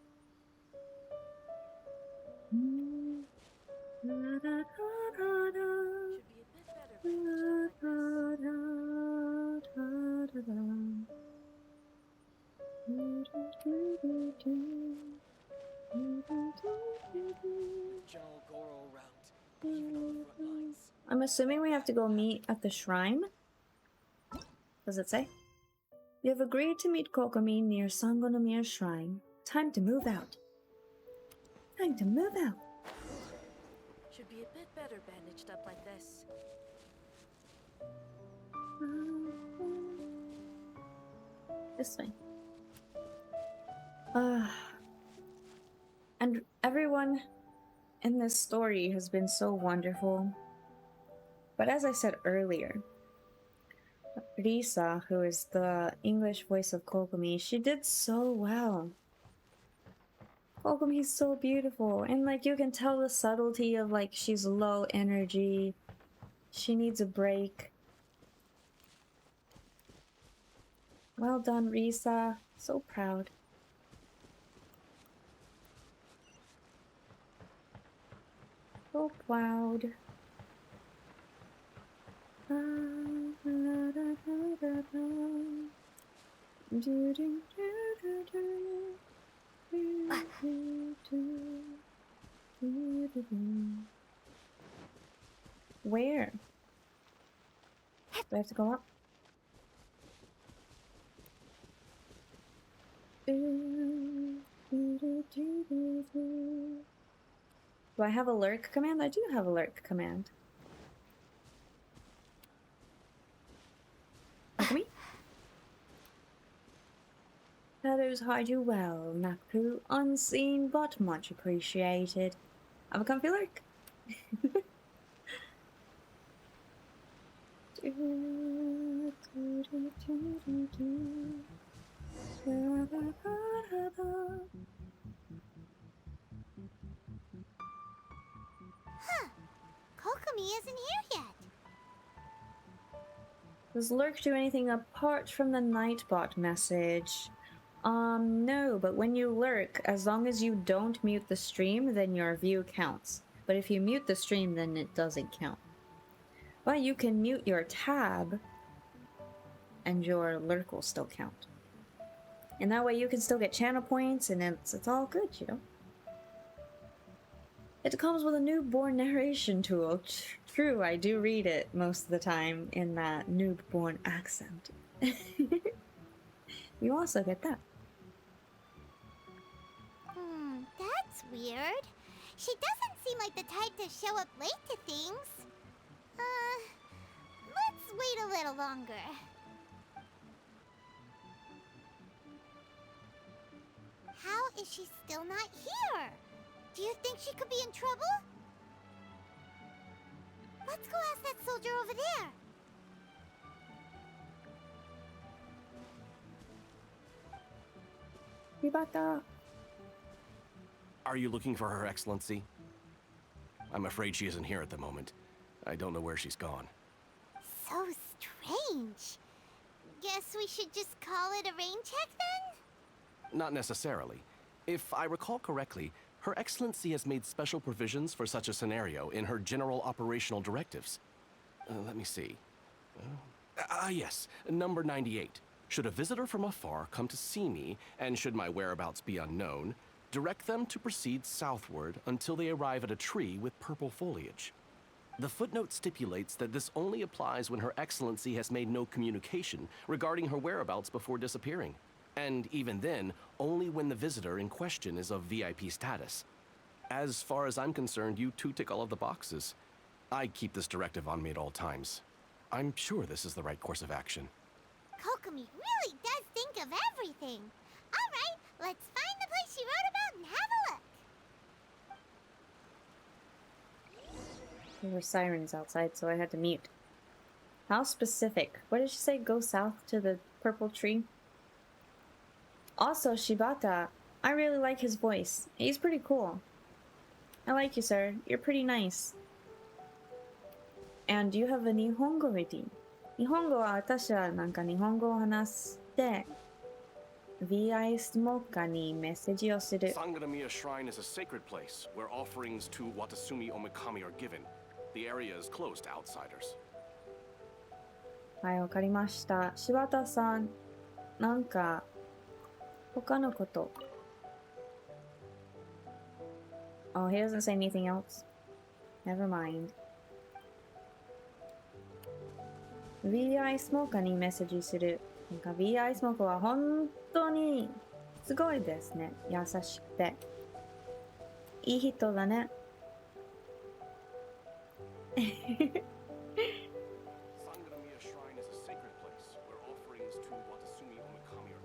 I'm assuming we have to go meet at the shrine? Does it say? You have agreed to meet Kokomi near Sangonomiya shrine. Time to move out. Time to move out. Should be a bit better bandaged up like this. This way. And everyone in this story has been so wonderful. But as I said earlier, Risa, who is the English voice of Kokomi, she did so well. Kokomi's so beautiful, and like you can tell the subtlety of like she's low energy. She needs a break. Well done, Risa. So proud. So proud. Where? Do I have to go up? Do I have a lurk command? I do have a lurk command. Kokomi? Shadows hide you well, Naku. Unseen but much appreciated. Have a comfy lurk. Huh. Kokomi isn't here yet. Does Lurk do anything apart from the Nightbot message? No, but when you lurk, as long as you don't mute the stream, then your view counts. But if you mute the stream, then it doesn't count. But you can mute your tab, and your lurk will still count. And that way you can still get channel points, and it's all good, you know? It comes with a newborn narration tool. True, I do read it most of the time in that newborn accent. You also get that. That's weird. She doesn't seem like the type to show up late to things. Let's wait a little longer. How is she still not here? Do you think she could be in trouble? Let's go ask that soldier over there. Yubata. Are you looking for Her Excellency? I'm afraid she isn't here at the moment. I don't know where she's gone. So strange. Guess we should just call it a rain check then? Not necessarily. If I recall correctly, Her Excellency has made special provisions for such a scenario in her general operational directives. Let me see. Yes, number 98. Should a visitor from afar come to see me, and should my whereabouts be unknown, direct them to proceed southward until they arrive at a tree with purple foliage. The footnote stipulates that this only applies when Her Excellency has made no communication regarding her whereabouts before disappearing. And even then, only when the visitor in question is of VIP status. As far as I'm concerned, you two tick all of the boxes. I keep this directive on me at all times. I'm sure this is the right course of action. Kokomi really does think of everything. All right, let's find the place she wrote about and have a look. There were sirens outside, so I had to mute. How specific. What did she say? Go south to the purple tree? Also, Shibata, I really like his voice. He's pretty cool. I like you, sir. You're pretty nice. And you have a Nihongo ready. Nihongo wa watashi wa nanka Nihongo o hanashite VI 質問かにメッセージをする. Sangonomiya Shrine is a sacred place where offerings to Watatsumi Omikami are given. The area is closed to outsiders. はい、わかりました。柴田さん、なんか他のこと。Oh, he doesn't say anything else. Never mind. VI スモーカーにメッセージする。なんか VI スモーカーは本当にすごいですね。優しくて。いい人だね。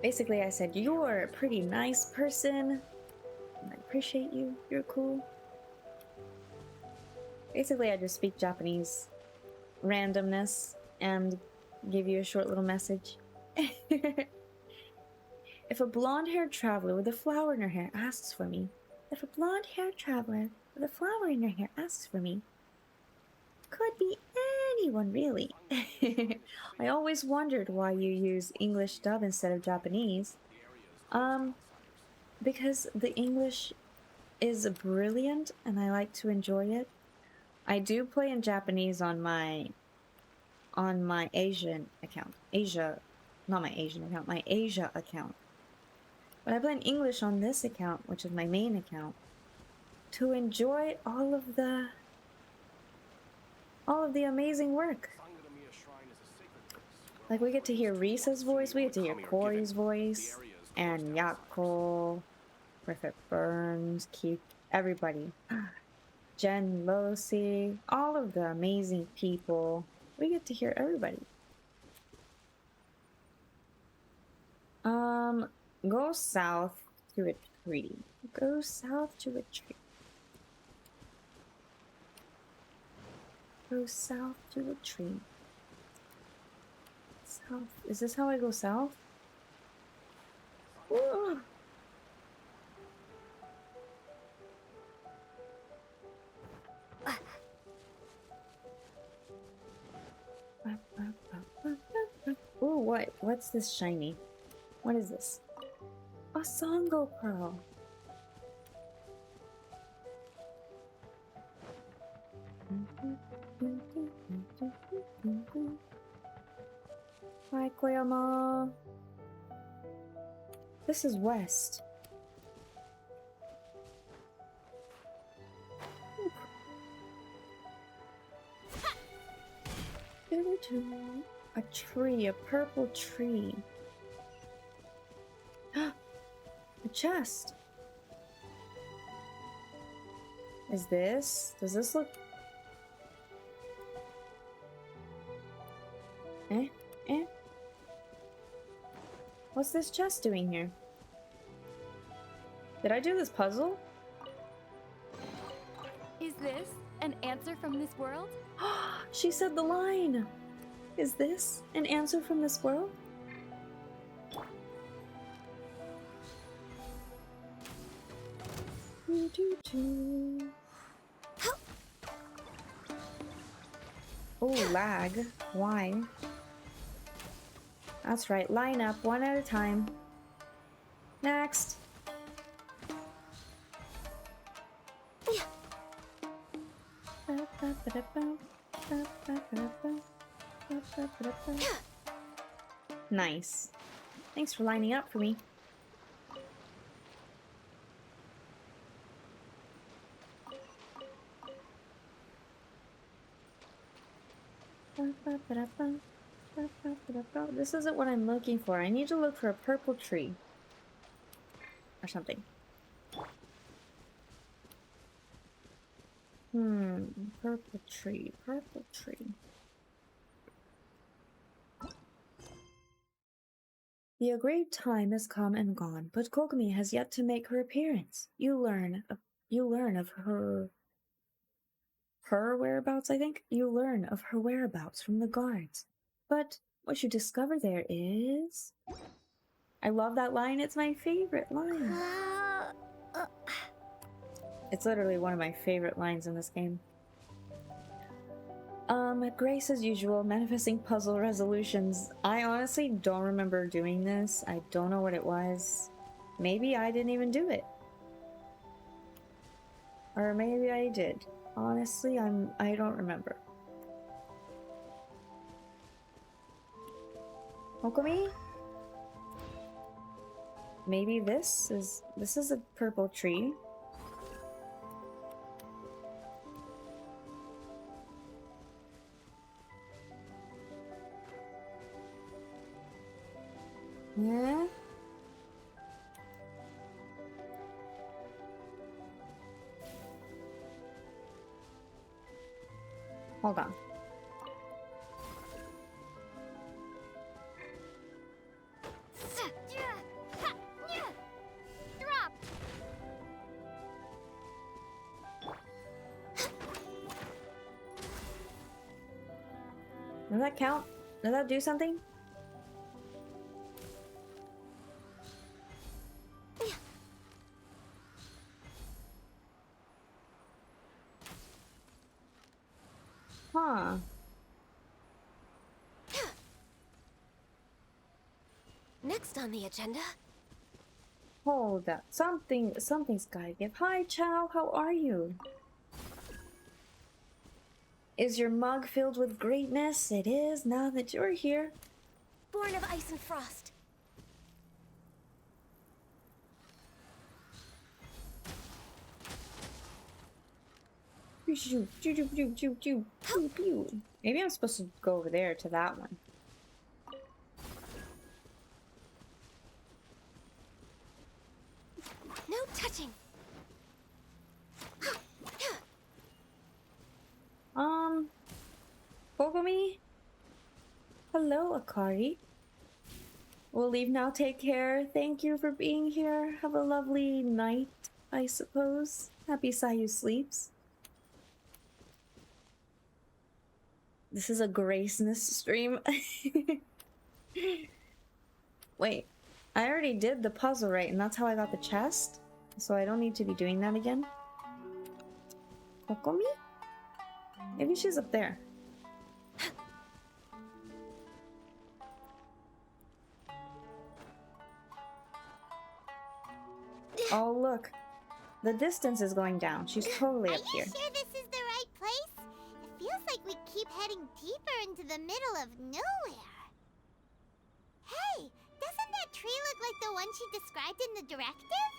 Basically, I said, you're a pretty nice person. I appreciate you. You're cool. Basically, I just speak Japanese randomness and give you a short little message. If a blonde-haired traveler with a flower in her hair asks for me, if a blonde-haired traveler with a flower in her hair asks for me, could be anyone, really. I always wondered why you use English dub instead of Japanese. Because the English is brilliant and I like to enjoy it. I do play in Japanese on my Asian account. Not my Asian account, my Asia account. But I play in English on this account, which is my main account, to enjoy all of the amazing work. Like, we get to hear Risa's voice, we get to hear Corey's voice, and Yako, Griffith Burns, Keith, everybody. Jen Losi, all of the amazing people. We get to hear everybody. Go south to a tree. Go south to a tree. Go south to the tree. South. Is this how I go south? Whoa. Ooh, what? What's this shiny? What is this? A Sango Pearl. Hi, Koyama. This is west. A tree, a purple tree. A chest. Is this? Does this look? Eh? What's this chest doing here? Did I do this puzzle? Is this an answer from this world? She said the line! Is this an answer from this world? Oh, lag. Why? That's right, line up one at a time. Next. Nice. Thanks for lining up for me. This isn't what I'm looking for. I need to look for a purple tree. Or something. Purple tree, purple tree. The agreed time has come and gone, but Kokomi has yet to make her appearance. You learn of her whereabouts, I think? You learn of her whereabouts from the guards. But what you discover there is... I love that line, it's my favorite line. It's literally one of my favorite lines in this game. Grace as usual, manifesting puzzle resolutions. I honestly don't remember doing this. I don't know what it was. Maybe I didn't even do it. Or maybe I did. Honestly, I don't remember. Kokomi? Maybe this is a purple tree. Yeah. Hold on. Drop. Does that count? Does that do something? Huh. Next on the agenda. Hold up. Something's gotta give. Hi, Chow. How are you? Is your mug filled with greatness? It is, now that you're here. Born of ice and frost. Maybe I'm supposed to go over there to that one. No touching. Kokomi? Hello, Akari. We'll leave now. Take care. Thank you for being here. Have a lovely night, I suppose. Happy Sayu sleeps. This is a Graceness stream. Wait, I already did the puzzle right, and that's how I got the chest? So I don't need to be doing that again? Kokomi? Maybe she's up there. Oh, look. The distance is going down. She's totally up here. Are you sure this is the right place? It feels like we keep heading deeper into the middle of nowhere. Hey, doesn't that tree look like the one she described in the directive?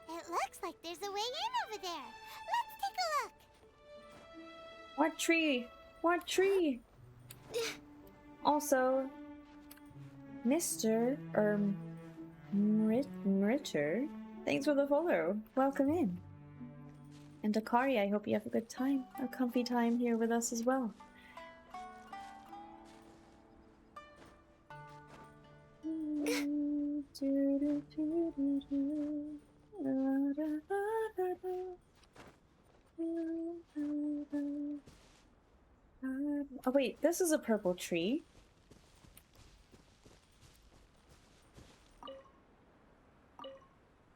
It looks like there's a way in over there. Let's take a look. What tree? What tree? Also, Mr. Ritter, thanks for the follow. Welcome in. And Akari, I hope you have a good time, a comfy time here with us as well. Oh wait, this is a purple tree.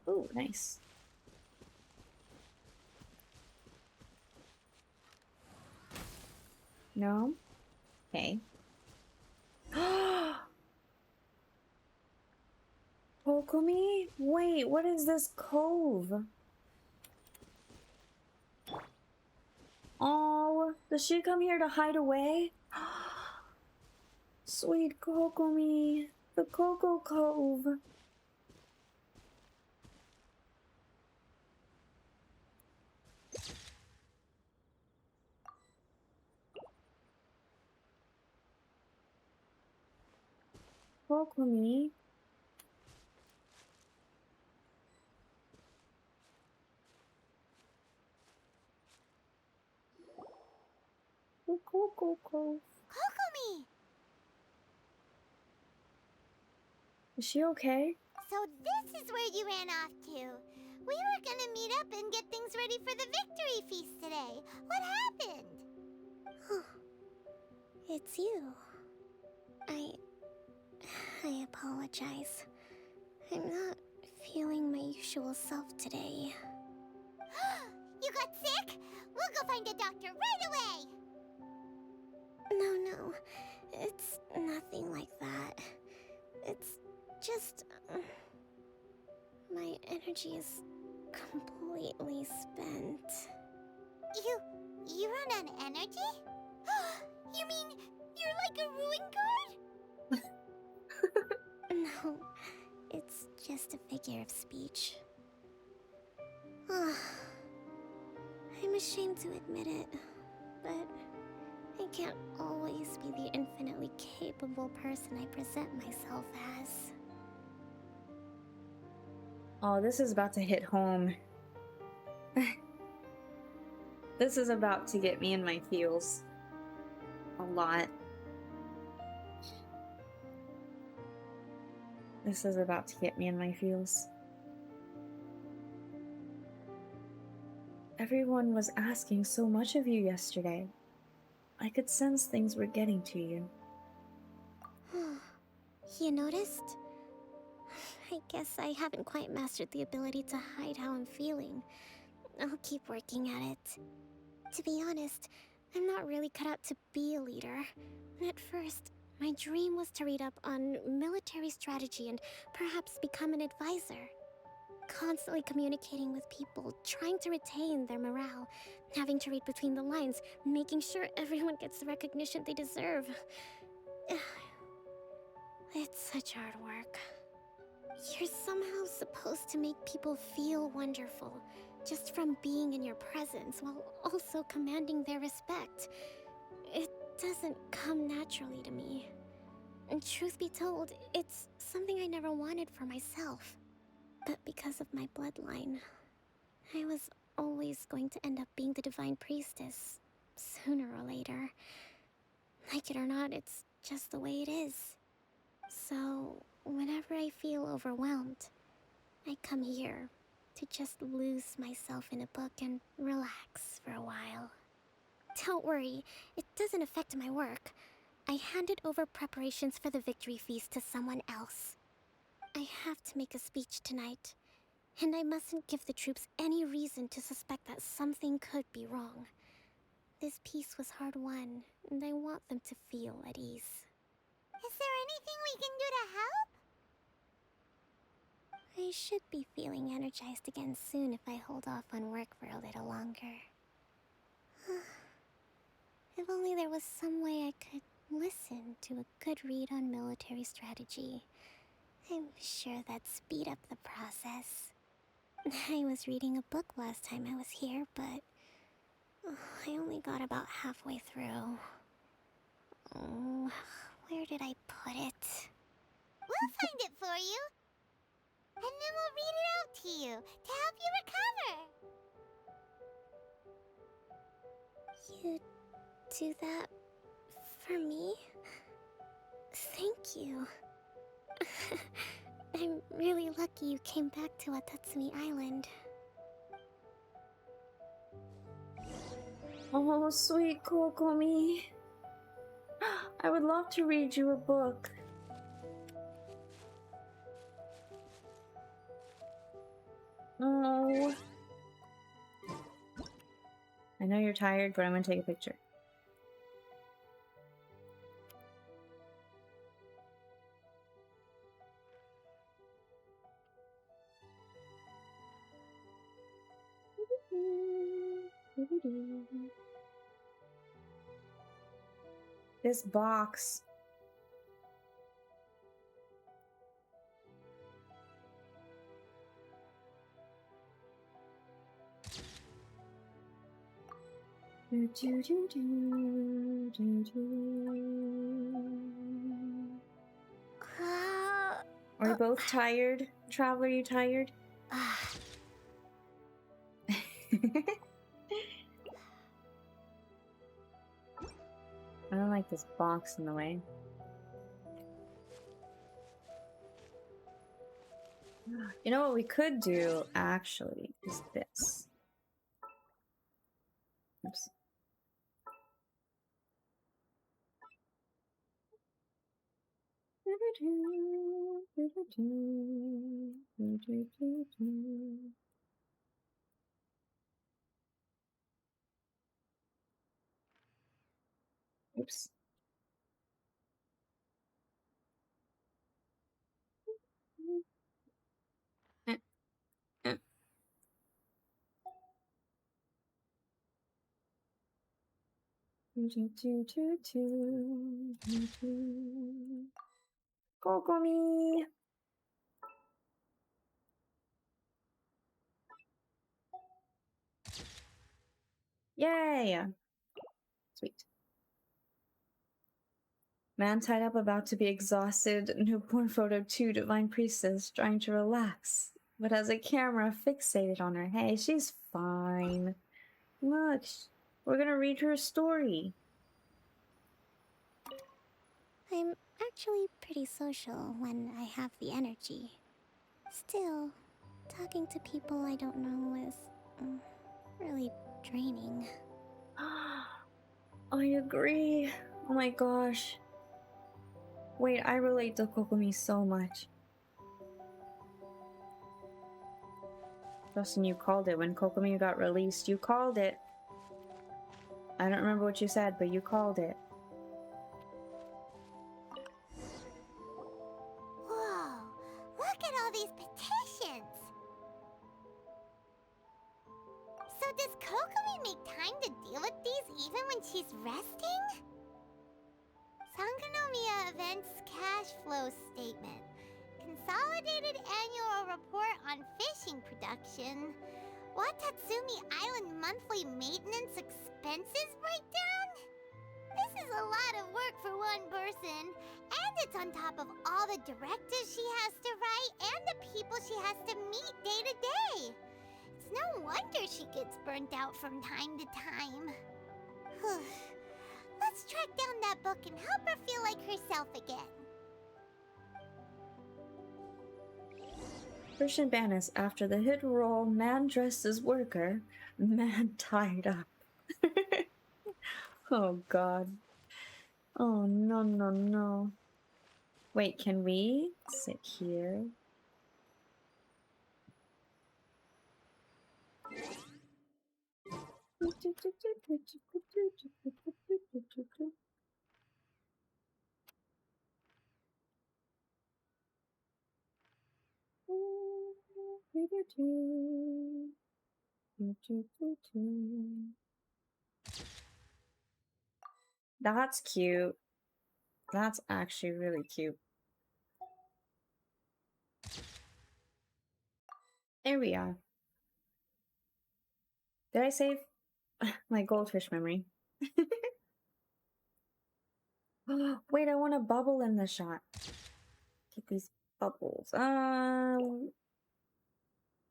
Oh, nice. No? Okay. Kokomi? Wait, what is this cove? Oh, does she come here to hide away? Sweet Kokomi, the Coco Cove. Kokomi. The Coco Cove. Kokomi! Is she okay? So this is where you ran off to. We were gonna meet up and get things ready for the victory feast today. What happened? It's you. I apologize. I'm not feeling my usual self today. You got sick? We'll go find a doctor right away! No. It's nothing like that. It's just... my energy is completely spent. You run on energy? You mean you're like a ruin guard? No, it's just a figure of speech. I'm ashamed to admit it, but I can't always be the infinitely capable person I present myself as. Oh, this is about to hit home. This is about to get me in my feels. A lot. This is about to get me in my feels. Everyone was asking so much of you yesterday. I could sense things were getting to you. You noticed? I guess I haven't quite mastered the ability to hide how I'm feeling. I'll keep working at it. To be honest, I'm not really cut out to be a leader. At first, my dream was to read up on military strategy and perhaps become an advisor. Constantly communicating with people, trying to retain their morale, having to read between the lines, making sure everyone gets the recognition they deserve. It's such hard work. You're somehow supposed to make people feel wonderful, just from being in your presence, while also commanding their respect. It doesn't come naturally to me. And truth be told, it's something I never wanted for myself. But because of my bloodline, I was always going to end up being the Divine Priestess, sooner or later. Like it or not, it's just the way it is. So, whenever I feel overwhelmed, I come here to just lose myself in a book and relax for a while. Don't worry, it doesn't affect my work. I handed over preparations for the victory feast to someone else. I have to make a speech tonight, and I mustn't give the troops any reason to suspect that something could be wrong. This peace was hard won, and I want them to feel at ease. Is there anything we can do to help? I should be feeling energized again soon if I hold off on work for a little longer. If only there was some way I could listen to a good read on military strategy. I'm sure that'd speed up the process. I was reading a book last time I was here, but I only got about halfway through. Oh, where did I put it? We'll find it for you. And then we'll read it out to you to help you recover. You do that for me? Thank you. I'm really lucky you came back to Watatsumi Island. Oh, sweet Kokomi. I would love to read you a book. Oh. I know you're tired, but I'm gonna take a picture. This box. Are you both tired? Traveler, are you tired? I don't like this box in the way. You know what we could do, actually, is this. Oops. Oops. Kokomi! Yay! Sweet. Man tied up, about to be exhausted. Newborn photo 2, Divine Priestess, trying to relax, but has a camera fixated on her. Hey, she's fine. Look, we're gonna read her a story. I'm actually pretty social when I have the energy. Still, talking to people I don't know is really draining. I agree. Oh my gosh. Wait, I relate to Kokomi so much. Justin, you called it. When Kokomi got released, you called it. I don't remember what you said, but you called it. Whoa, look at all these petitions. So does Kokomi make time to deal with these even when she's resting? Sangonomiya Events Cash Flow Statement. Consolidated Annual Report on Fishing Production. Watatsumi Island Monthly Maintenance Expenses Breakdown? This is a lot of work for one person, and it's on top of all the directives she has to write and the people she has to meet day to day. It's no wonder she gets burnt out from time to time. Let's track down that book and help her feel like herself again. Christian Banis, after the hit roll, man dressed as worker, man tied up. Oh god. Oh no no no. Wait, can we sit here? That's cute. That's actually really cute. There we are. Did I save my goldfish memory? Wait, I want a bubble in the shot. Get these bubbles.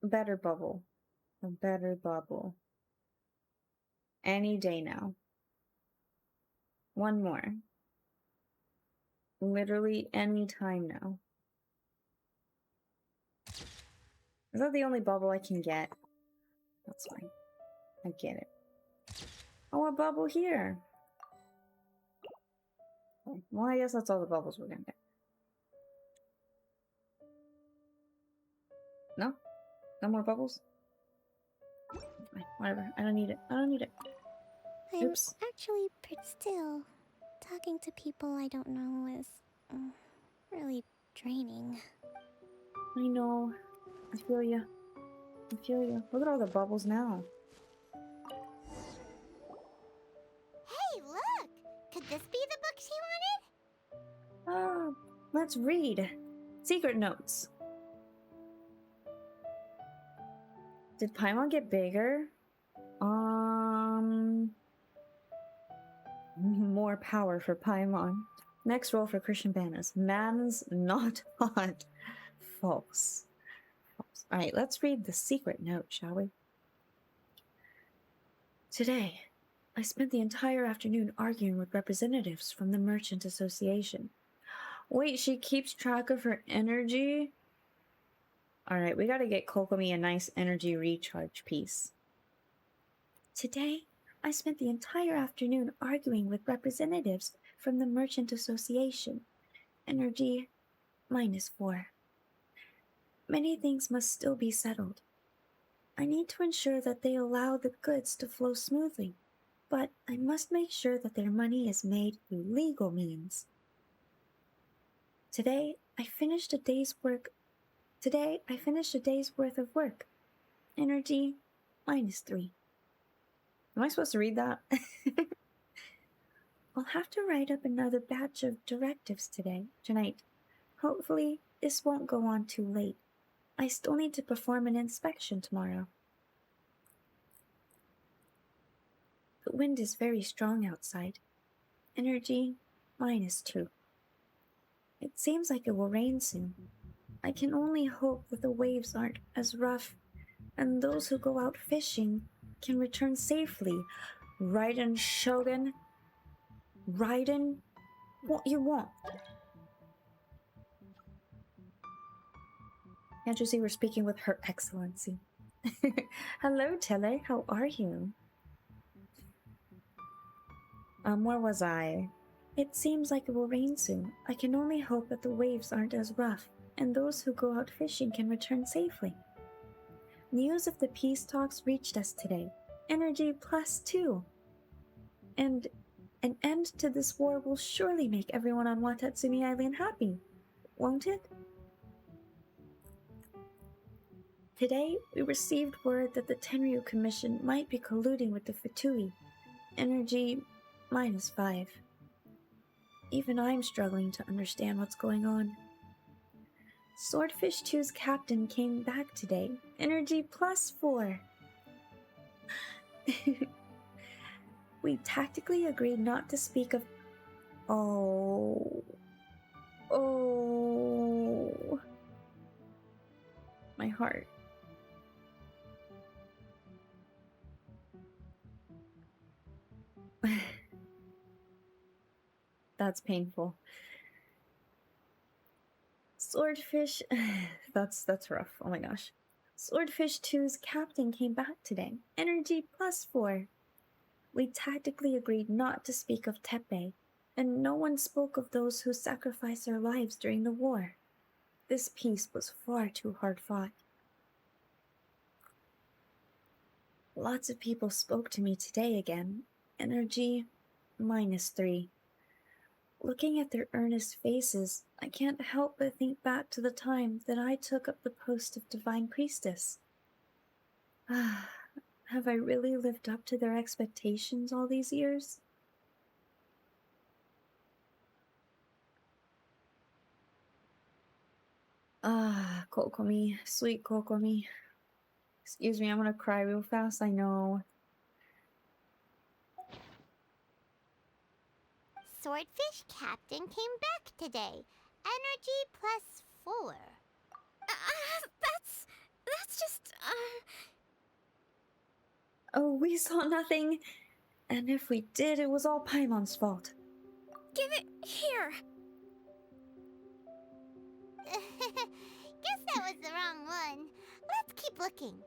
Better bubble. A better bubble. Any day now. One more. Literally any time now. Is that the only bubble I can get? That's fine. I get it. Oh, a bubble here. Well, I guess that's all the bubbles we're gonna get. No? No more bubbles? Fine, whatever. I don't need it. I don't need it. I'm Oops. actually pretty still. Talking to people I don't know is really draining. I know. I feel you. I feel you. Look at all the bubbles now. Hey, look! Could this be the book she wanted? Let's read. Secret notes. Did Paimon get bigger? More power for Paimon. Next roll for Christian Bananas. Man's not hot. False. False. Alright, let's read the secret note, shall we? Today, I spent the entire afternoon arguing with representatives from the Merchant Association. Wait, she keeps track of her energy? Alright, we gotta get Kokomi a nice energy recharge piece. Today, I spent the entire afternoon arguing with representatives from the Merchant Association. Energy -4. Many things must still be settled. I need to ensure that they allow the goods to flow smoothly, but I must make sure that their money is made through legal means. Today, I finished a day's worth of work. Energy -3. Am I supposed to read that? I'll have to write up another batch of directives tonight. Hopefully, this won't go on too late. I still need to perform an inspection tomorrow. The wind is very strong outside. Energy -2. It seems like it will rain soon. I can only hope that the waves aren't as rough, and those who go out fishing can return safely. Raiden Shogun. Raiden, what you want? Can't you see we're speaking with Her Excellency? Hello, Tele. How are you? Where was I? It seems like it will rain soon. I can only hope that the waves aren't as rough, and those who go out fishing can return safely. News of the peace talks reached us today. Energy +2. And an end to this war will surely make everyone on Watatsumi Island happy, won't it? Today, we received word that the Tenryu Commission might be colluding with the Fatui. Energy -5. Even I'm struggling to understand what's going on. Swordfish 2's captain came back today. Energy +4. We tactically agreed not to speak of... Oh. My heart. That's painful. Swordfish... that's rough. Oh my gosh. Swordfish 2's captain came back today. Energy +4. We tactically agreed not to speak of Tepe, and no one spoke of those who sacrificed their lives during the war. This peace was far too hard fought. Lots of people spoke to me today again. Energy -3. Looking at their earnest faces, I can't help but think back to the time that I took up the post of Divine Priestess. Ah, have I really lived up to their expectations all these years? Ah, Kokomi, sweet Kokomi. Excuse me, I'm gonna cry real fast, I know. Swordfish Captain came back today. Energy +4. That's just, Oh, we saw nothing. And if we did, it was all Paimon's fault. Give it here. Guess that was the wrong one. Let's keep looking.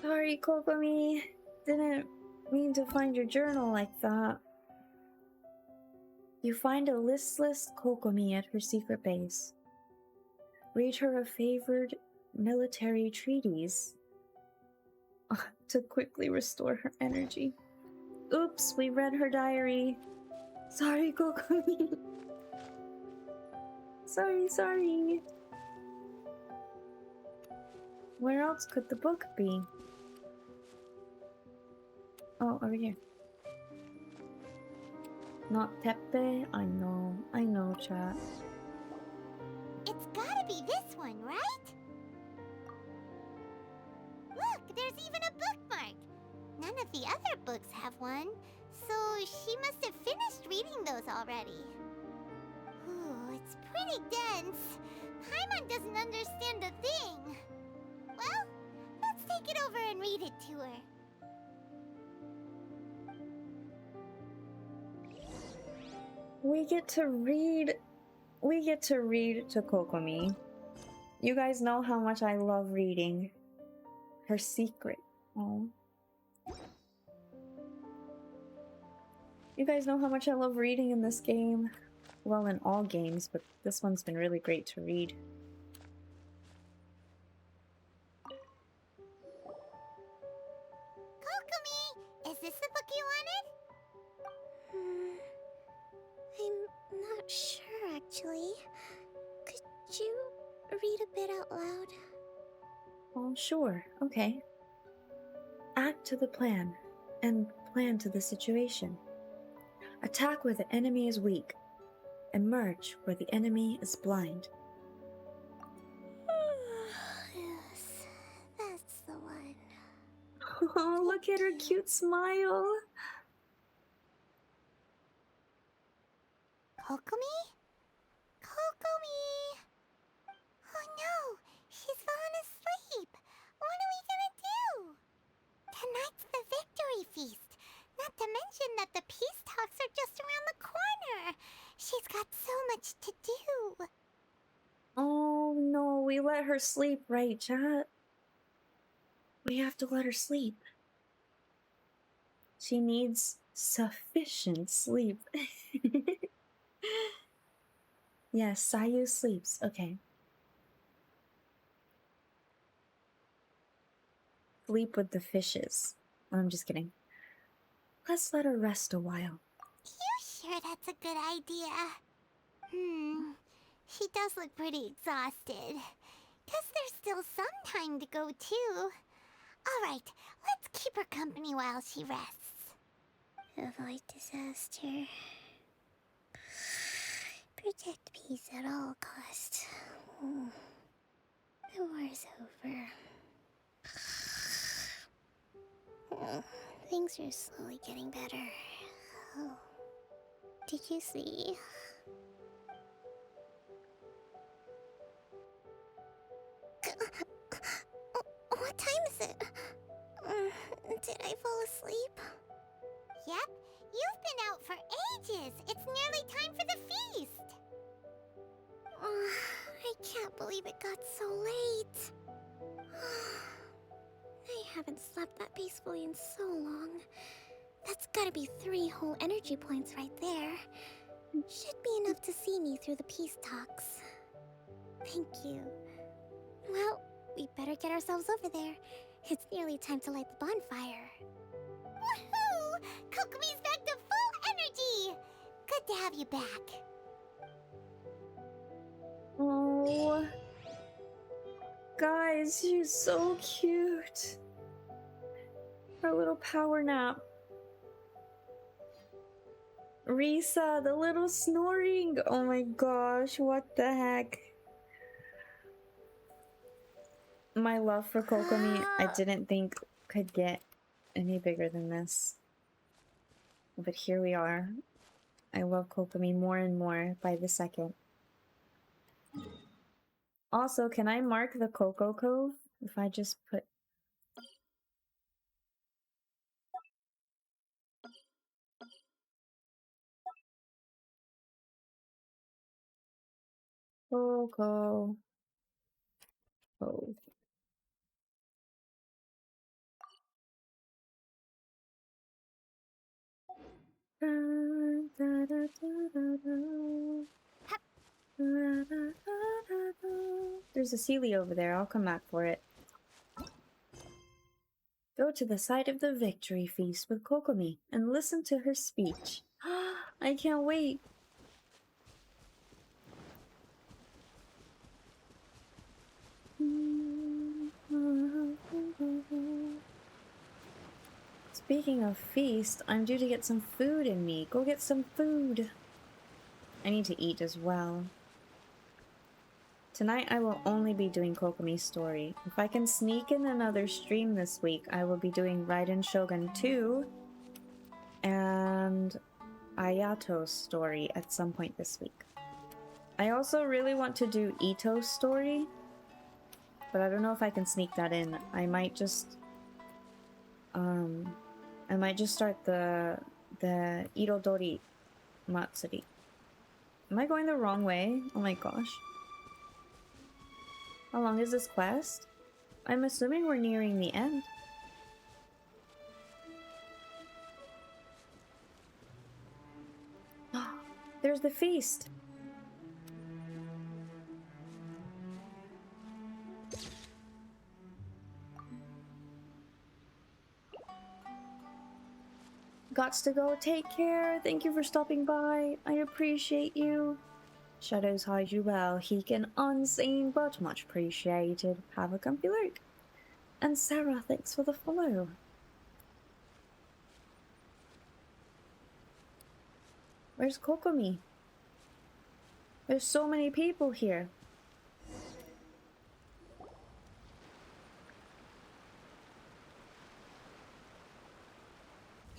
Sorry, Kokomi. Didn't mean to find your journal like that. You find a listless Kokomi at her secret base. Read her a favored military treatise to quickly restore her energy. Oops, we read her diary. Sorry, Kokomi. Sorry. Where else could the book be? Oh, over here. Not Tepe? I know, chat. It's gotta be this one, right? Look, there's even a bookmark. None of the other books have one, so she must have finished reading those already. Ooh, it's pretty dense. Paimon doesn't understand a thing. Well, let's take it over and read it to her. We get to read to Kokomi. You guys know how much I love reading. Her secret. Oh. You guys know how much I love reading in this game. Well, in all games, but this one's been really great to read. Kokomi, is this the book you wanted? I'm not sure, actually. Could you read a bit out loud? Oh, sure. Okay. Act to the plan, and plan to the situation. Attack where the enemy is weak. Emerge where the enemy is blind. Yes, that's the one. Oh, look at her cute smile. Kokomi? Kokomi! Oh no, she's fallen asleep. What are we gonna do? Tonight's the victory feast. Not to mention that the peace talks are just around the corner. She's got so much to do. Oh no, we let her sleep, right, chat? We have to let her sleep. She needs sufficient sleep. Yes, Sayu sleeps. Okay. Sleep with the fishes. I'm just kidding. Let's let her rest a while. You sure that's a good idea? She does look pretty exhausted. Guess there's still some time to go, too. Alright, let's keep her company while she rests. Avoid disaster. Protect peace at all costs. The war's over. Things are slowly getting better. Oh. Did you see? What time is it? Did I fall asleep? Yep, you've been out for ages. It's nearly time for the feast. I can't believe it got so late. I haven't slept that peacefully in so long. That's gotta be 3 whole energy points right there. Should be enough to see me through the peace talks. Thank you. Well, we better get ourselves over there. It's nearly time to light the bonfire. Woohoo! Kokomi's back to full energy! Good to have you back. Oh. Guys, she's so cute. Her little power nap. Risa, the little snoring. Oh my gosh, what the heck? My love for Kokomi, I didn't think could get any bigger than this. But here we are. I love Kokomi more and more by the second. Also, can I mark the Coco Cove if I just put... Coco Cove. There's a Sealy over there. I'll come back for it. Go to the site of the victory feast with Kokomi and listen to her speech. I can't wait. Speaking of feast, I'm due to get some food in me. Go get some food. I need to eat as well. Tonight I will only be doing Kokomi's story. If I can sneak in another stream this week, I will be doing Raiden Shogun 2 and Ayato's story at some point this week. I also really want to do Ito's story, but I don't know if I can sneak that in. I might just start the Irodori Matsuri. Am I going the wrong way? Oh my gosh. How long is this quest? I'm assuming we're nearing the end. There's the feast! Gots to go. Take care. Thank you for stopping by. I appreciate you. Shadows hide you well. He can unseen, but much appreciated. Have a comfy look. And Sarah, thanks for the follow. Where's Kokomi? There's so many people here.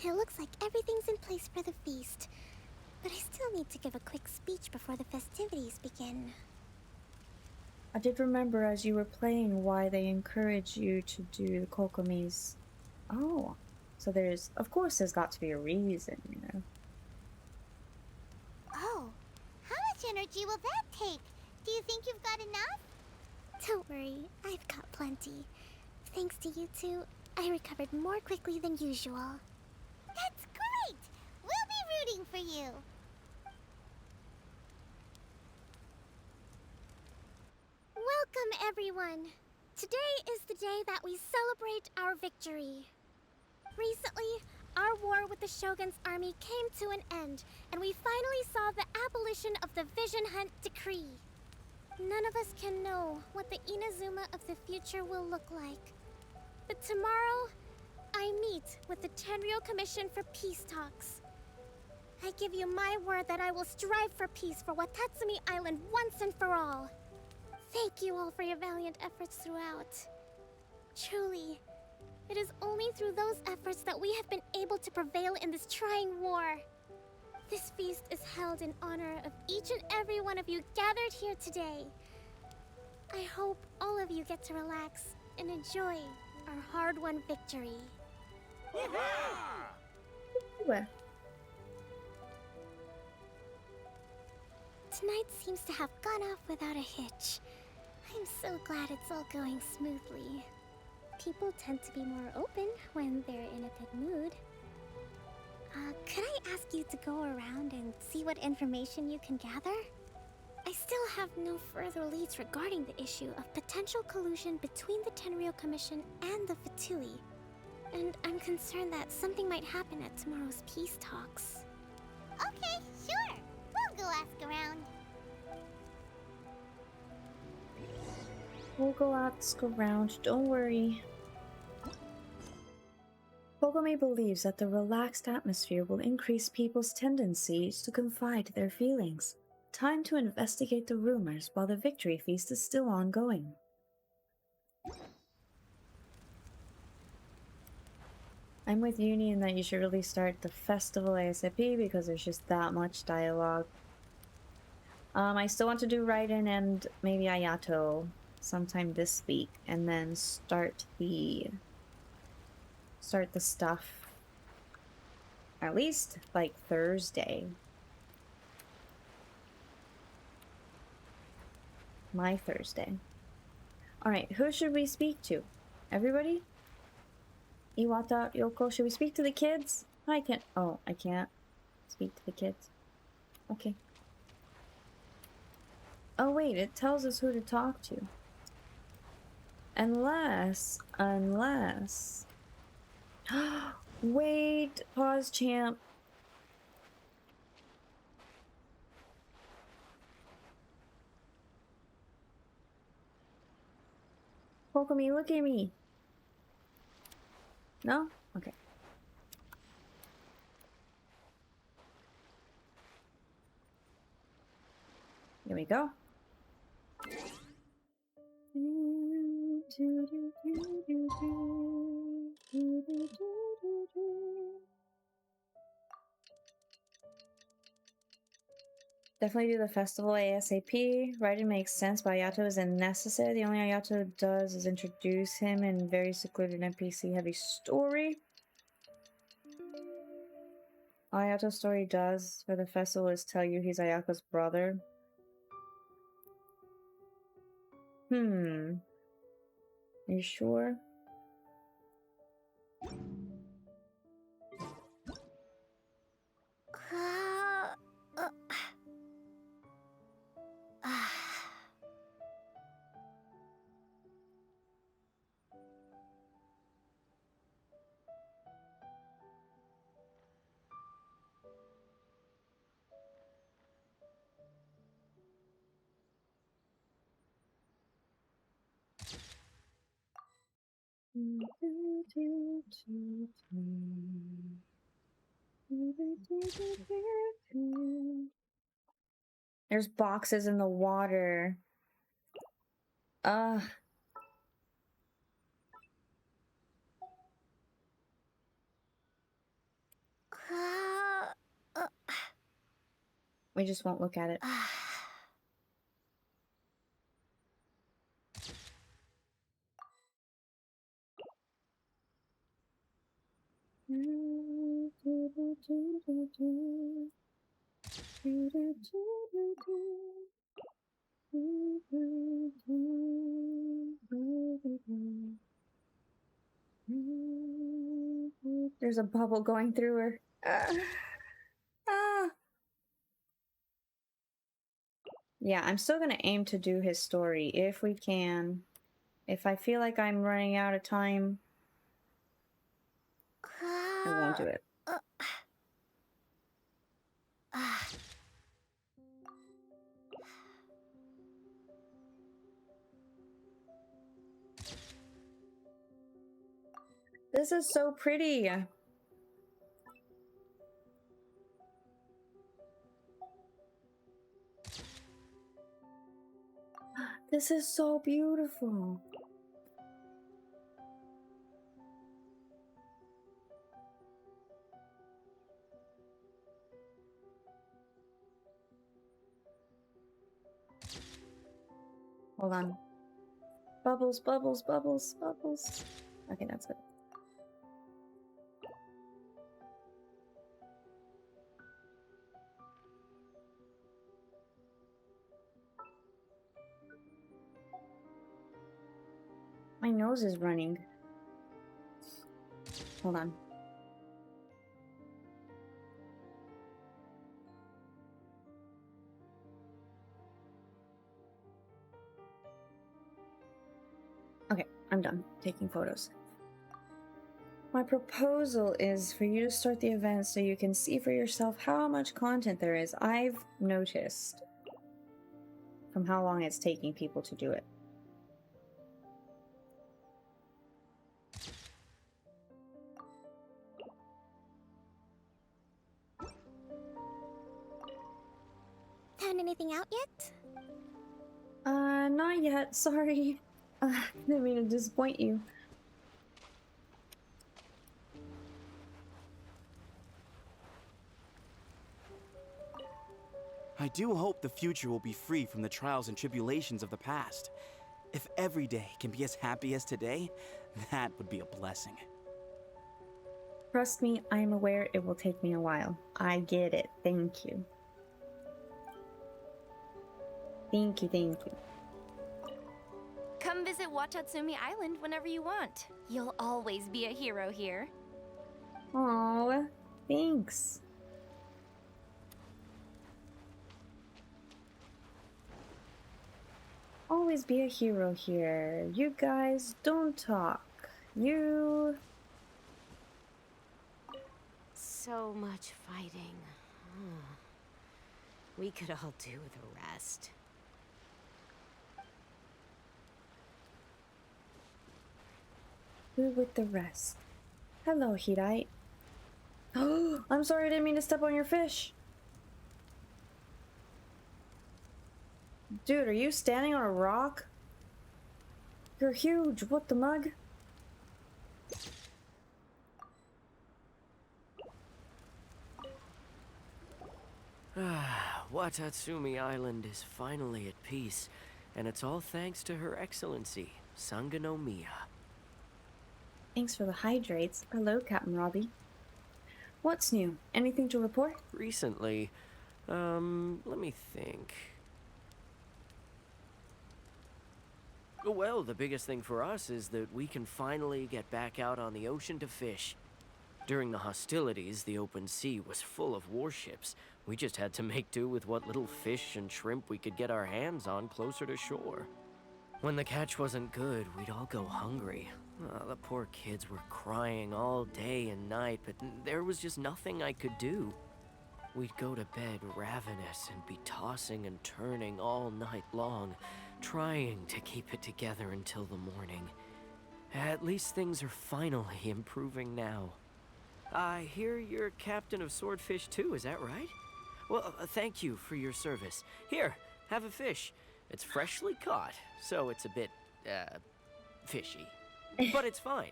It looks like everything's in place for the feast. But I still need to give a quick speech before the festivities begin. I did remember as you were playing why they encourage you to do the Kokomis. Oh, so of course there's got to be a reason, you know. Oh, how much energy will that take? Do you think you've got enough? Don't worry, I've got plenty. Thanks to you two, I recovered more quickly than usual. That's great! We'll be rooting for you. Welcome, everyone! Today is the day that we celebrate our victory. Recently, our war with the Shogun's army came to an end, and we finally saw the abolition of the Vision Hunt Decree. None of us can know what the Inazuma of the future will look like. But tomorrow, I meet with the Tenryou Commission for peace talks. I give you my word that I will strive for peace for Watatsumi Island once and for all. Thank you all for your valiant efforts throughout. Truly, it is only through those efforts that we have been able to prevail in this trying war. This feast is held in honor of each and every one of you gathered here today. I hope all of you get to relax and enjoy our hard-won victory. Tonight seems to have gone off without a hitch. I'm so glad it's all going smoothly. People tend to be more open when they're in a good mood. Could I ask you to go around and see what information you can gather? I still have no further leads regarding the issue of potential collusion between the Tenryou Commission and the Fatui. And I'm concerned that something might happen at tomorrow's peace talks. Okay, sure. We'll go ask around. We'll go ask around, don't worry. Kokomi believes that the relaxed atmosphere will increase people's tendencies to confide their feelings. Time to investigate the rumors while the victory feast is still ongoing. I'm with Uni in that you should really start the festival ASAP because there's just that much dialogue. I still want to do Raiden and maybe Ayato sometime this week, and then start the stuff at least like Thursday. My Thursday. Alright, who should we speak to? Everybody? Iwata, Yoko, should we speak to the kids? I can't. Oh, I can't speak to the kids. Okay. Oh wait, it tells us who to talk to. Unless... Wait, pause champ. Kokomi, look at me. No? Okay. Here we go. Definitely do the festival ASAP. Raiden makes sense, but Ayato is unnecessary. The only Ayato does is introduce him in very secluded NPC heavy story. All Ayato's story does for the festival is tell you he's Ayako's brother. Are you sure? There's boxes in the water. Ugh. We just won't look at it. There's a bubble going through her. Yeah, I'm still gonna aim to do his story if we can. If I feel like I'm running out of time, I won't do it. This is so pretty. This is so beautiful. Hold on. Bubbles, bubbles, bubbles, bubbles. Okay, that's good. My nose is running. Hold on. Okay, I'm done taking photos. My proposal is for you to start the event so you can see for yourself how much content there is. I've noticed from how long it's taking people to do it. Found anything out yet? Not yet. Sorry. Didn't mean to disappoint you. I do hope the future will be free from the trials and tribulations of the past. If every day can be as happy as today, that would be a blessing. Trust me, I am aware it will take me a while. I get it. Thank you. Thank you, thank you. Come visit Watatsumi Island whenever you want. You'll always be a hero here. Aww, thanks. Always be a hero here. You guys don't talk. You... So much fighting. We could all do with a rest. Who with the rest? Hello, Hirai. Oh, I'm sorry, I didn't mean to step on your fish. Dude, are you standing on a rock? You're huge. What the mug? Watatsumi Island is finally at peace, and it's all thanks to Her Excellency, Sangonomiya. Thanks for the hydrates. Hello, Captain Robbie. What's new? Anything to report? Recently, let me think. Well, the biggest thing for us is that we can finally get back out on the ocean to fish. During the hostilities, the open sea was full of warships. We just had to make do with what little fish and shrimp we could get our hands on closer to shore. When the catch wasn't good, we'd all go hungry. The poor kids were crying all day and night, but there was just nothing I could do. We'd go to bed ravenous and be tossing and turning all night long, trying to keep it together until the morning. At least things are finally improving now. I hear you're captain of Swordfish too, is that right? Well, thank you for your service. Here, have a fish. It's freshly caught, so it's a bit, fishy. But it's fine.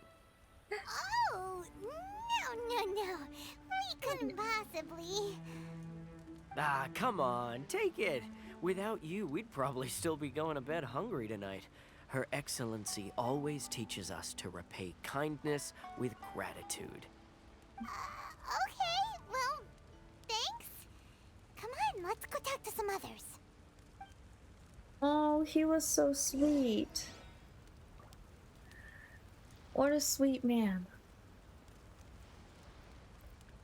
Oh, no. We couldn't possibly. Ah, come on, take it. Without you, we'd probably still be going to bed hungry tonight. Her Excellency always teaches us to repay kindness with gratitude. Okay, well, thanks. Come on, let's go talk to some others. Oh, he was so sweet. What a sweet man.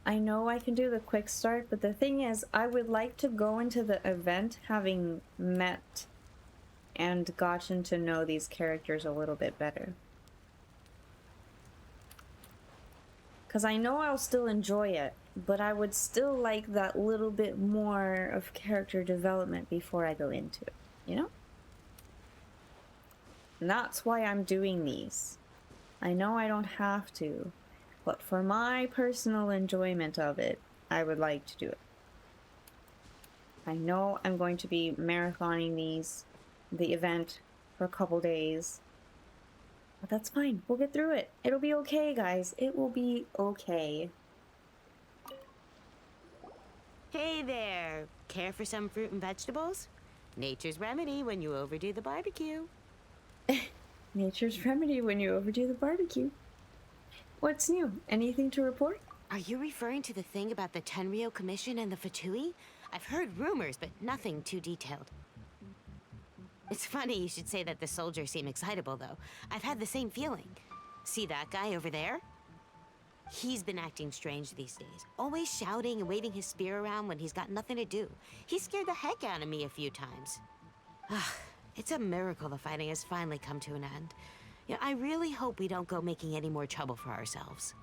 I know I can do the quick start, but the thing is, I would like to go into the event having met and gotten to know these characters a little bit better. Because I know I'll still enjoy it, but I would still like that little bit more of character development before I go into it, you know? And that's why I'm doing these. I know I don't have to, but for my personal enjoyment of it, I would like to do it. I know I'm going to be marathoning the event for a couple days, but that's fine. We'll get through it. It'll be okay, guys. It will be okay. Hey there! Care for some fruit and vegetables? Nature's remedy when you overdo the barbecue. Nature's remedy when you overdo the barbecue. What's new? Anything to report? Are you referring to the thing about the Tenryou Commission and the Fatui? I've heard rumors, but nothing too detailed. It's funny you should say that the soldiers seem excitable, though. I've had the same feeling. See that guy over there? He's been acting strange these days, always shouting and waving his spear around when he's got nothing to do. He scared the heck out of me a few times. It's a miracle the fighting has finally come to an end. Yeah, I really hope we don't go making any more trouble for ourselves.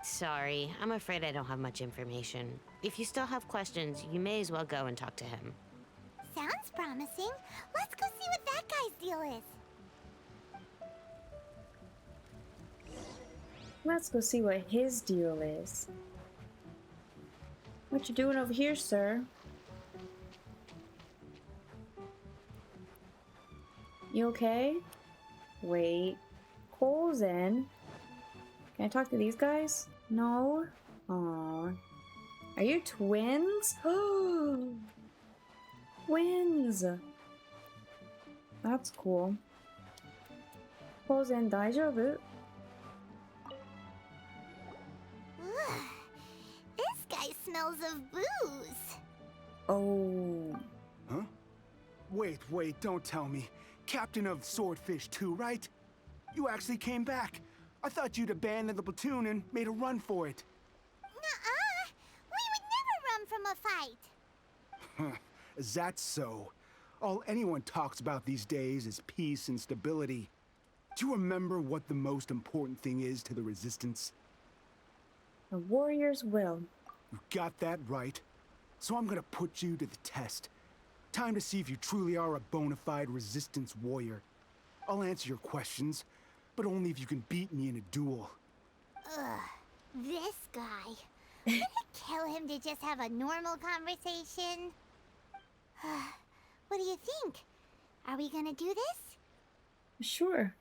Sorry, I'm afraid I don't have much information. If you still have questions, you may as well go and talk to him. Sounds promising. Let's go see what that guy's deal is. Let's go see what his deal is. What you doing over here, sir? You okay? Wait. Cole's in. Can I talk to these guys? No? Aww. Are you twins? Oh, twins! That's cool. Cole's in. Daijoubu? This guy smells of booze. Oh. Huh? Wait, don't tell me. Captain of Swordfish 2, right? You actually came back. I thought you'd abandoned the platoon and made a run for it. Nuh-uh. We would never run from a fight. Is that so? All anyone talks about these days is peace and stability. Do you remember what the most important thing is to the Resistance? The warrior's will. You got that right. So I'm gonna put you to the test. Time to see if you truly are a bona fide Resistance warrior. I'll answer your questions, but only if you can beat me in a duel. Ugh, this guy. Would it kill him to just have a normal conversation? What do you think? Are we gonna do this? Sure.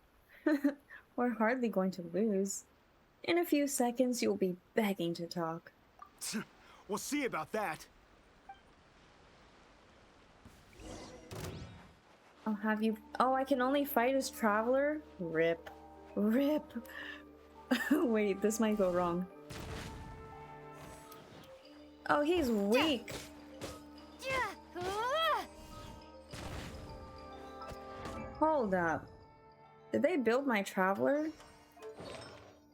We're hardly going to lose. In a few seconds, you'll be begging to talk. We'll see about that. I'll have you... Oh, I can only fight as Traveler? Rip. Rip. Wait, this might go wrong. Oh, he's weak. Hold up. Did they build my Traveler?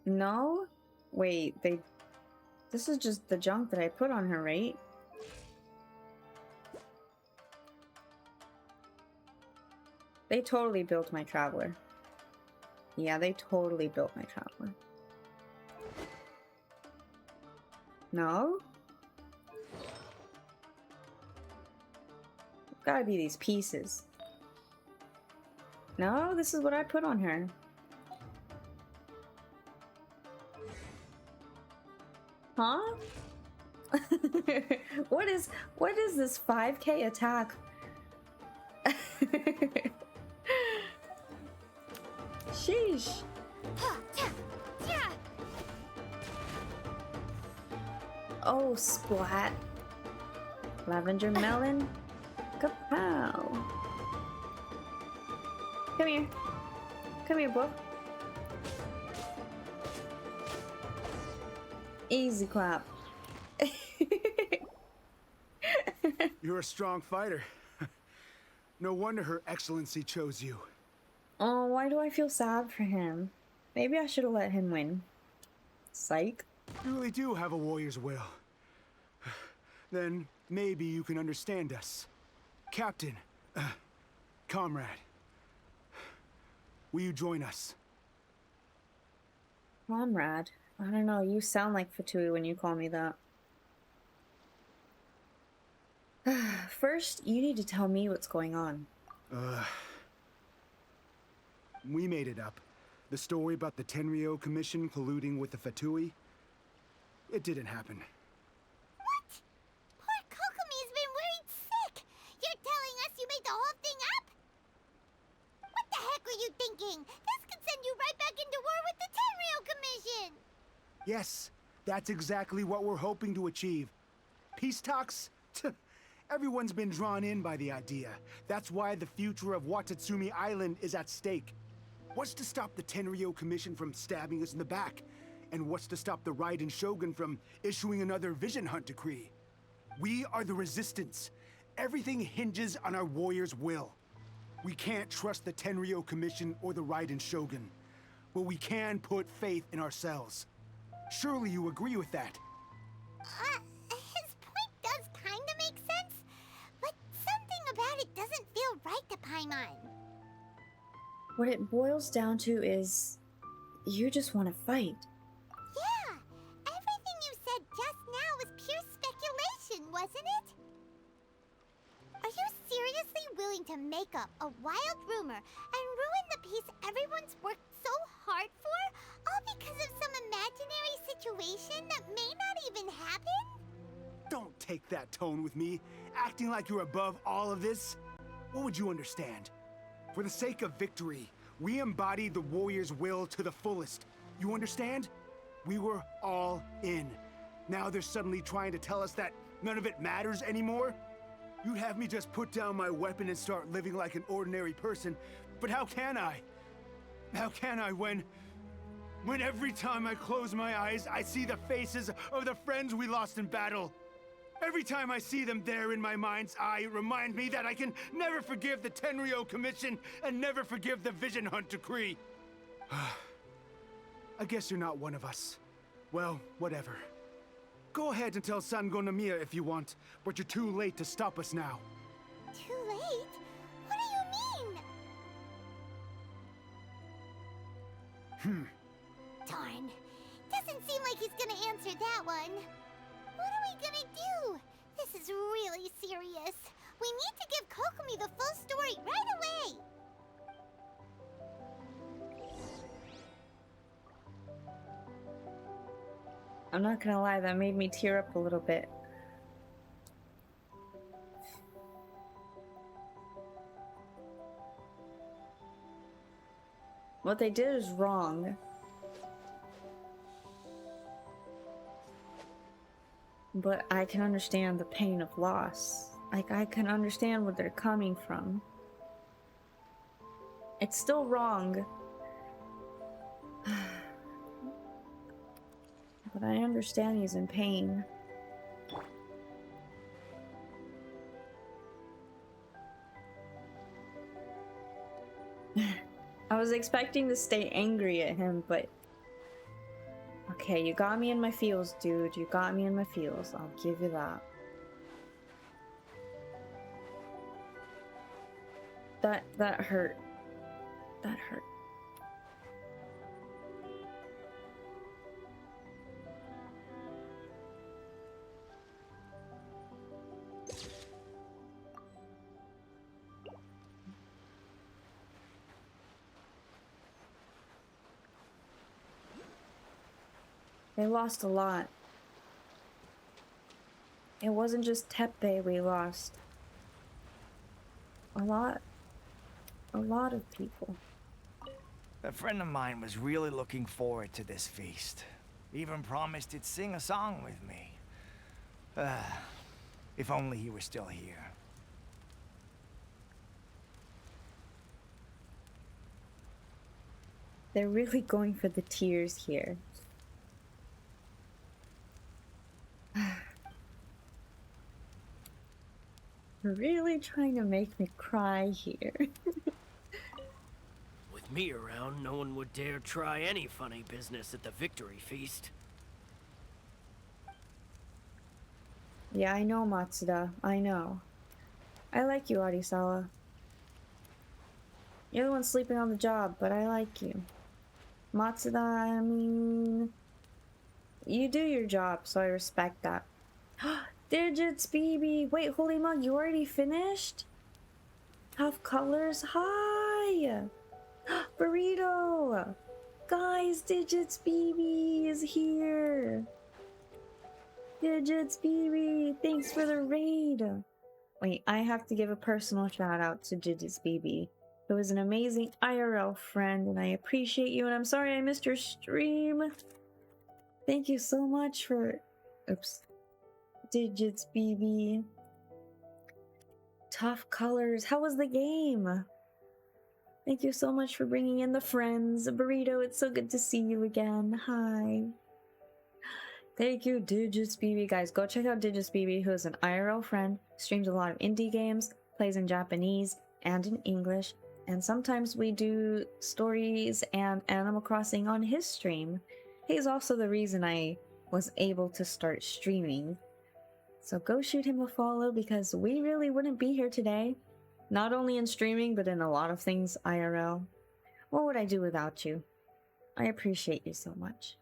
No? Wait, they... This is just the junk that I put on her, right? They totally built my Traveler. Yeah, they totally built my Traveler. No? Gotta be these pieces. No, this is what I put on her. Huh? What is this 5K attack? Sheesh. Oh, splat. Lavender melon. Kapow. Come here. Come here, boy. Easy clap. You're a strong fighter. No wonder Her Excellency chose you. Oh, why do I feel sad for him? Maybe I should have let him win. Psych. You really do have a warrior's will. Then maybe you can understand us. Captain, comrade, will you join us? Comrade? I don't know, you sound like Fatui when you call me that. First, you need to tell me what's going on. We made it up. The story about the Tenryou Commission colluding with the Fatui, it didn't happen. What? Poor Kokomi's been worried sick. You're telling us you made the whole thing up? What the heck were you thinking? This could send you right back into war with the Tenryou Commission. Yes, that's exactly what we're hoping to achieve. Peace talks? Everyone's been drawn in by the idea. That's why the future of Watatsumi Island is at stake. What's to stop the Tenryou Commission from stabbing us in the back? And what's to stop the Raiden Shogun from issuing another Vision Hunt decree? We are the Resistance. Everything hinges on our warrior's will. We can't trust the Tenryou Commission or the Raiden Shogun, but we can put faith in ourselves. Surely you agree with that. His point does kinda make sense, but something about it doesn't feel right to Paimon. What it boils down to is you just want to fight. Yeah, everything you said just now was pure speculation, wasn't it? Are you seriously willing to make up a wild rumor and ruin the peace everyone's worked so hard for, all because of some imaginary situation that may not even happen? Don't take that tone with me, acting like you're above all of this. What would you understand? For the sake of victory, we embodied the warrior's will to the fullest. You understand? We were all in. Now they're suddenly trying to tell us that none of it matters anymore? You'd have me just put down my weapon and start living like an ordinary person, but how can I? How can I when every time I close my eyes, I see the faces of the friends we lost in battle? Every time I see them there in my mind's eye, it reminds me that I can never forgive the Tenryo Commission and never forgive the Vision Hunt Decree. I guess you're not one of us. Well, whatever. Go ahead and tell Sangonomiya if you want, but you're too late to stop us now. Too late? What do you mean? Darn. Doesn't seem like he's gonna answer that one. What are we gonna do? This is really serious. We need to give Kokomi the full story right away. I'm not gonna lie, that made me tear up a little bit. What they did is wrong. But I can understand the pain of loss. Like, I can understand where they're coming from. It's still wrong. But I understand he's in pain. I was expecting to stay angry at him, but... Okay, you got me in my feels, dude. You got me in my feels. I'll give you that. That hurt. That hurt. They lost a lot. It wasn't just Tepe we lost. A lot of people. A friend of mine was really looking forward to this feast. Even promised he'd sing a song with me. If only he were still here. They're really going for the tears here. Really trying to make me cry here. With me around, no one would dare try any funny business at the victory feast. Yeah, I know, Matsuda. I know. I like you, Arisawa. You're the one sleeping on the job, but I like you. Matsuda, I mean... You do your job, so I respect that. Digits, BB! Wait, Holy Mug, you already finished? Tough Colors, hi! Burrito! Guys, Digits BB is here! Digits BB, thanks for the raid! Wait, I have to give a personal shout out to Digits BB, who is an amazing IRL friend, and I appreciate you, and I'm sorry I missed your stream! Thank you so much for... Oops. Digits BB. Tough Colors, how was the game? Thank you so much for bringing in the friends. Burrito, it's so good to see you again. Hi. Thank you, Digits BB. Guys, go check out Digits BB, who is an IRL friend, streams a lot of indie games, plays in Japanese and in English, and sometimes we do stories and Animal Crossing on his stream. He's also the reason I was able to start streaming. So go shoot him a follow because we really wouldn't be here today. Not only in streaming, but in a lot of things IRL. What would I do without you? I appreciate you so much.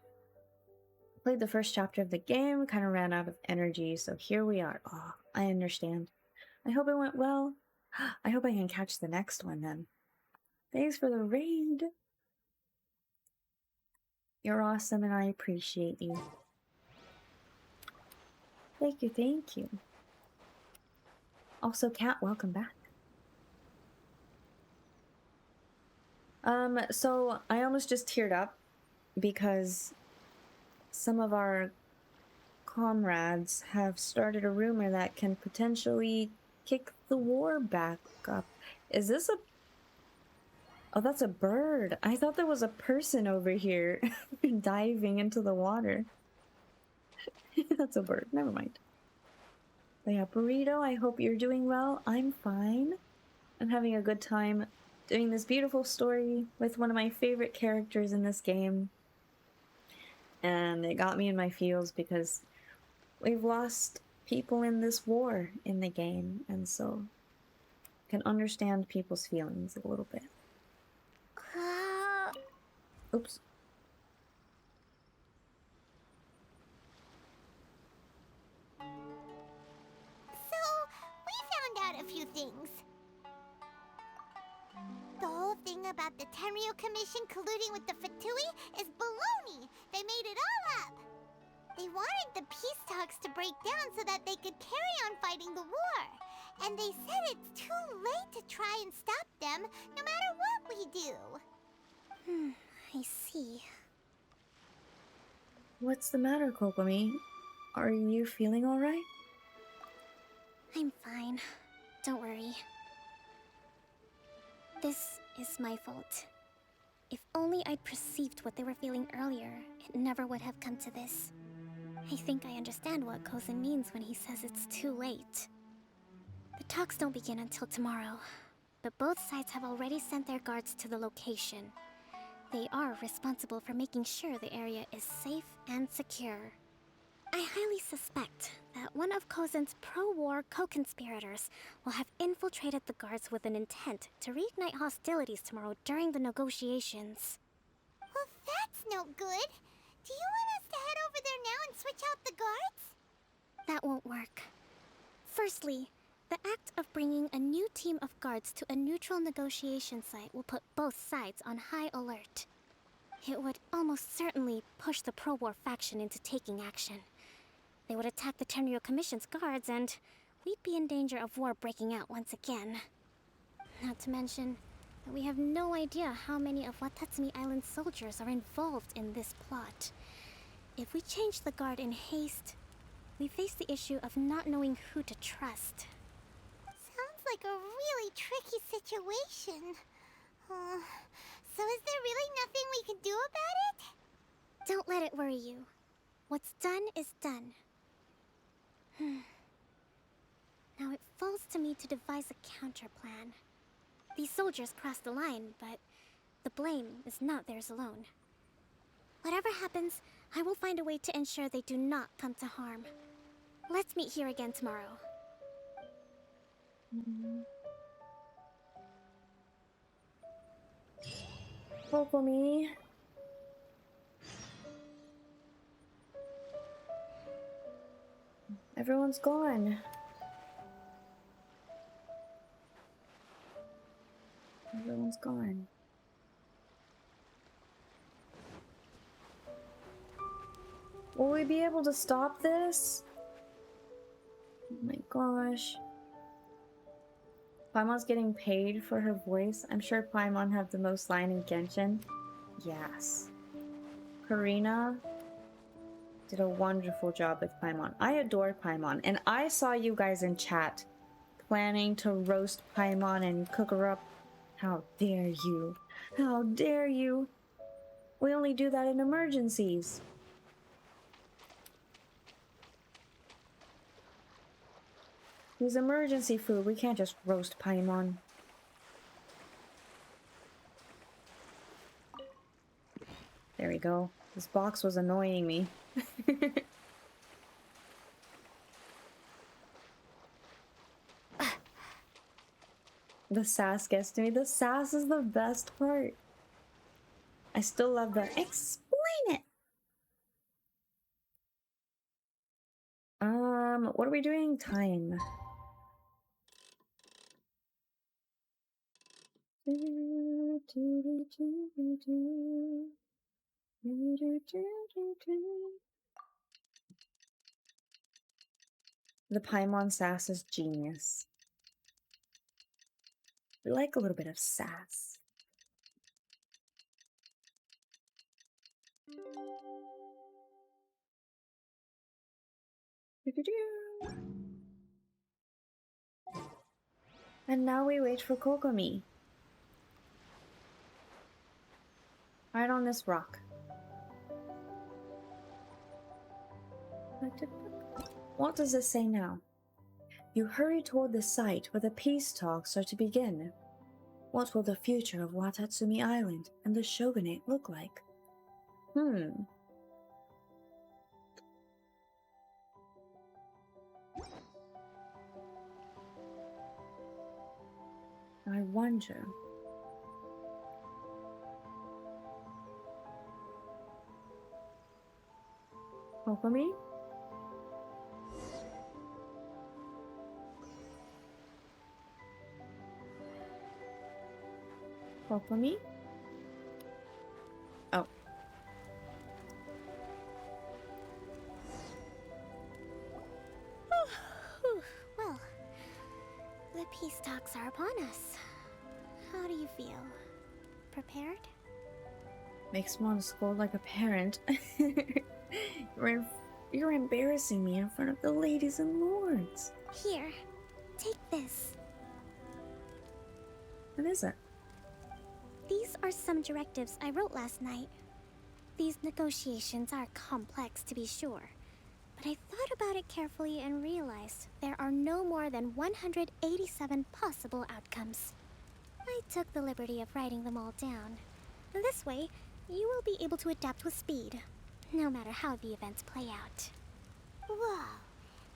Played the first chapter of the game, kind of ran out of energy, so here we are. Oh, I understand. I hope it went well. I hope I can catch the next one then. Thanks for the raid. You're awesome and I appreciate you. Thank you, thank you. Also, Kat, welcome back. So I almost just teared up because some of our comrades have started a rumor that can potentially kick the war back up. Is this a... Oh, that's a bird. I thought there was a person over here diving into the water. That's a bird. Never mind. But yeah, Burrito, I hope you're doing well. I'm fine. I'm having a good time doing this beautiful story with one of my favorite characters in this game. And it got me in my feels because we've lost people in this war in the game, and so I can understand people's feelings a little bit. Oops. So, we found out a few things. The whole thing about the Tenryo Commission colluding with the Fatui is baloney. They made it all up. They wanted the peace talks to break down so that they could carry on fighting the war. And they said it's too late to try and stop them, no matter what we do. I see. What's the matter, Kokomi? Are you feeling alright? I'm fine. Don't worry. This is my fault. If only I'd perceived what they were feeling earlier, it never would have come to this. I think I understand what Kozen means when he says it's too late. The talks don't begin until tomorrow, but both sides have already sent their guards to the location. They are responsible for making sure the area is safe and secure. I highly suspect that one of Kozen's pro-war co-conspirators will have infiltrated the guards with an intent to reignite hostilities tomorrow during the negotiations. Well, that's no good. Do you want us to head over there now and switch out the guards? That won't work. Firstly, the act of bringing a new team of guards to a neutral negotiation site will put both sides on high alert. It would almost certainly push the pro-war faction into taking action. They would attack the Tenryo Commission's guards, and we'd be in danger of war breaking out once again. Not to mention that we have no idea how many of Watatsumi Island's soldiers are involved in this plot. If we change the guard in haste, we face the issue of not knowing who to trust. Sounds like a really tricky situation. So is there really nothing we can do about it? Don't let it worry you. What's done is done. Now it falls to me to devise a counter plan. These soldiers crossed the line, but the blame is not theirs alone. Whatever happens, I will find a way to ensure they do not come to harm. Let's meet here again tomorrow. Kokomi. Everyone's gone. Everyone's gone. Will we be able to stop this? Oh my gosh. Paimon's getting paid for her voice. I'm sure Paimon have the most line in Genshin. Yes. Karina did a wonderful job with Paimon. I adore Paimon, and I saw you guys in chat planning to roast Paimon and cook her up. How dare you? How dare you? We only do that in emergencies. He's emergency food. We can't just roast Paimon. There we go. This box was annoying me. The sass gets to me. The sass is the best part. I still love the explain it. What are we doing? Time. The Paimon sass is genius. We like a little bit of sass. And now we wait for Kokomi. Right on this rock. What does it say now? You hurry toward the site where the peace talks are to begin. What will the future of Watatsumi Island and the shogunate look like? I wonder. Kokomi? Kokomi? Oh. Well, the peace talks are upon us. How do you feel? Prepared? Makes me want to scold like a parent. You're embarrassing me in front of the ladies and lords. Here, take this. What is it? These are some directives I wrote last night. These negotiations are complex, to be sure, but I thought about it carefully and realized there are no more than 187 possible outcomes. I took the liberty of writing them all down. This way, you will be able to adapt with speed, no matter how the events play out. Whoa,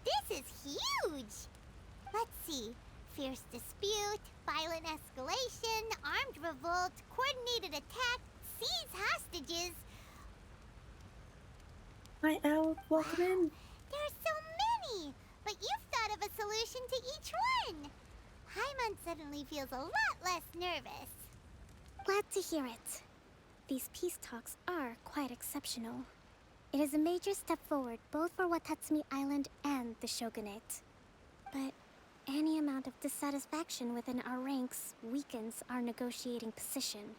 this is huge! Let's see. Fierce dispute, violent escalation, armed revolt, coordinated attack, seize hostages. Hi, Elle. Welcome in. There are so many, but you've thought of a solution to each one. Paimon suddenly feels a lot less nervous. Glad to hear it. These peace talks are quite exceptional. It is a major step forward both for Watatsumi Island and the shogunate. But any amount of dissatisfaction within our ranks weakens our negotiating position.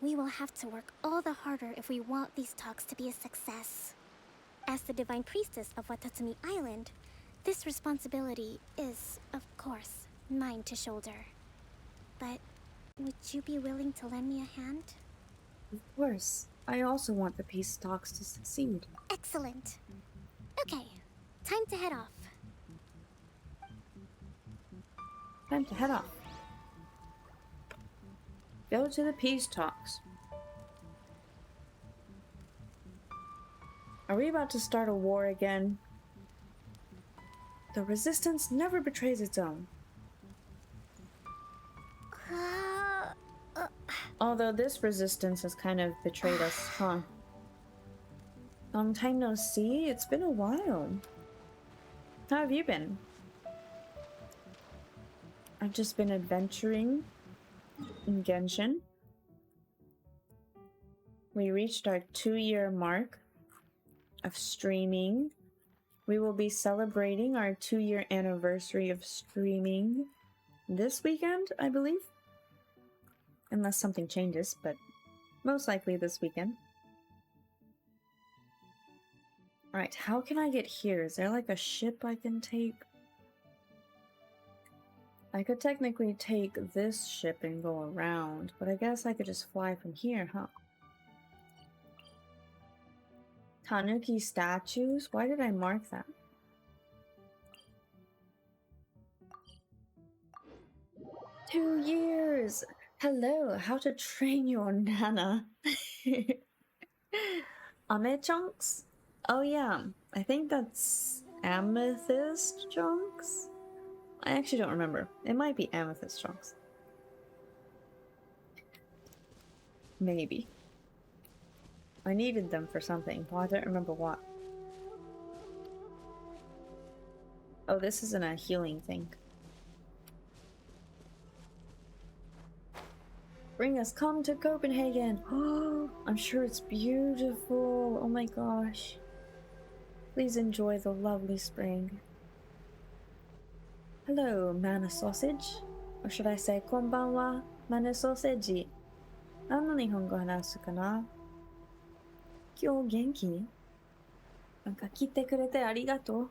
We will have to work all the harder if we want these talks to be a success. As the Divine Priestess of Watatsumi Island, this responsibility is, of course, mine to shoulder. But would you be willing to lend me a hand? Of course. I also want the peace talks to succeed. Excellent. Okay, time to head off. Time to head off. Go to the peace talks. Are we about to start a war again? The resistance never betrays its own. Although this resistance has kind of betrayed us, huh? Long time no see? It's been a while. How have you been? I've just been adventuring in Genshin. We reached our 2-year mark of streaming. We will be celebrating our 2-year anniversary of streaming this weekend, I believe. Unless something changes, but most likely this weekend. Alright, how can I get here? Is there like a ship I can take? I could technically take this ship and go around, but I guess I could just fly from here, huh? Tanuki statues? Why did I mark that? "2 years! Hello, how to train your Nana." Ame chunks? Oh yeah, I think that's amethyst chunks? I actually don't remember. It might be amethyst chunks. Maybe. I needed them for something. Well, I don't remember what. Oh, this isn't a healing thing. Bring us, come to Copenhagen! Oh, I'm sure it's beautiful. Oh my gosh. Please enjoy the lovely spring. Hello, mana sausage. Or should I say, konbanwa, mana sausage. 何の日本語話すかな今日元気なんか来てくれてありがとう。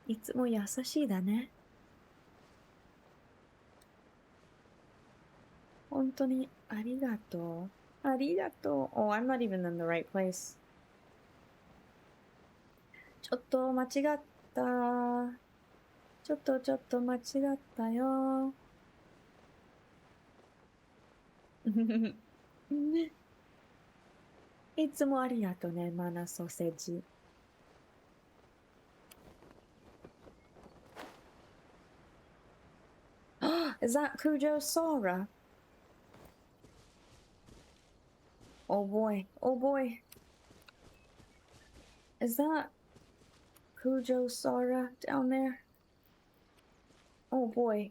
いつも優しいだね。本当にありがとう。ありがとう。Oh, I'm not even in the right place. ちょっと間違った。ちょっと間違ったよ。いつもありがとね、マナソーセージ。Is that Kujo Sora? Oh boy, oh boy. Is that Kujo Sora down there? Oh boy.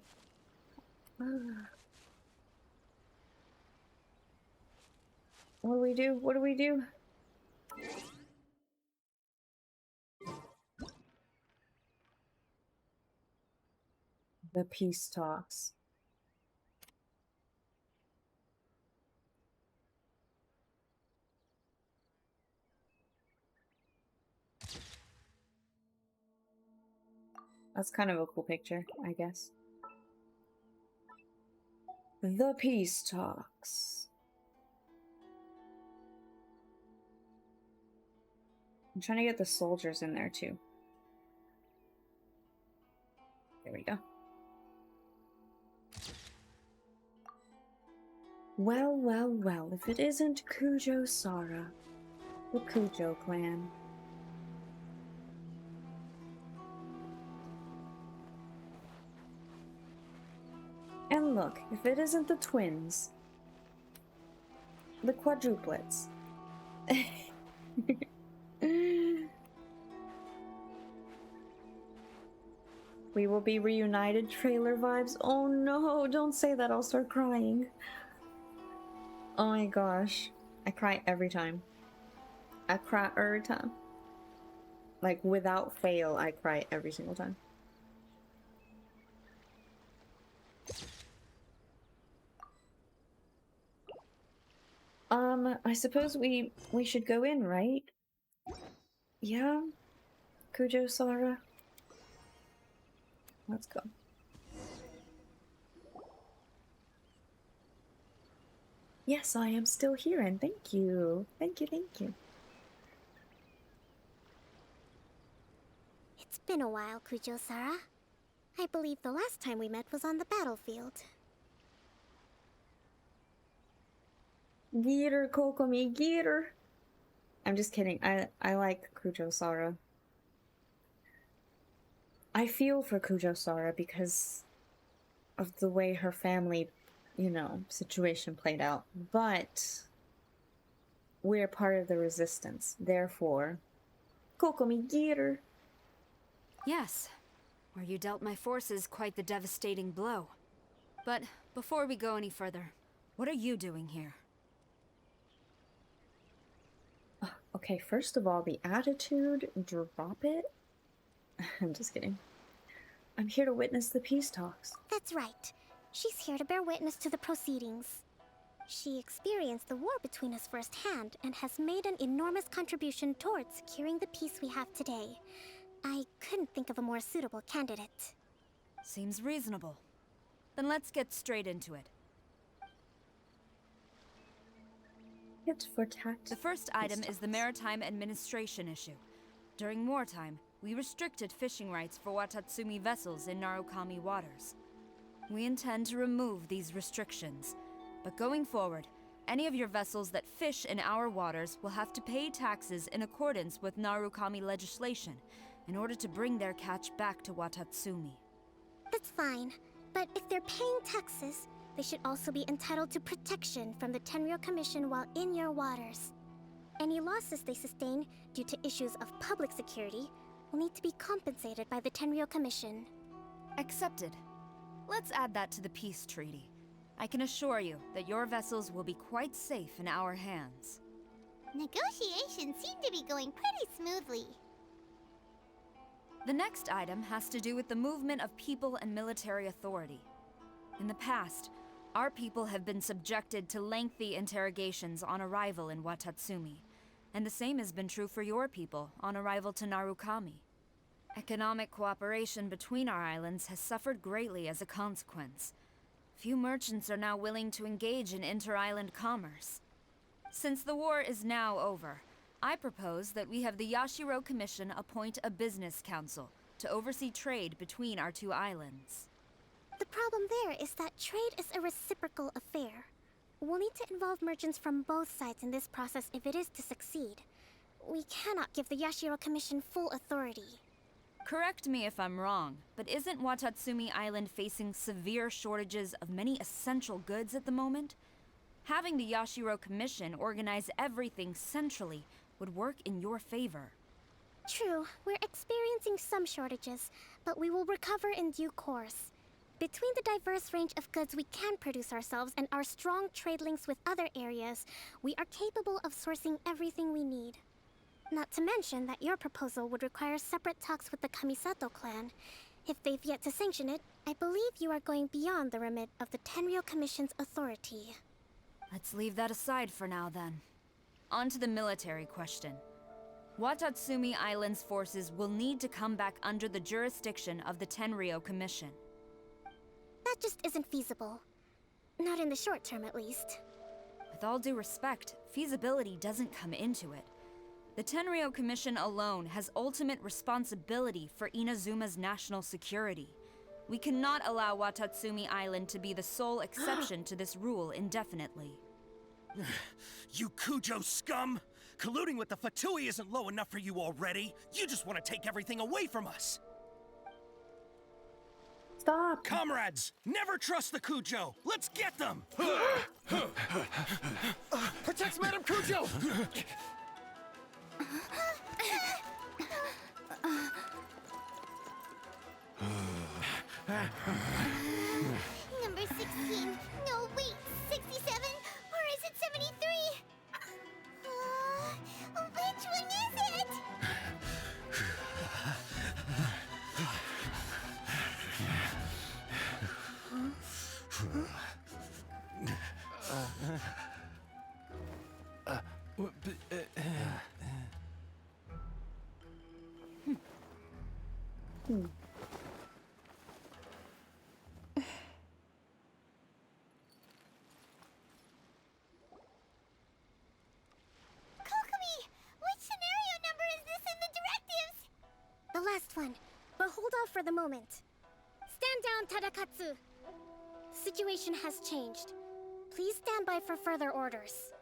What do we do? What do we do? The peace talks. That's kind of a cool picture, I guess. The peace talks. I'm trying to get the soldiers in there too. There we go. Well, well, well, if it isn't Kujo Sara, the Kujo clan. And look, if it isn't the twins, the quadruplets. We will be reunited, trailer vibes. Oh no, don't say that, I'll start crying. Oh my gosh. I cry every time. I cry every time. Like, without fail, I cry every single time. I suppose we should go in, right? Yeah? Kujo Sara? Let's go. Yes, I am still here, and thank you. Thank you, thank you. It's been a while, Kujo-Sara. I believe the last time we met was on the battlefield. Geeter, Kokomi, geeter. I'm just kidding. I like Kujo-Sara. I feel for Kujo-Sara because of the way her family, you know, situation played out. But we're part of the resistance. Therefore, Kokomi, geeter. Yes, where you dealt my forces quite the devastating blow. But before we go any further, what are you doing here? Okay, first of all, the attitude, drop it. I'm just kidding. I'm here to witness the peace talks. That's right. She's here to bear witness to the proceedings. She experienced the war between us firsthand and has made an enormous contribution towards securing the peace we have today. I couldn't think of a more suitable candidate. Seems reasonable. Then let's get straight into it. The first item is the maritime administration issue. During wartime, we restricted fishing rights for Watatsumi vessels in Narukami waters. We intend to remove these restrictions, but going forward, Any of your vessels that fish in our waters will have to pay taxes in accordance with Narukami legislation in order to bring their catch back to Watatsumi. That's fine, but if they're paying taxes, they should also be entitled to protection from the Tenryou Commission while in your waters. Any losses they sustain due to issues of public security will need to be compensated by the Tenryou Commission. Accepted. Let's add that to the peace treaty. I can assure you that your vessels will be quite safe in our hands. Negotiations seem to be going pretty smoothly. The next item has to do with the movement of people and military authority. In the past, our people have been subjected to lengthy interrogations on arrival in Watatsumi, and the same has been true for your people on arrival to Narukami. Economic cooperation between our islands has suffered greatly as a consequence. Few merchants are now willing to engage in inter-island commerce. Since the war is now over, I propose that we have the Yashiro Commission appoint a business council to oversee trade between our two islands. The problem there is that trade is a reciprocal affair. We'll need to involve merchants from both sides in this process if it is to succeed. We cannot give the Yashiro Commission full authority. Correct me if I'm wrong, but isn't Watatsumi Island facing severe shortages of many essential goods at the moment? Having the Yashiro Commission organize everything centrally would work in your favor. True, we're experiencing some shortages, but we will recover in due course. Between the diverse range of goods we can produce ourselves and our strong trade links with other areas, we are capable of sourcing everything we need. Not to mention that your proposal would require separate talks with the Kamisato clan. If they've yet to sanction it, I believe you are going beyond the remit of the Tenryou Commission's authority. Let's leave that aside for now, then. On to the military question. Watatsumi Island's forces will need to come back under the jurisdiction of the Tenryou Commission. That just isn't feasible. Not in the short term, at least. With all due respect, feasibility doesn't come into it. The Tenryou Commission alone has ultimate responsibility for Inazuma's national security. We cannot allow Watatsumi Island to be the sole exception to this rule indefinitely. You Kujo scum! Colluding with the Fatui isn't low enough for you already. You just want to take everything away from us. Stop! Comrades, never trust the Kujo. Let's get them! Protect Madame Kujo! Number 16. No, wait. 67? Or is it 73? Which one is it? Kokomi! Which scenario number is this in the directives? The last one, but hold off for the moment. Stand down, Tadakatsu! Situation has changed. Please stand by for further orders.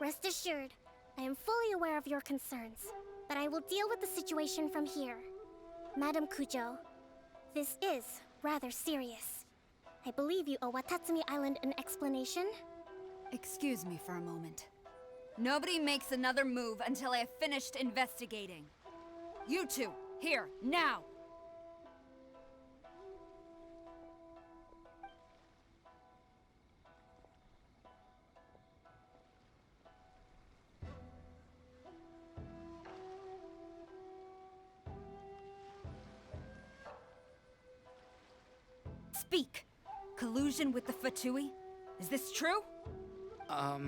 Rest assured, I am fully aware of your concerns, but I will deal with the situation from here. Madam Kujo, this is rather serious. I believe you owe Watatsumi Island an explanation. Excuse me for a moment. Nobody makes another move until I have finished investigating. You two, here, now! Speak! Collusion with the Fatui? Is this true? I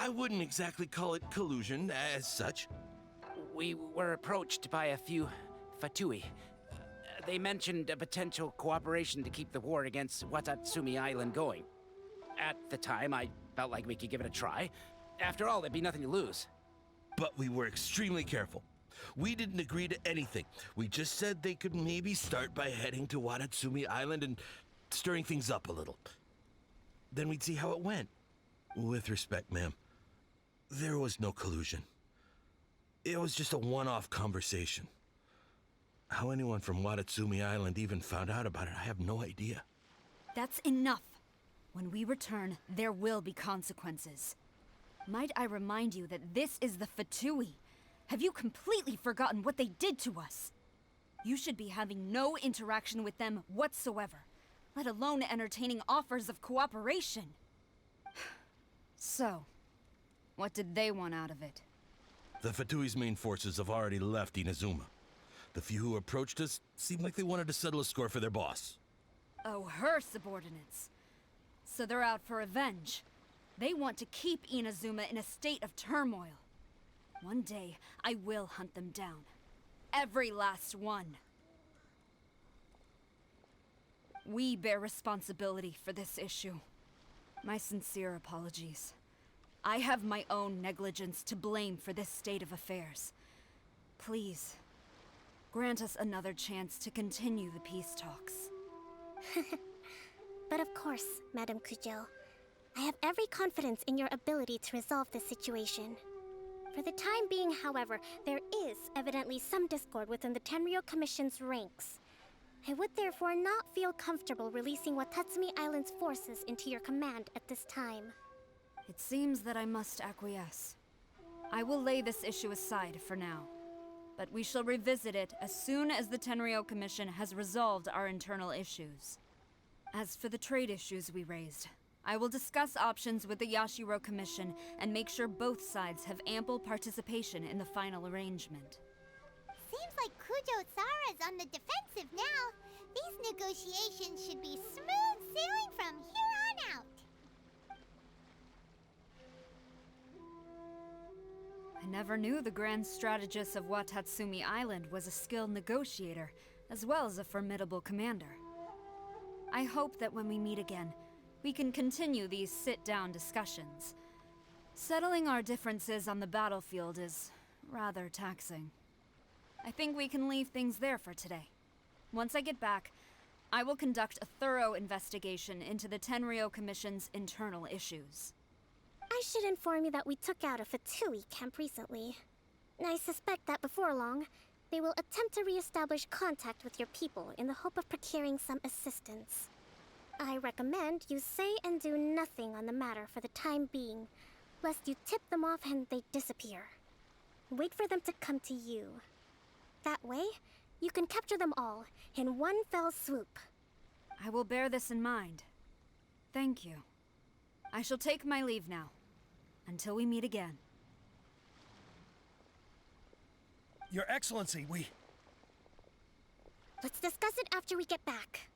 wouldn't exactly call it collusion as such. We were approached by a few Fatui. They mentioned a potential cooperation to keep the war against Watatsumi Island going. At the time, I felt like we could give it a try. After all, there'd be nothing to lose. But we were extremely careful. We didn't agree to anything. We just said they could maybe start by heading to Watatsumi Island and stirring things up a little. Then we'd see how it went. With respect, ma'am, there was no collusion. It was just a one-off conversation. How anyone from Watatsumi Island even found out about it, I have no idea. That's enough. When we return, there will be consequences. Might I remind you that this is the Fatui? Have you completely forgotten what they did to us? You should be having no interaction with them whatsoever, let alone entertaining offers of cooperation. So, what did they want out of it? The Fatui's main forces have already left Inazuma. The few who approached us seemed like they wanted to settle a score for their boss. Oh, her subordinates. So they're out for revenge. They want to keep Inazuma in a state of turmoil. One day, I will hunt them down. Every last one. We bear responsibility for this issue. My sincere apologies. I have my own negligence to blame for this state of affairs. Please, grant us another chance to continue the peace talks. But of course, Madam Kujo. I have every confidence in your ability to resolve this situation. For the time being, however, there is evidently some discord within the Tenryou Commission's ranks. I would therefore not feel comfortable releasing Watatsumi Island's forces into your command at this time. It seems that I must acquiesce. I will lay this issue aside for now, but we shall revisit it as soon as the Tenryou Commission has resolved our internal issues. As for the trade issues we raised, I will discuss options with the Yashiro Commission and make sure both sides have ample participation in the final arrangement. Seems like Kujo-sara's on the defensive now. These negotiations should be smooth sailing from here on out. I never knew the grand strategist of Watatsumi Island was a skilled negotiator, as well as a formidable commander. I hope that when we meet again, we can continue these sit-down discussions. Settling our differences on the battlefield is rather taxing. I think we can leave things there for today. Once I get back, I will conduct a thorough investigation into the Tenryou Commission's internal issues. I should inform you that we took out a Fatui camp recently. I suspect that before long, they will attempt to re-establish contact with your people in the hope of procuring some assistance. I recommend you say and do nothing on the matter for the time being, lest you tip them off and they disappear. Wait for them to come to you. That way, you can capture them all in one fell swoop. I will bear this in mind. Thank you. I shall take my leave now. Until we meet again. Your Excellency, we... Let's discuss it after we get back.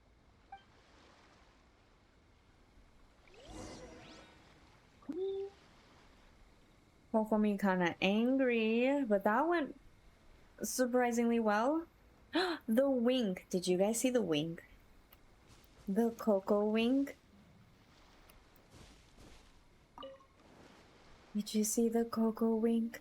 Kokomi kinda angry, but that went surprisingly well. The wink. Did you guys see the wink? The Coco wink? Did you see the Coco wink?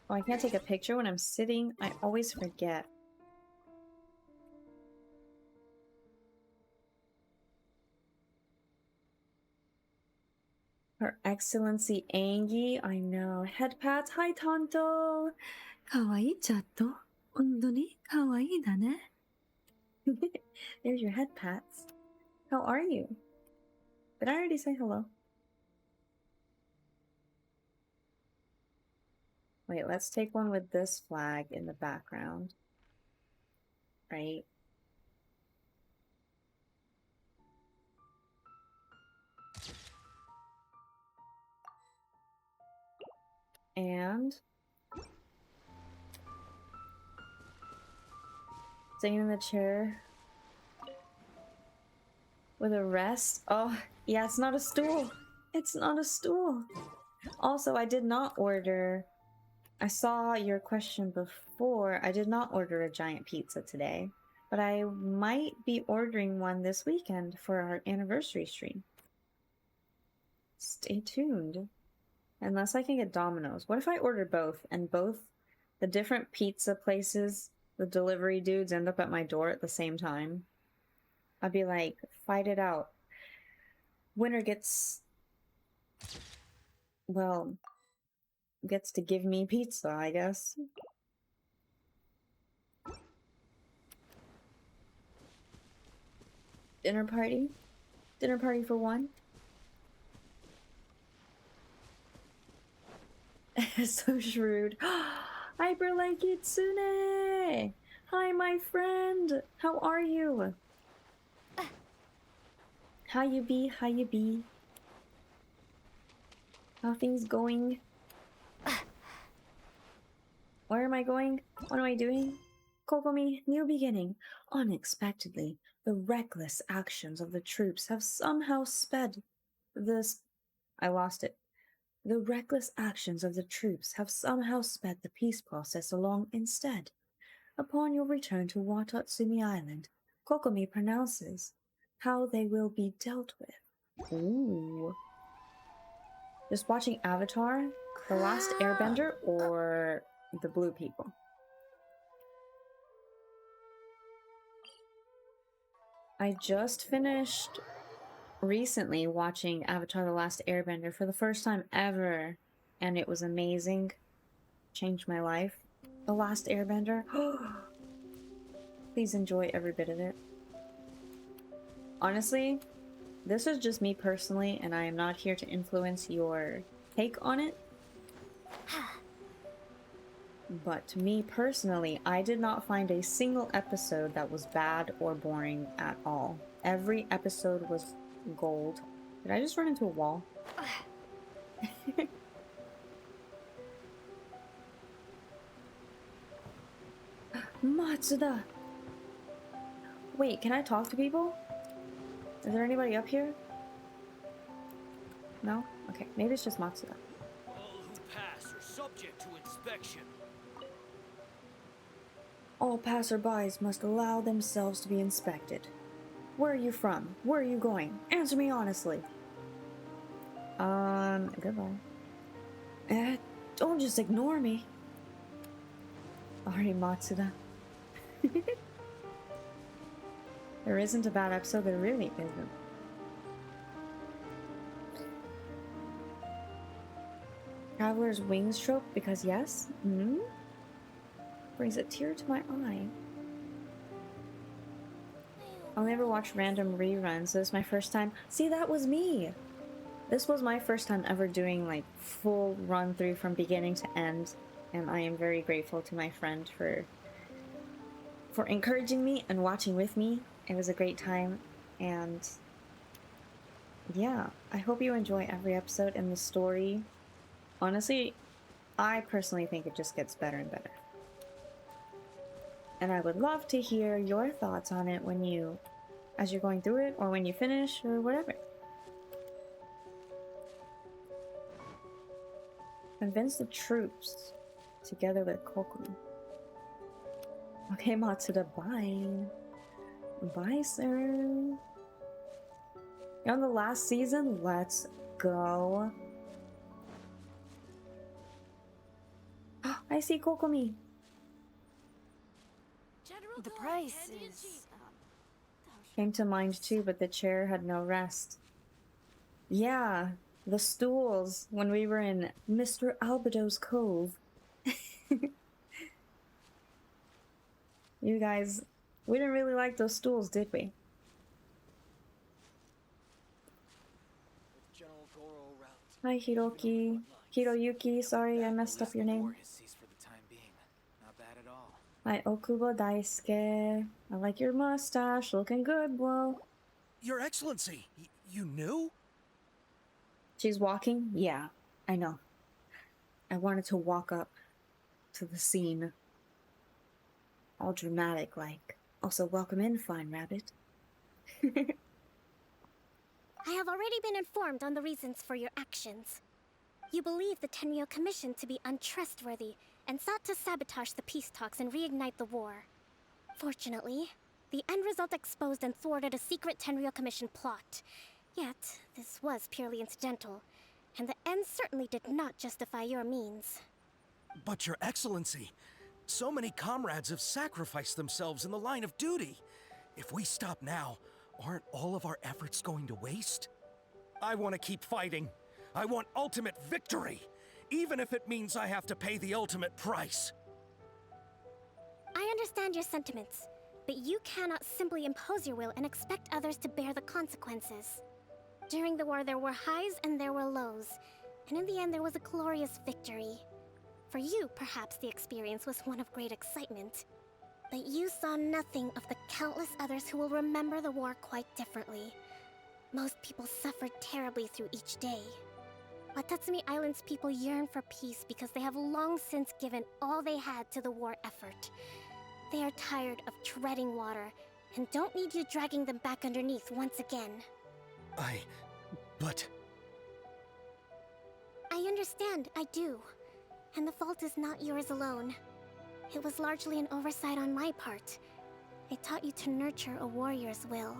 Oh, I can't take a picture when I'm sitting. I always forget. Her Excellency Angie, I know. Head pats. Hi, Tonto. Kawaii chatto. Hondo ni kawaii da ne. There's your head pats. How are you? Did I already say hello? Wait, let's take one with this flag in the background. Right? And sitting in the chair with a rest. Oh, yeah, it's not a stool. It's not a stool. Also, I did not order. I saw your question before. I did not order a giant pizza today, but I might be ordering one this weekend for our anniversary stream. Stay tuned. Unless I can get Domino's. What if I order both and both the different pizza places the delivery dudes end up at my door at the same time, I'd be like, fight it out. Winner gets, well, gets to give me pizza, I guess. Dinner party? Dinner party for one? So shrewd. Hyper like Kitsune! Hi, my friend! How are you? How you be? How you be? How things going? Where am I going? What am I doing? Kokomi, new beginning. Unexpectedly, the reckless actions of the troops have somehow sped this. I lost it. The reckless actions of the troops have somehow sped the peace process along instead. Upon your return to Watatsumi Island, Kokomi pronounces how they will be dealt with. Ooh. Just watching Avatar, The Last Airbender, or the Blue People? I just finished recently watching Avatar The Last Airbender for the first time ever, and it was amazing. Changed my life. The Last Airbender. Please enjoy every bit of it. Honestly, this is just me personally, and I am not here to influence your take on it. But to me personally, I did not find a single episode that was bad or boring at all. Every episode was gold. Did I just run into a wall? Matsuda! Wait, can I talk to people? Is there anybody up here? No? Okay, maybe it's just Matsuda. All who pass are subject to inspection. All passerbys must allow themselves to be inspected. Where are you from? Where are you going? Answer me honestly. Goodbye. Don't just ignore me. Sorry, Matsuda. There isn't a bad episode, there really isn't. Traveler's Wings trope, because yes. Brings a tear to my eye. I'll never watch random reruns, so this is my first time. See, that was me! This was my first time ever doing like full run through from beginning to end, and I am very grateful to my friend for encouraging me and watching with me. It was a great time, and yeah, I hope you enjoy every episode and the story. Honestly, I personally think it just gets better and better. And I would love to hear your thoughts on it as you're going through it, or when you finish, or whatever. Convince the troops, together with Kokomi. Okay, Matsuda, bye. Bye, sir. You're on the last season? Let's go. I see Kokomi. The price is... Came to mind too, but the chair had no rest. Yeah, the stools when we were in Mr. Albedo's Cove. You guys, we didn't really like those stools, did we? Hi, Hiroki. Hiroyuki, sorry I messed up your name. Hi, Okubo Daisuke. I like your mustache, looking good, bro. Your Excellency, you knew? She's walking? Yeah, I know. I wanted to walk up to the scene. All dramatic, like. Also, welcome in, fine rabbit. I have already been informed on the reasons for your actions. You believe the Tenryou Commission to be untrustworthy and sought to sabotage the peace talks and reignite the war. Fortunately, the end result exposed and thwarted a secret Tenryou Commission plot. Yet, this was purely incidental, and the end certainly did not justify your means. But Your Excellency, So many comrades have sacrificed themselves in the line of duty. If we stop now, aren't all of our efforts going to waste? I want to keep fighting. I want ultimate victory, even if it means I have to pay the ultimate price. I understand your sentiments, but you cannot simply impose your will and expect others to bear the consequences. During the war, there were highs and there were lows, and in the end, there was a glorious victory. For you, perhaps the experience was one of great excitement, but you saw nothing of the countless others who will remember the war quite differently. Most people suffered terribly through each day. Watatsumi Island's people yearn for peace because they have long since given all they had to the war effort. They are tired of treading water and don't need you dragging them back underneath once again. But... I understand, I do. And the fault is not yours alone. It was largely an oversight on my part. I taught you to nurture a warrior's will,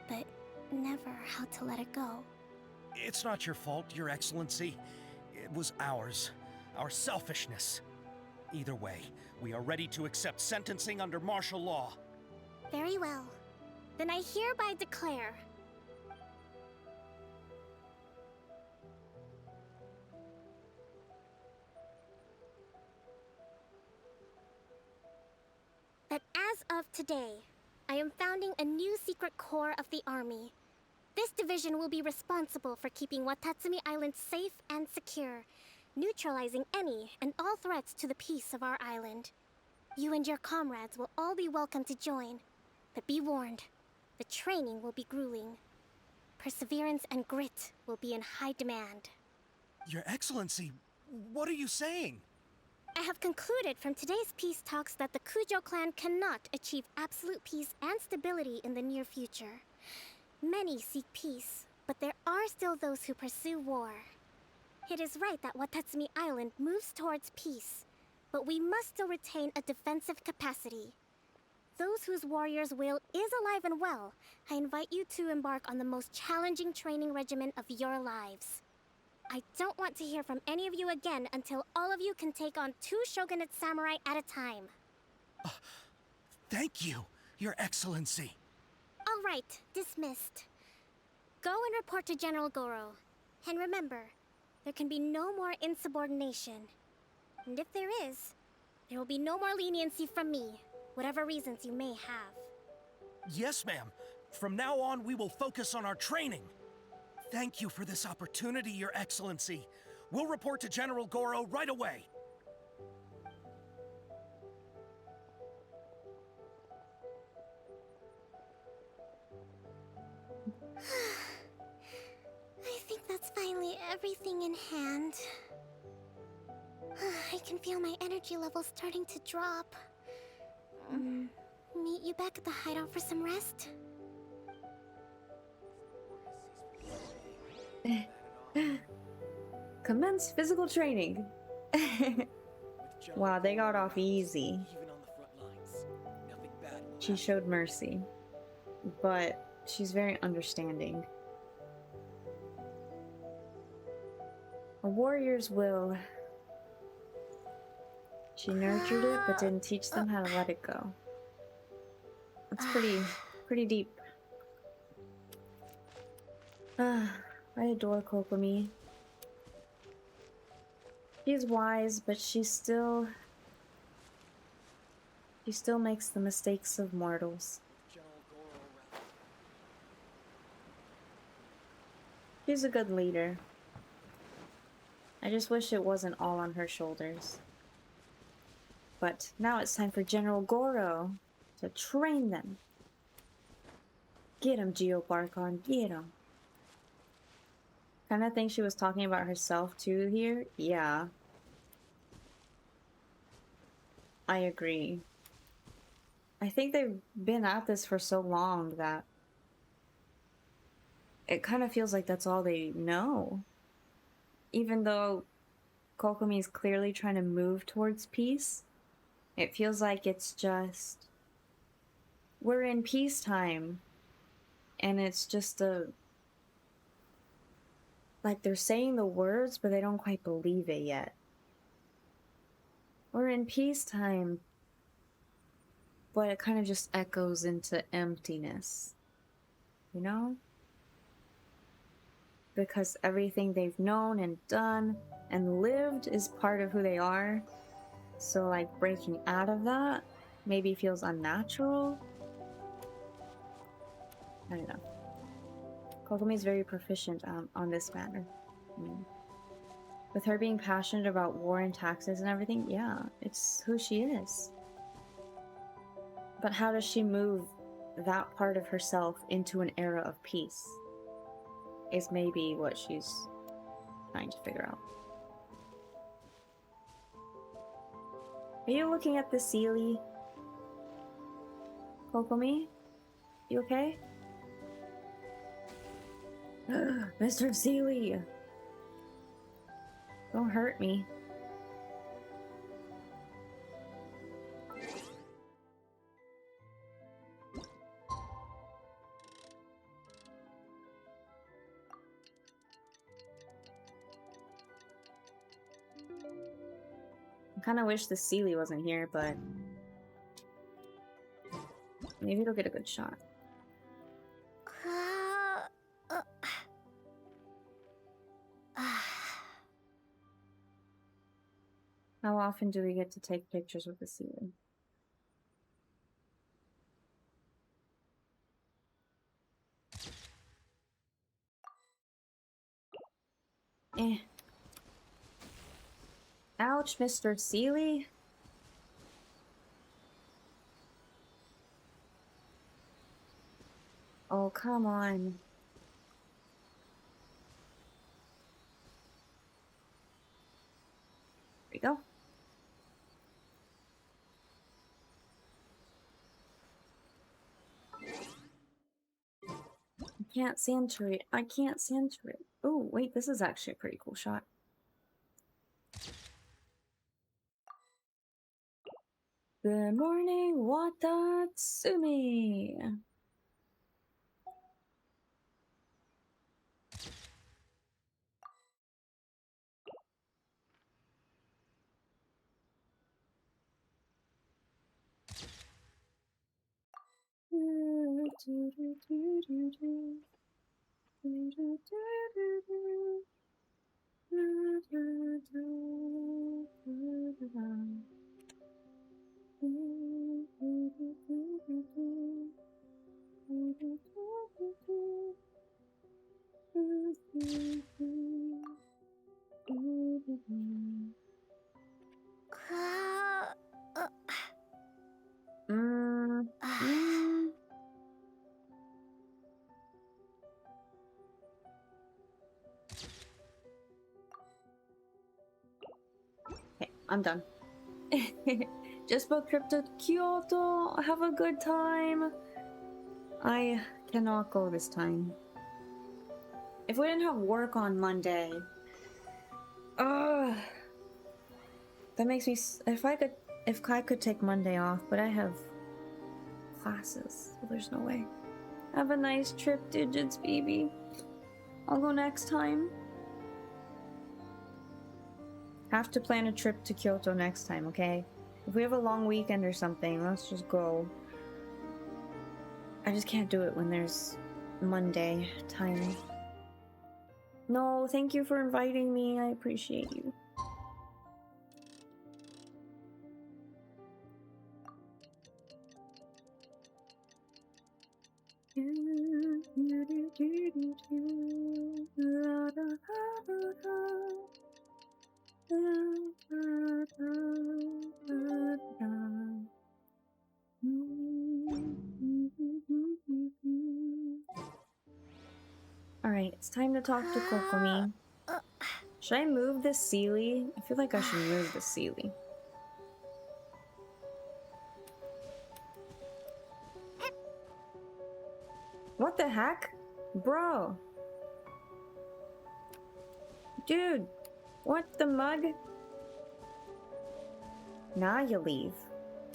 but never how to let it go. It's not your fault, Your Excellency. It was ours. Our selfishness. Either way, we are ready to accept sentencing under martial law. Very well. Then I hereby declare... that as of today, I am founding a new secret corps of the army. This division will be responsible for keeping Watatsumi Island safe and secure, neutralizing any and all threats to the peace of our island. You and your comrades will all be welcome to join, but be warned, the training will be grueling. Perseverance and grit will be in high demand. Your Excellency, what are you saying? I have concluded from today's peace talks that the Kujo clan cannot achieve absolute peace and stability in the near future. Many seek peace, but there are still those who pursue war. It is right that Watatsumi Island moves towards peace, but we must still retain a defensive capacity. Those whose warrior's will is alive and well, I invite you to embark on the most challenging training regimen of your lives. I don't want to hear from any of you again until all of you can take on 2 shogunate samurai at a time. Thank you, Your Excellency. All right, dismissed. Go and report to General Goro. And remember, there can be no more insubordination. And if there is, there will be no more leniency from me, whatever reasons you may have. Yes, ma'am. From now on, we will focus on our training. Thank you for this opportunity, Your Excellency. We'll report to General Goro right away. I think that's finally everything in hand. I can feel my energy levels starting to drop. Meet you back at the hideout for some rest? Commence physical training. Wow, they got off easy. She showed mercy, but she's very understanding. A warrior's will. She nurtured it, but didn't teach them how to let it go. That's pretty deep. I adore Kokomi. She's wise, but she still makes the mistakes of mortals. She's a good leader. I just wish it wasn't all on her shoulders. But now it's time for General Goro to train them. Get him, Geobarkon, get him. Kinda think she was talking about herself too here? Yeah. I agree. I think they've been at this for so long that it kind of feels like that's all they know. Even though Kokomi is clearly trying to move towards peace, it feels like it's just... we're in peacetime. And it's just a... like they're saying the words, but they don't quite believe it yet. We're in peacetime. But it kind of just echoes into emptiness. You know? Because everything they've known and done and lived is part of who they are. So, like, breaking out of that maybe feels unnatural. I don't know. Kokomi is very proficient on this matter. With her being passionate about war and taxes and everything, yeah, it's who she is. But how does she move that part of herself into an era of peace? Is maybe what she's trying to figure out. Are you looking at the Sealy? Kokomi? You okay? Mr. Sealy! Don't hurt me. I kind of wish the Sealy wasn't here, but maybe it'll get a good shot. How often do we get to take pictures with the Sealy? Ouch, Mr. Sealy. Oh, come on. There we go. I can't center it. I can't center it. Oh, wait, this is actually a pretty cool shot. Good morning, Watatsumi. Okay, I'm done. Just book trip to Kyoto. Have a good time. I cannot go this time. If we didn't have work on Monday, that makes me. If I could take Monday off, but I have classes, so there's no way. Have a nice trip, Digits, baby. I'll go next time. Have to plan a trip to Kyoto next time, okay? If we have a long weekend or something, let's just go. I just can't do it when there's Monday time. No, thank you for inviting me. I appreciate you. Alright, it's time to talk to Kokomi. Should I move the Sealy? I feel like I should move the Sealy. What the heck? Bro! Dude! What the mug? Now you leave.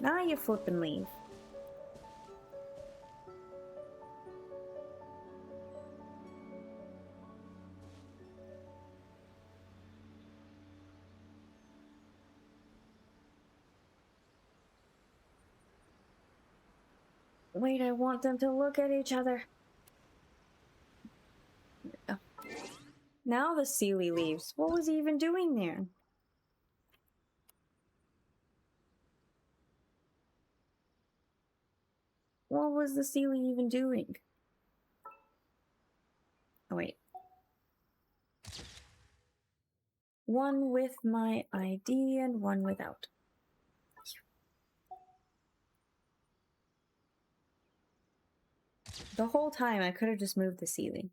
Now you flippin' leave. Wait, I want them to look at each other. Oh. Now the Seelie leaves. What was he even doing there? What was the Seelie even doing? Oh, wait. One with my ID and one without. The whole time I could have just moved the Seelie.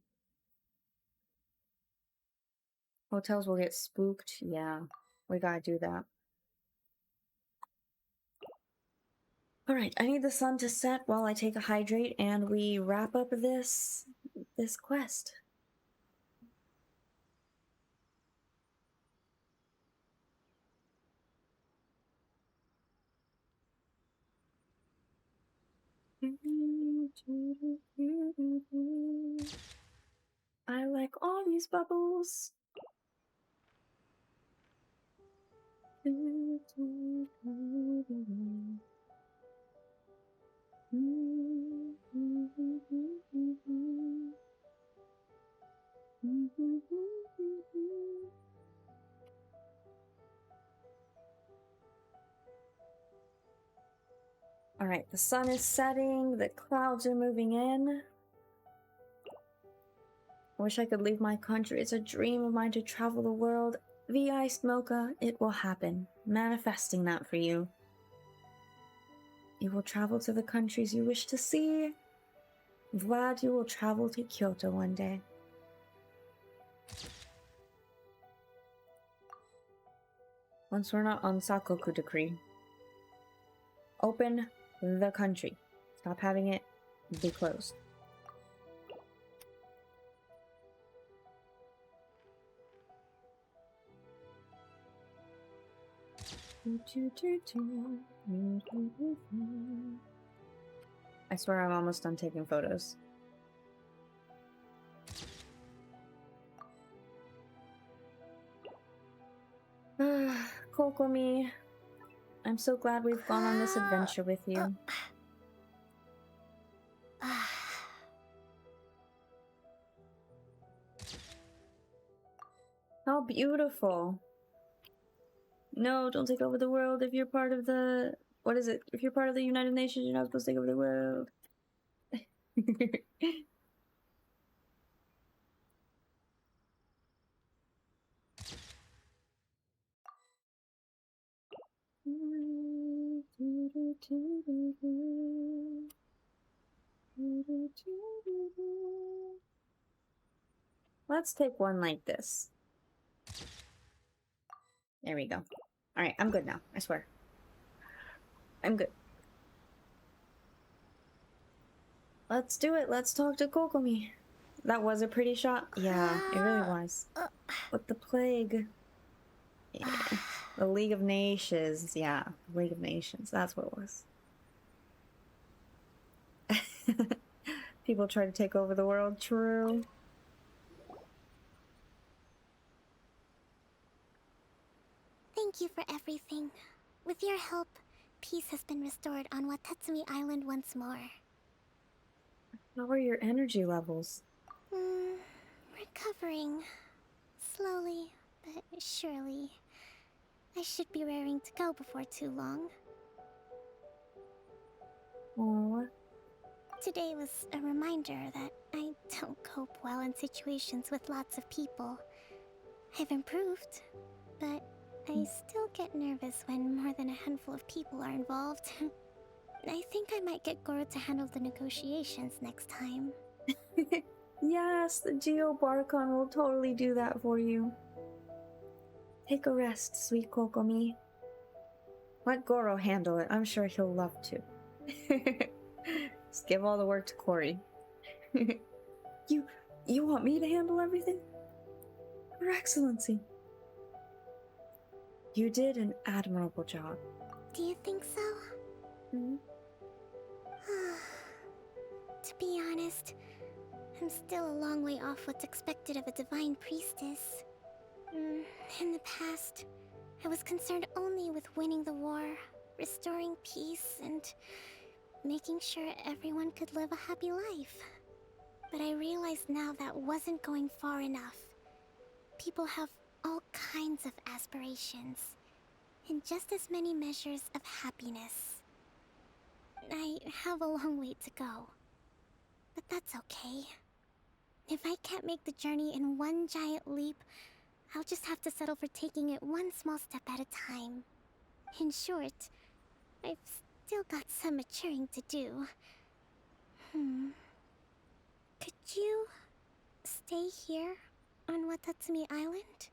Hotels will get spooked. Yeah, we gotta do that. Alright, I need the sun to set while I take a hydrate and we wrap up this quest. I like all these bubbles. Alright, the sun is setting, the clouds are moving in. I wish I could leave my country. It's a dream of mine to travel the world. VI Smoka, it will happen. Manifesting that for you. You will travel to the countries you wish to see. Vlad, you will travel to Kyoto one day. Once we're not on Sakoku decree. Open the country. Stop having it be closed. I swear I'm almost done taking photos. Kokomi, I'm so glad we've gone on this adventure with you. How beautiful. No, don't take over the world if you're part of the... What is it? If you're part of the United Nations, you're not supposed to take over the world. Let's take one like this. There we go. Alright, I'm good now. I swear. I'm good. Let's do it. Let's talk to Kokomi. That was a pretty shot. Yeah, it really was. With the plague. Yeah. The League of Nations. Yeah, League of Nations. That's what it was. People try to take over the world. True. Thank you for everything. With your help, peace has been restored on Watatsumi Island once more. How are your energy levels? Recovering. Slowly, but surely. I should be raring to go before too long. Aww. Today was a reminder that I don't cope well in situations with lots of people. I've improved, but I still get nervous when more than a handful of people are involved. I think I might get Goro to handle the negotiations next time. Yes, the Geo Barcon will totally do that for you. Take a rest, sweet Kokomi. Let Goro handle it. I'm sure he'll love to. Just give all the work to Cory. You want me to handle everything? Your Excellency. You did an admirable job. Do you think so? Mm-hmm. To be honest, I'm still a long way off what's expected of a divine priestess. In the past, I was concerned only with winning the war, restoring peace, and making sure everyone could live a happy life. But I realized now that wasn't going far enough. People have all kinds of aspirations, and just as many measures of happiness. I have a long way to go, but that's okay. If I can't make the journey in one giant leap, I'll just have to settle for taking it one small step at a time. In short, I've still got some maturing to do. Could you stay here on Watatsumi Island?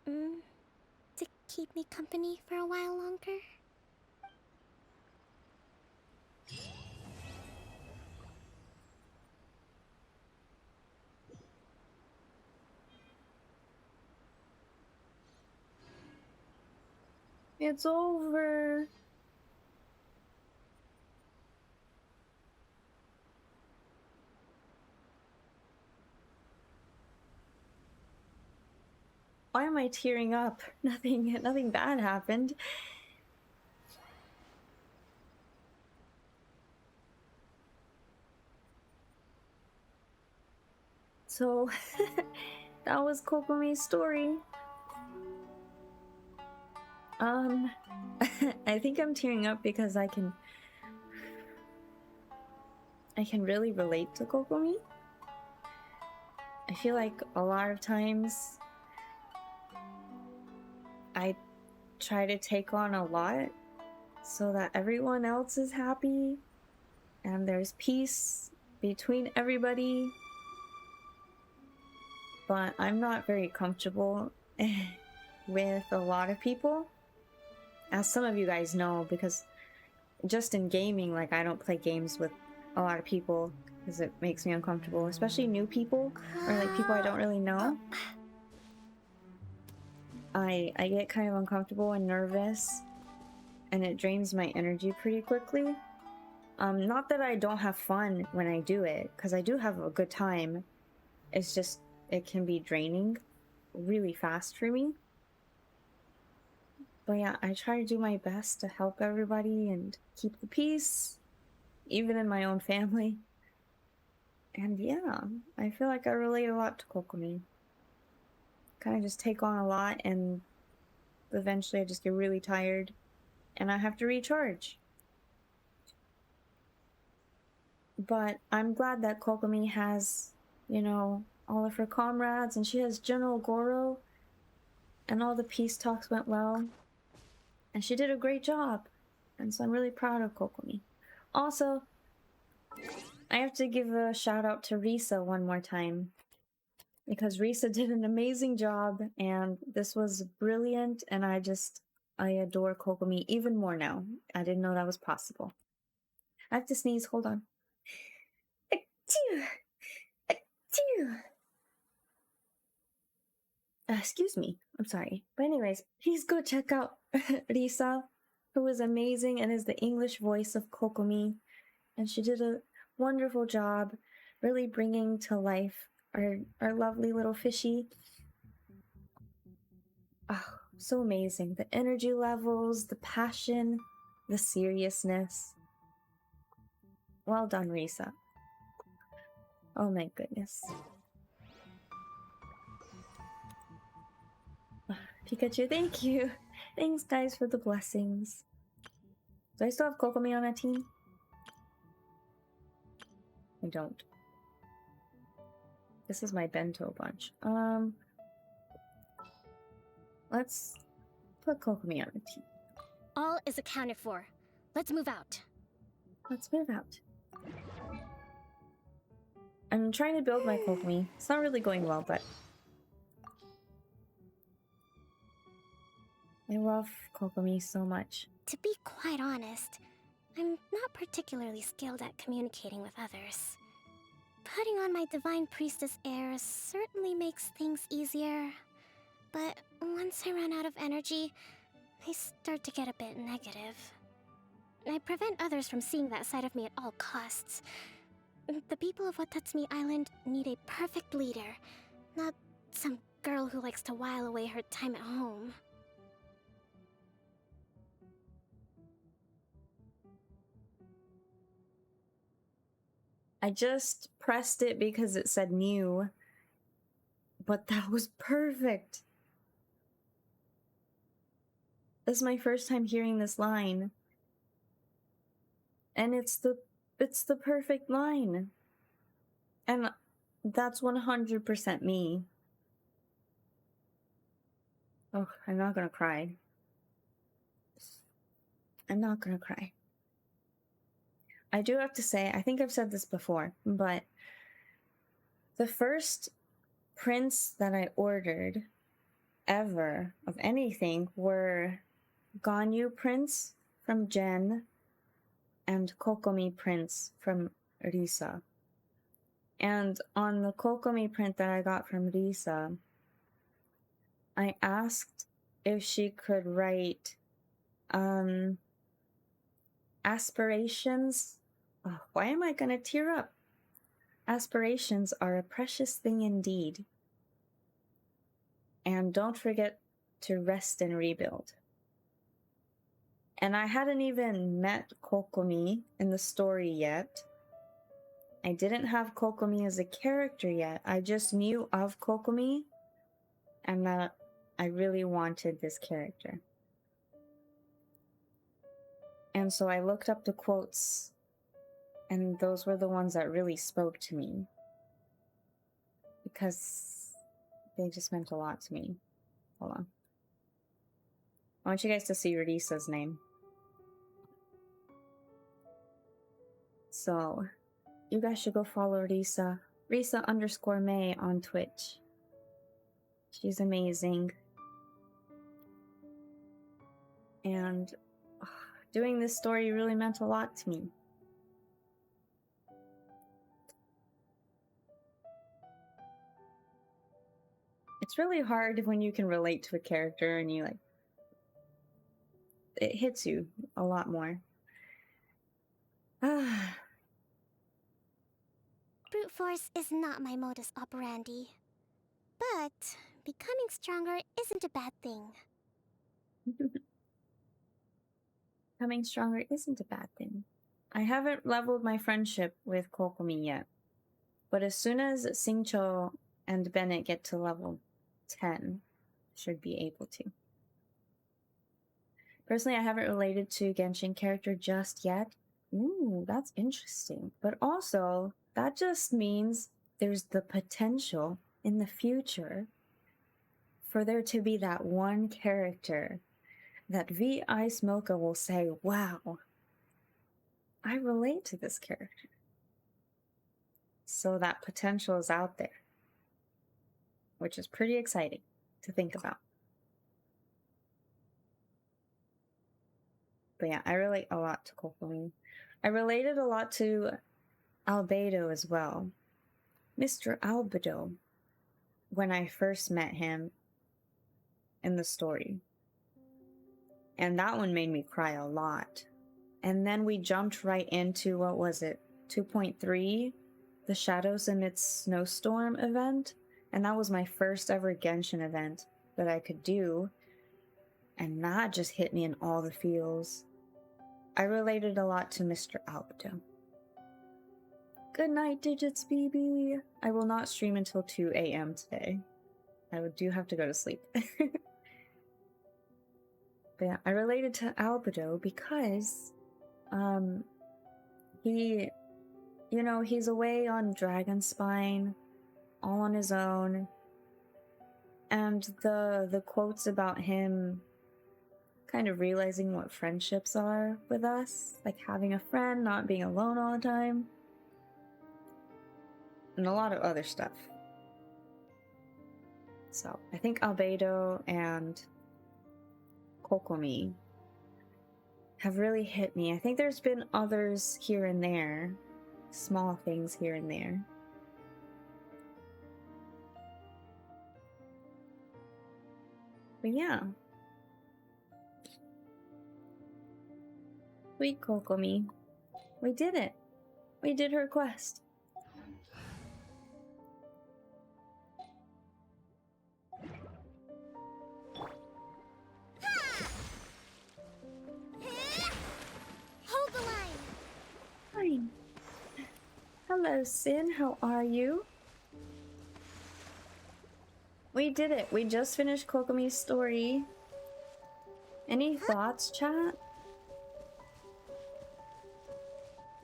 To keep me company for a while longer? It's over. Why am I tearing up? Nothing bad happened. So, that was Kokomi's story. I think I'm tearing up because I can really relate to Kokomi. I feel like a lot of times I try to take on a lot so that everyone else is happy and there's peace between everybody. But I'm not very comfortable with a lot of people, as some of you guys know, because just in gaming, like, I don't play games with a lot of people because it makes me uncomfortable, especially new people or like people I don't really know. I get kind of uncomfortable and nervous, and it drains my energy pretty quickly. Not that I don't have fun when I do it, because I do have a good time. It's just, it can be draining really fast for me. But yeah, I try to do my best to help everybody and keep the peace, even in my own family. And yeah, I feel like I relate a lot to Kokomi. Kind of just take on a lot, and eventually I just get really tired and I have to recharge. But I'm glad that Kokomi has, you know, all of her comrades, and she has General Goro, and all the peace talks went well, and she did a great job, and so I'm really proud of Kokomi. Also, I have to give a shout out to Risa one more time, because Risa did an amazing job, and this was brilliant, and I adore Kokomi even more now. I didn't know that was possible. I have to sneeze, hold on. Achoo! Achoo! Excuse me, I'm sorry. But anyways, please go check out Risa, who is amazing and is the English voice of Kokomi. And she did a wonderful job really bringing to life our lovely little fishy. Oh, so amazing. The energy levels, the passion, the seriousness. Well done, Risa. Oh my goodness. Pikachu, thank you. Thanks, guys, for the blessings. Do I still have Kokomi on that team? I don't. This is my bento bunch. Let's put Kokomi on the team. All is accounted for. Let's move out. Let's move out. I'm trying to build my Kokomi. It's not really going well, but I love Kokomi so much. To be quite honest, I'm not particularly skilled at communicating with others. Putting on my Divine Priestess air certainly makes things easier. But once I run out of energy, I start to get a bit negative. I prevent others from seeing that side of me at all costs. The people of Watatsumi Island need a perfect leader, not some girl who likes to while away her time at home. I just pressed it because it said new, but that was perfect. This is my first time hearing this line. And it's the perfect line. And that's 100% me. Oh, I'm not gonna cry. I'm not gonna cry. I do have to say, I think I've said this before, but the first prints that I ordered ever of anything were Ganyu prints from Jen and Kokomi prints from Risa. And on the Kokomi print that I got from Risa, I asked if she could write aspirations. Oh, why am I gonna tear up? Aspirations are a precious thing indeed. And don't forget to rest and rebuild. And I hadn't even met Kokomi in the story yet. I didn't have Kokomi as a character yet. I just knew of Kokomi and that I really wanted this character. And so I looked up the quotes, and those were the ones that really spoke to me. Because they just meant a lot to me. Hold on. I want you guys to see Risa's name. So, you guys should go follow Risa. Risa_May on Twitch. She's amazing. And doing this story really meant a lot to me. It's really hard when you can relate to a character and you it hits you a lot more. Brute force is not my modus operandi. But becoming stronger isn't a bad thing. Becoming stronger isn't a bad thing. I haven't leveled my friendship with Kokomi yet. But as soon as Singcho and Bennett get to level 10, should be able to. Personally, I haven't related to Genshin character just yet. Ooh, that's interesting. But also, that just means there's the potential in the future for there to be that one character that V Ice Mocha will say, wow, I relate to this character. So that potential is out there, which is pretty exciting to think about. But yeah, I relate a lot to Kokomi. I related a lot to Albedo as well. Mr. Albedo, when I first met him in the story. And that one made me cry a lot. And then we jumped right into, what was it, 2.3? The Shadows Amidst Snowstorm event. And that was my first ever Genshin event that I could do. And that just hit me in all the feels. I related a lot to Mr. Albedo. Good night, Digits BB. I will not stream until 2 a.m. today. I do have to go to sleep. But yeah, I related to Albedo because he, you know, he's away on Dragonspine, all on his own. And the quotes about him kind of realizing what friendships are with us, like having a friend, not being alone all the time, and a lot of other stuff. So I think Albedo and Kokomi have really hit me. I think there's been others here and there, small things here and there. But yeah. Sweet Kokomi. We did it. We did her quest. Hold the line! Fine. Hello, Hello, Sin. How are you? We did it. We just finished Kokomi's story. Any thoughts, chat?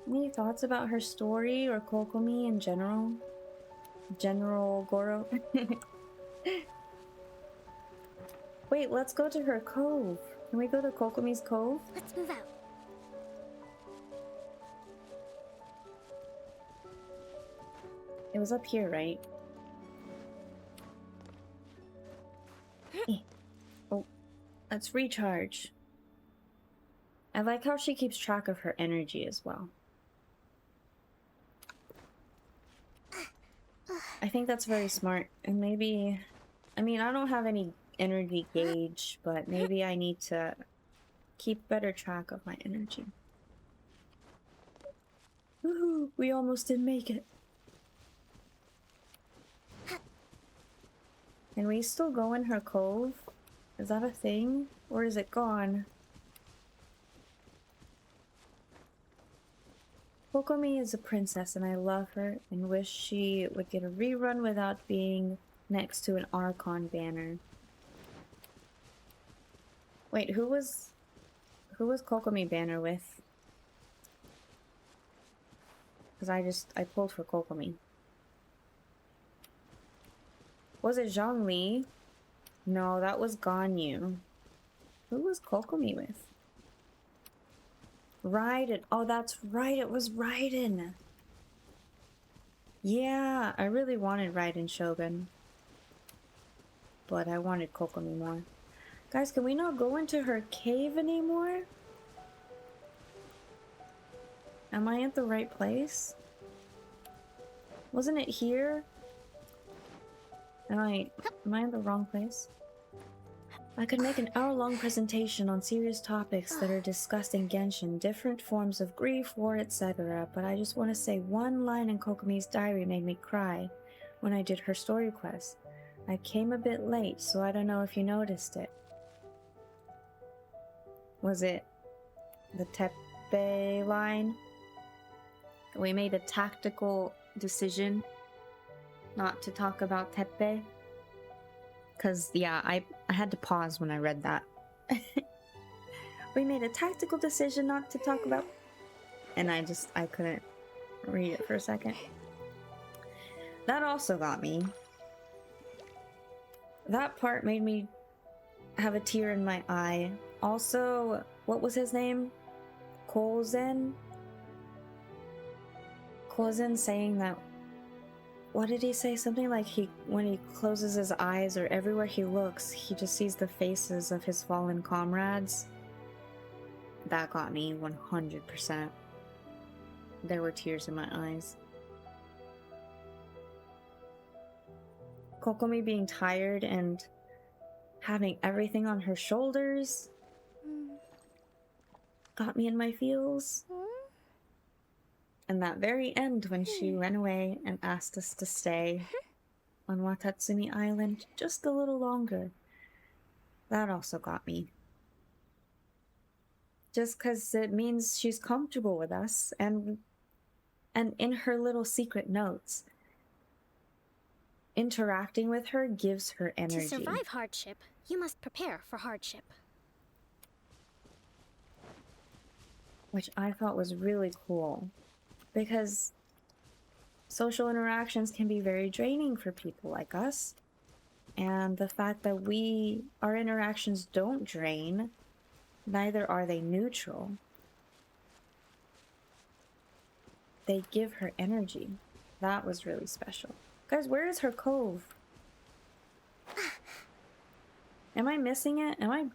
Any thoughts about her story or Kokomi in general? General Goro? Wait, let's go to her cove. Can we go to Kokomi's cove? Let's move out. It was up here, right? Oh, let's recharge. I like how she keeps track of her energy as well. I think that's very smart. And maybe... I mean, I don't have any energy gauge, but maybe I need to keep better track of my energy. Woohoo! We almost didn't make it. Can we still go in her cove? Is that a thing? Or is it gone? Kokomi is a princess and I love her and wish she would get a rerun without being next to an Archon banner. Wait, who was Kokomi banner with? Because I pulled for Kokomi. Was it Zhongli? No, that was Ganyu. Who was Kokomi with? Raiden. Oh, that's right. It was Raiden. Yeah, I really wanted Raiden Shogun. But I wanted Kokomi more. Guys, can we not go into her cave anymore? Am I at the right place? Wasn't it here? Am I in the wrong place? I could make an hour-long presentation on serious topics that are discussed in Genshin, different forms of grief, war, etc. But I just want to say one line in Kokomi's diary made me cry when I did her story quest. I came a bit late, so I don't know if you noticed it. Was it the Teppei line? We made a tactical decision not to talk about Teppei. Cause yeah, I had to pause when I read that. We made a tactical decision not to talk about, and I couldn't read it for a second. That also got me. That part made me have a tear in my eye. Also, what was his name? Kozen? Kozen saying that, what did he say? Something like when he closes his eyes or everywhere he looks, he just sees the faces of his fallen comrades. That got me 100%. There were tears in my eyes. Kokomi being tired and having everything on her shoulders got me in my feels. And that very end when she ran away and asked us to stay on Watatsumi Island just a little longer. That also got me. Just because it means she's comfortable with us, and in her little secret notes, interacting with her gives her energy. To survive hardship, you must prepare for hardship. Which I thought was really cool. Because social interactions can be very draining for people like us. And the fact that our interactions don't drain, neither are they neutral. They give her energy. That was really special. Guys, where is her cove? Am I missing it? Am I...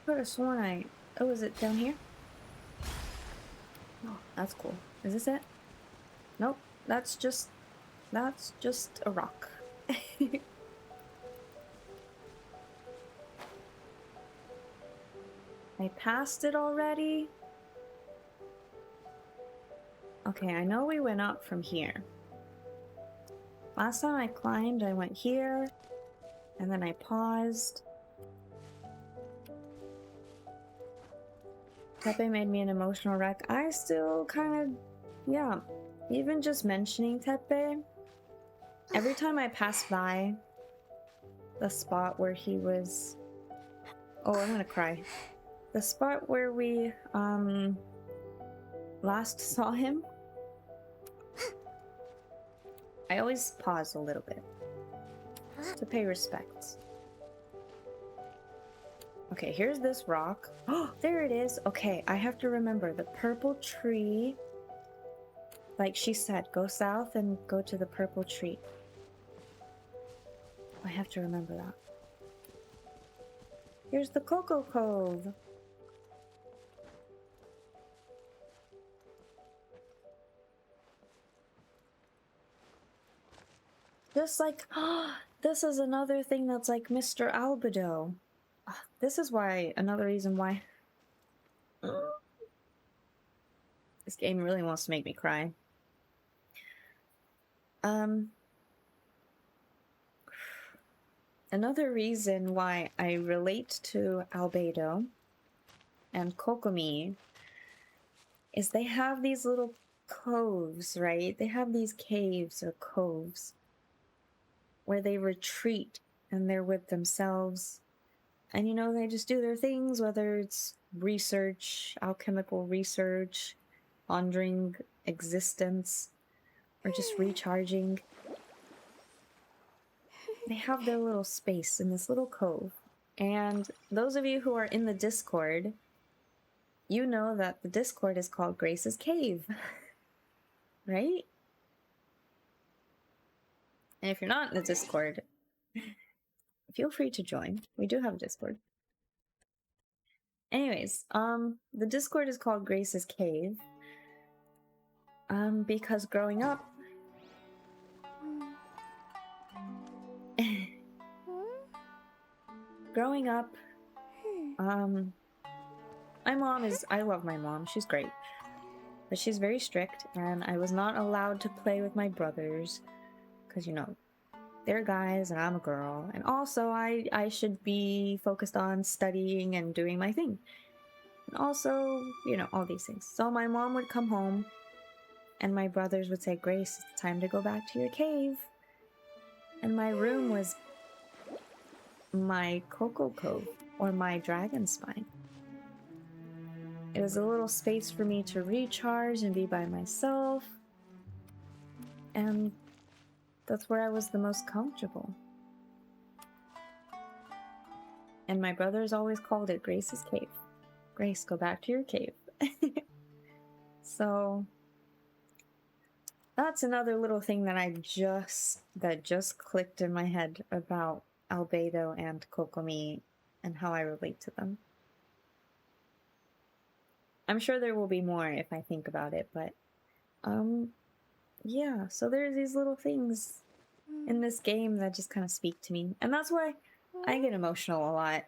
I could have sworn oh, is it down here? Oh, that's cool. Is this it? Nope. That's just a rock. I passed it already. Okay, I know we went up from here. Last time I climbed, I went here, and then I paused. Tepe made me an emotional wreck. I still kind of, yeah, even just mentioning Tepe, every time I pass by the spot where he was, oh, I'm gonna cry. The spot where we, last saw him, I always pause a little bit to pay respects. Okay, here's this rock. Oh, there it is. Okay, I have to remember the purple tree. Like she said, go south and go to the purple tree. I have to remember that. Here's the Cocoa Cove. Just like, this is another thing that's like Mr. Albedo. This is why, another reason why this game really wants to make me cry. Another reason why I relate to Albedo and Kokomi is they have these little coves, right? They have these caves or coves where they retreat and they're with themselves. And you know, they just do their things, whether it's research, alchemical research, pondering existence, or just recharging. They have their little space in this little cove. And those of you who are in the Discord, you know that the Discord is called Grace's Cave. Right? And if you're not in the Discord, feel free to join. We do have a Discord. Anyways, the Discord is called Grace's Cave. Because growing up, my mom is, I love my mom, she's great, but she's very strict, and I was not allowed to play with my brothers, because, you know, they're guys and I'm a girl, and also I should be focused on studying and doing my thing, and also, you know, all these things. So my mom would come home, and my brothers would say, Grace, it's time to go back to your cave, and my room was my Cocoa Cove, or my Dragon Spine. It was a little space for me to recharge and be by myself, and that's where I was the most comfortable. And my brothers always called it Grace's Cave. Grace, go back to your cave. So that's another little thing that just clicked in my head about Albedo and Kokomi and how I relate to them. I'm sure there will be more if I think about it, but yeah, so there's these little things in this game that just kind of speak to me, and that's why I get emotional a lot.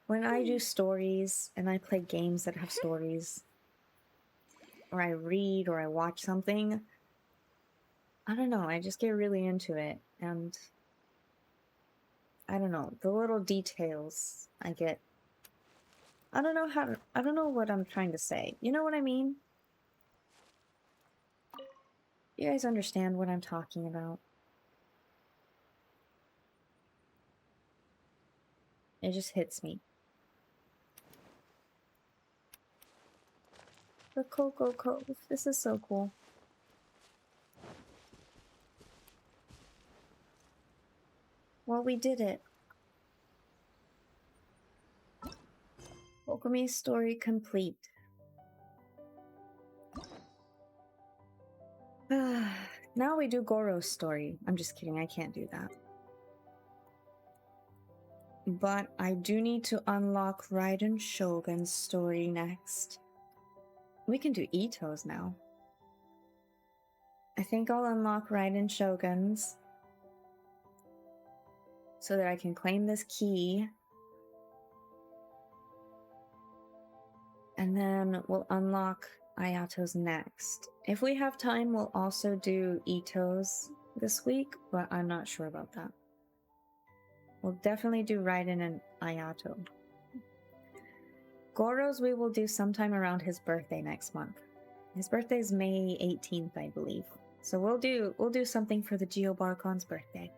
When I do stories and I play games that have stories, or I read or I watch something, I don't know, I just get really into it, and I don't know, the little details I get. I don't know what I'm trying to say. You know what I mean? You guys understand what I'm talking about? It just hits me. The Cocoa Cove. This is so cool. Well, we did it. Kokomi's story complete. Now we do Goro's story. I'm just kidding, I can't do that. But I do need to unlock Raiden Shogun's story next. We can do Ito's now. I think I'll unlock Raiden Shogun's so that I can claim this key. And then we'll unlock Ayato's next. If we have time, we'll also do Ito's this week, but I'm not sure about that. We'll definitely do Raiden and Ayato. Goro's we will do sometime around his birthday next month. His birthday is May 18th, I believe. So we'll do something for the Geobarcon's birthday.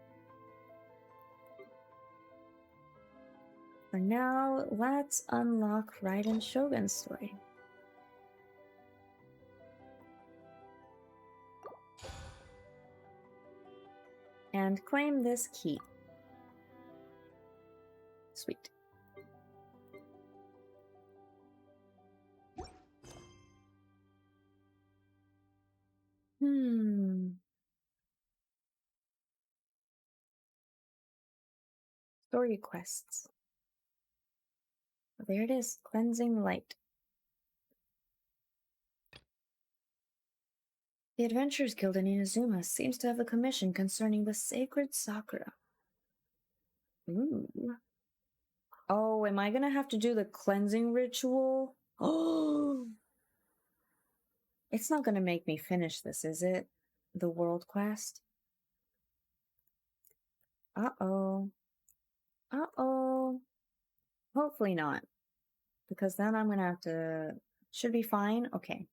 For now, let's unlock Raiden Shogun's story. And claim this key. Sweet. Story quests. There it is, Cleansing Light. The Adventurers Guild in Inazuma seems to have a commission concerning the sacred Sakura. Ooh. Oh, am I gonna have to do the cleansing ritual? Oh! It's not gonna make me finish this, is it? The world quest? Uh-oh. Uh-oh. Hopefully not. Because then I'm gonna have to... Should be fine? Okay.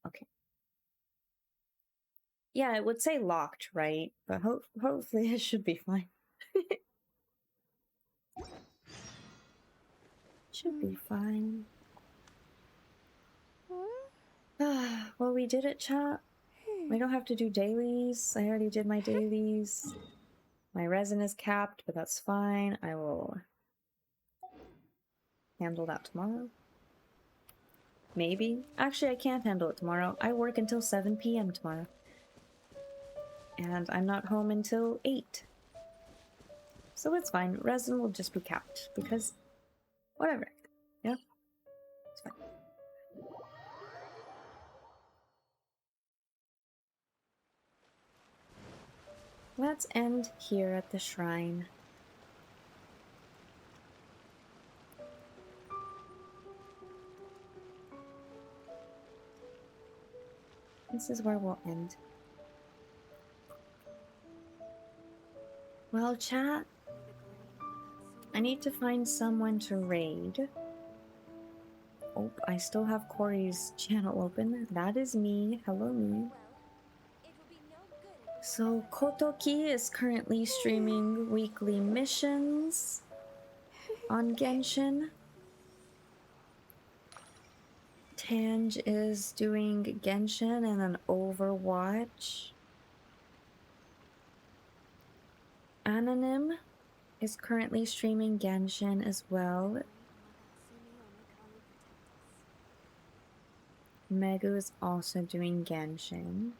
Okay. Yeah, it would say locked, right? But hopefully it should be fine. Should be fine. Well, we did it, chat. We don't have to do dailies. I already did my dailies. My resin is capped, but that's fine. I will handle that tomorrow. Maybe. Actually, I can't handle it tomorrow. I work until 7 p.m. tomorrow. And I'm not home until 8. So it's fine. Resin will just be capped, because whatever. Yeah? It's fine. Let's end here at the shrine. This is where we'll end. Well, chat, I need to find someone to raid. Oh, I still have Corey's channel open. That is me. Hello, me. So, Kotoki is currently streaming weekly missions on Genshin. Tanj is doing Genshin and then Overwatch. Anonym is currently streaming Genshin as well. Megu is also doing Genshin.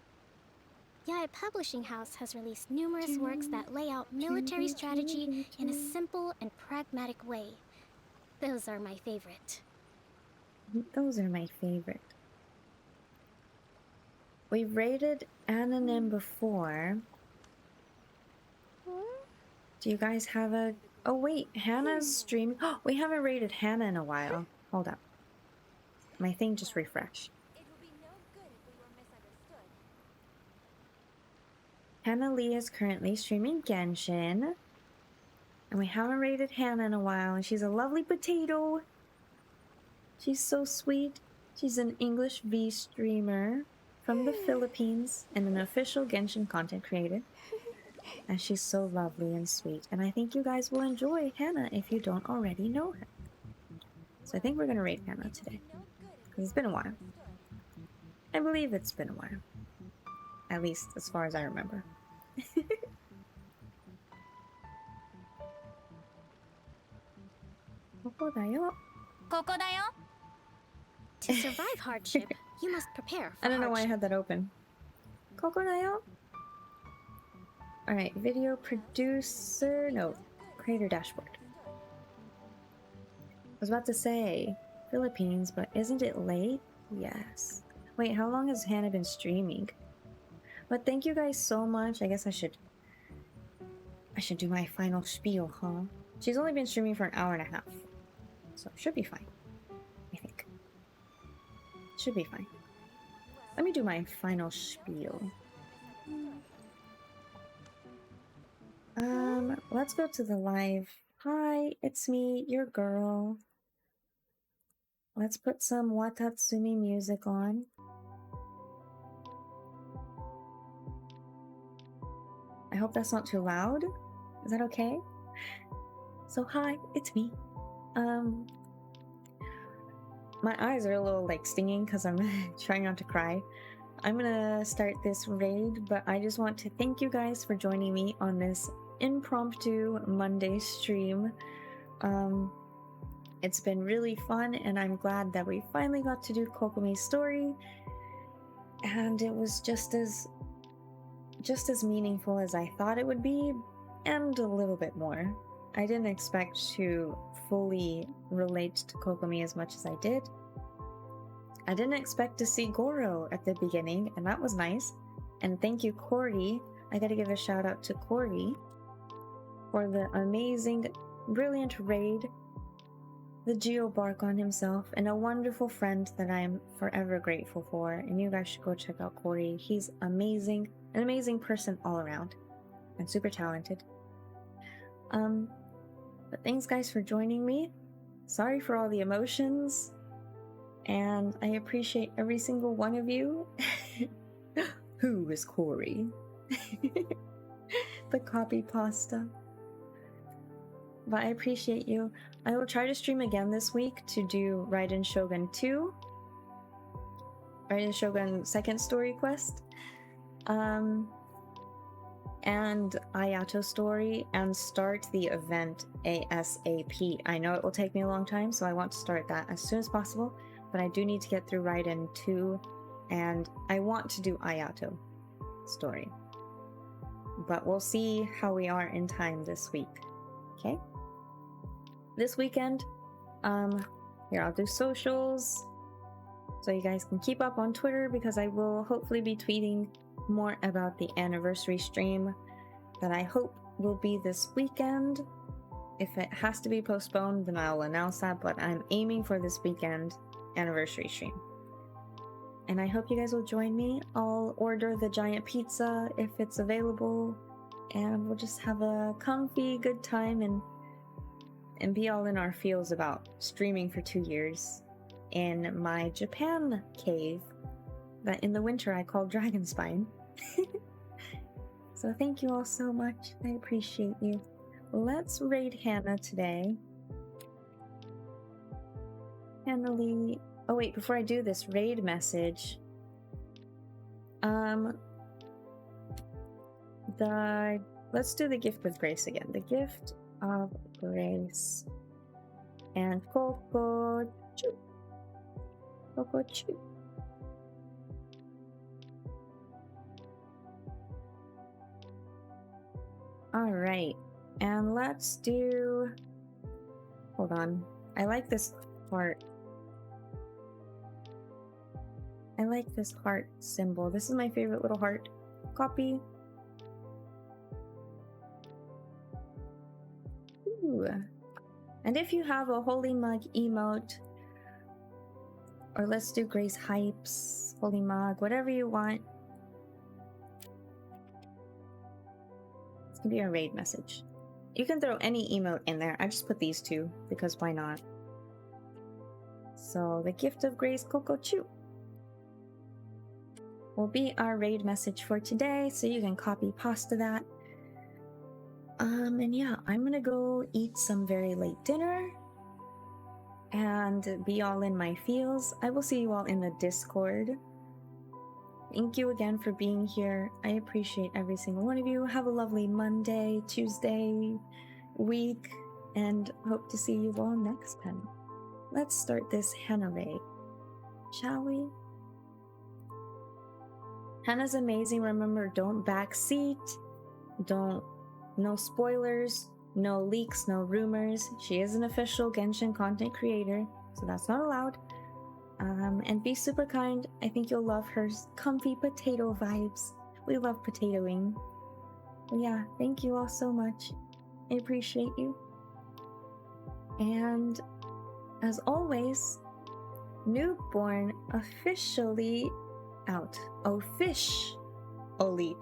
Yae Publishing House has released numerous works that lay out military strategy in a simple and pragmatic way. Those are my favorite. Those are my favorite. We've rated Anonym before. Do you guys have a... Oh wait, Hannah's streaming. Oh, we haven't rated Hannah in a while. Hold up. My thing just refreshed. Hannah Lee is currently streaming Genshin. And we haven't rated Hannah in a while, and she's a lovely potato. She's so sweet. She's an English V streamer from the Philippines and an official Genshin content creator. And she's so lovely and sweet. And I think you guys will enjoy Hannah if you don't already know her. So I think we're going to rate Hannah today. Because it's been a while. I believe it's been a while. At least as far as I remember. To survive hardship, you must prepare for I don't know why I hardship. had that open. Kokodayo? Alright, video producer... No, creator dashboard. I was about to say Philippines, but isn't it late? Yes. Wait, how long has Hannah been streaming? But thank you guys so much. I guess I should do my final spiel, huh? She's only been streaming for an hour and a half. So it should be fine. I think. Should be fine. Let me do my final spiel. Let's go to the live. Hi, it's me, your girl. Let's put some Watatsumi music on. I hope that's not too loud. Is that okay? So hi, it's me. My eyes are a little like stinging because I'm trying not to cry. I'm gonna start this raid, but I just want to thank you guys for joining me on this impromptu Monday stream. It's been really fun, and I'm glad that we finally got to do Kokomi's story, and it was just as meaningful as I thought it would be, and a little bit more. I didn't expect to fully relate to Kokomi as much as I did. I didn't expect to see Goro at the beginning, and that was nice. And thank you, Corey. I gotta give a shout out to Corey for the amazing, brilliant raid, the Geobark on himself, and a wonderful friend that I'm forever grateful for. And you guys should go check out Corey. He's amazing, an amazing person all around, and super talented. But thanks guys for joining me. Sorry for all the emotions, and I appreciate every single one of you. Who is Corey? The copy pasta. But I appreciate you. I will try to stream again this week to do Raiden Shogun 2. Raiden Shogun second story quest. And Ayato story, and start the event ASAP. I know it will take me a long time, so I want to start that as soon as possible, but I do need to get through Raiden 2, and I want to do Ayato story. But we'll see how we are in time this week, okay? This weekend, here, I'll do socials, so you guys can keep up on Twitter, because I will hopefully be tweeting more about the anniversary stream that I hope will be this weekend. If it has to be postponed, then I'll announce that, but I'm aiming for this weekend anniversary stream. And I hope you guys will join me. I'll order the giant pizza if it's available, and we'll just have a comfy, good time and be all in our feels about streaming for 2 years in my Japan cave that in the winter I call Dragonspine. So thank you all so much. I appreciate you. Let's raid Hannah today. Hannah Lee. Oh wait, before I do this raid message, let's do the gift with grace again. The gift of grace and KokoChu. KokoChu. Alright, and let's do... Hold on. I like this heart. I like this heart symbol. This is my favorite little heart. Copy. Ooh. And if you have a holy mug emote, or let's do Grace Hypes, holy mug, whatever you want, be a raid message. You can throw any emote in there. I just put these two because why not? So the gift of grace KokoChu will be our raid message for today, so you can copy pasta that. And yeah, I'm gonna go eat some very late dinner and be all in my feels. I will see you all in the Discord. Thank you again for being here. I appreciate every single one of you. Have a lovely Monday, Tuesday, week, and hope to see you all next time. Let's start this Hannah raid, shall we? Hannah's amazing. Remember, don't backseat. No spoilers, no leaks, no rumors. She is an official Genshin content creator, so that's not allowed. And be super kind. I think you'll love her comfy potato vibes. We love potatoing. But yeah, thank you all so much. I appreciate you. And as always, Newborn officially out. Officially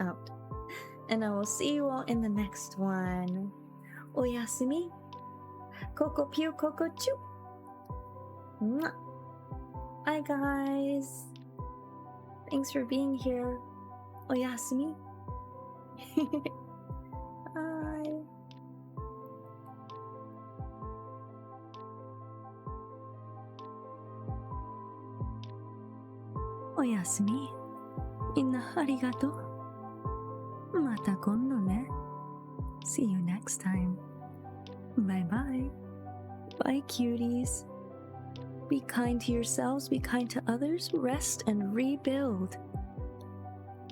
out. And I will see you all in the next one. Oyasumi. KokoChu KokoChu. Mwah. Bye, guys. Thanks for being here. Oyasumi. Bye. Oyasumi. みんなありがとう。また今度ね。See you next time. Bye bye. Bye, cuties. Be kind to yourselves, be kind to others, rest and rebuild.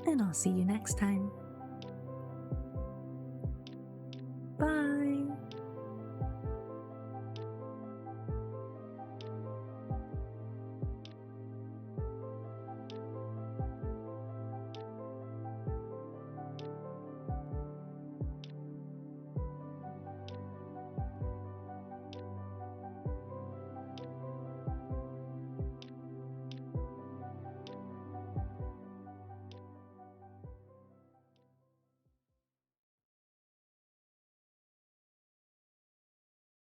And I'll see you next time.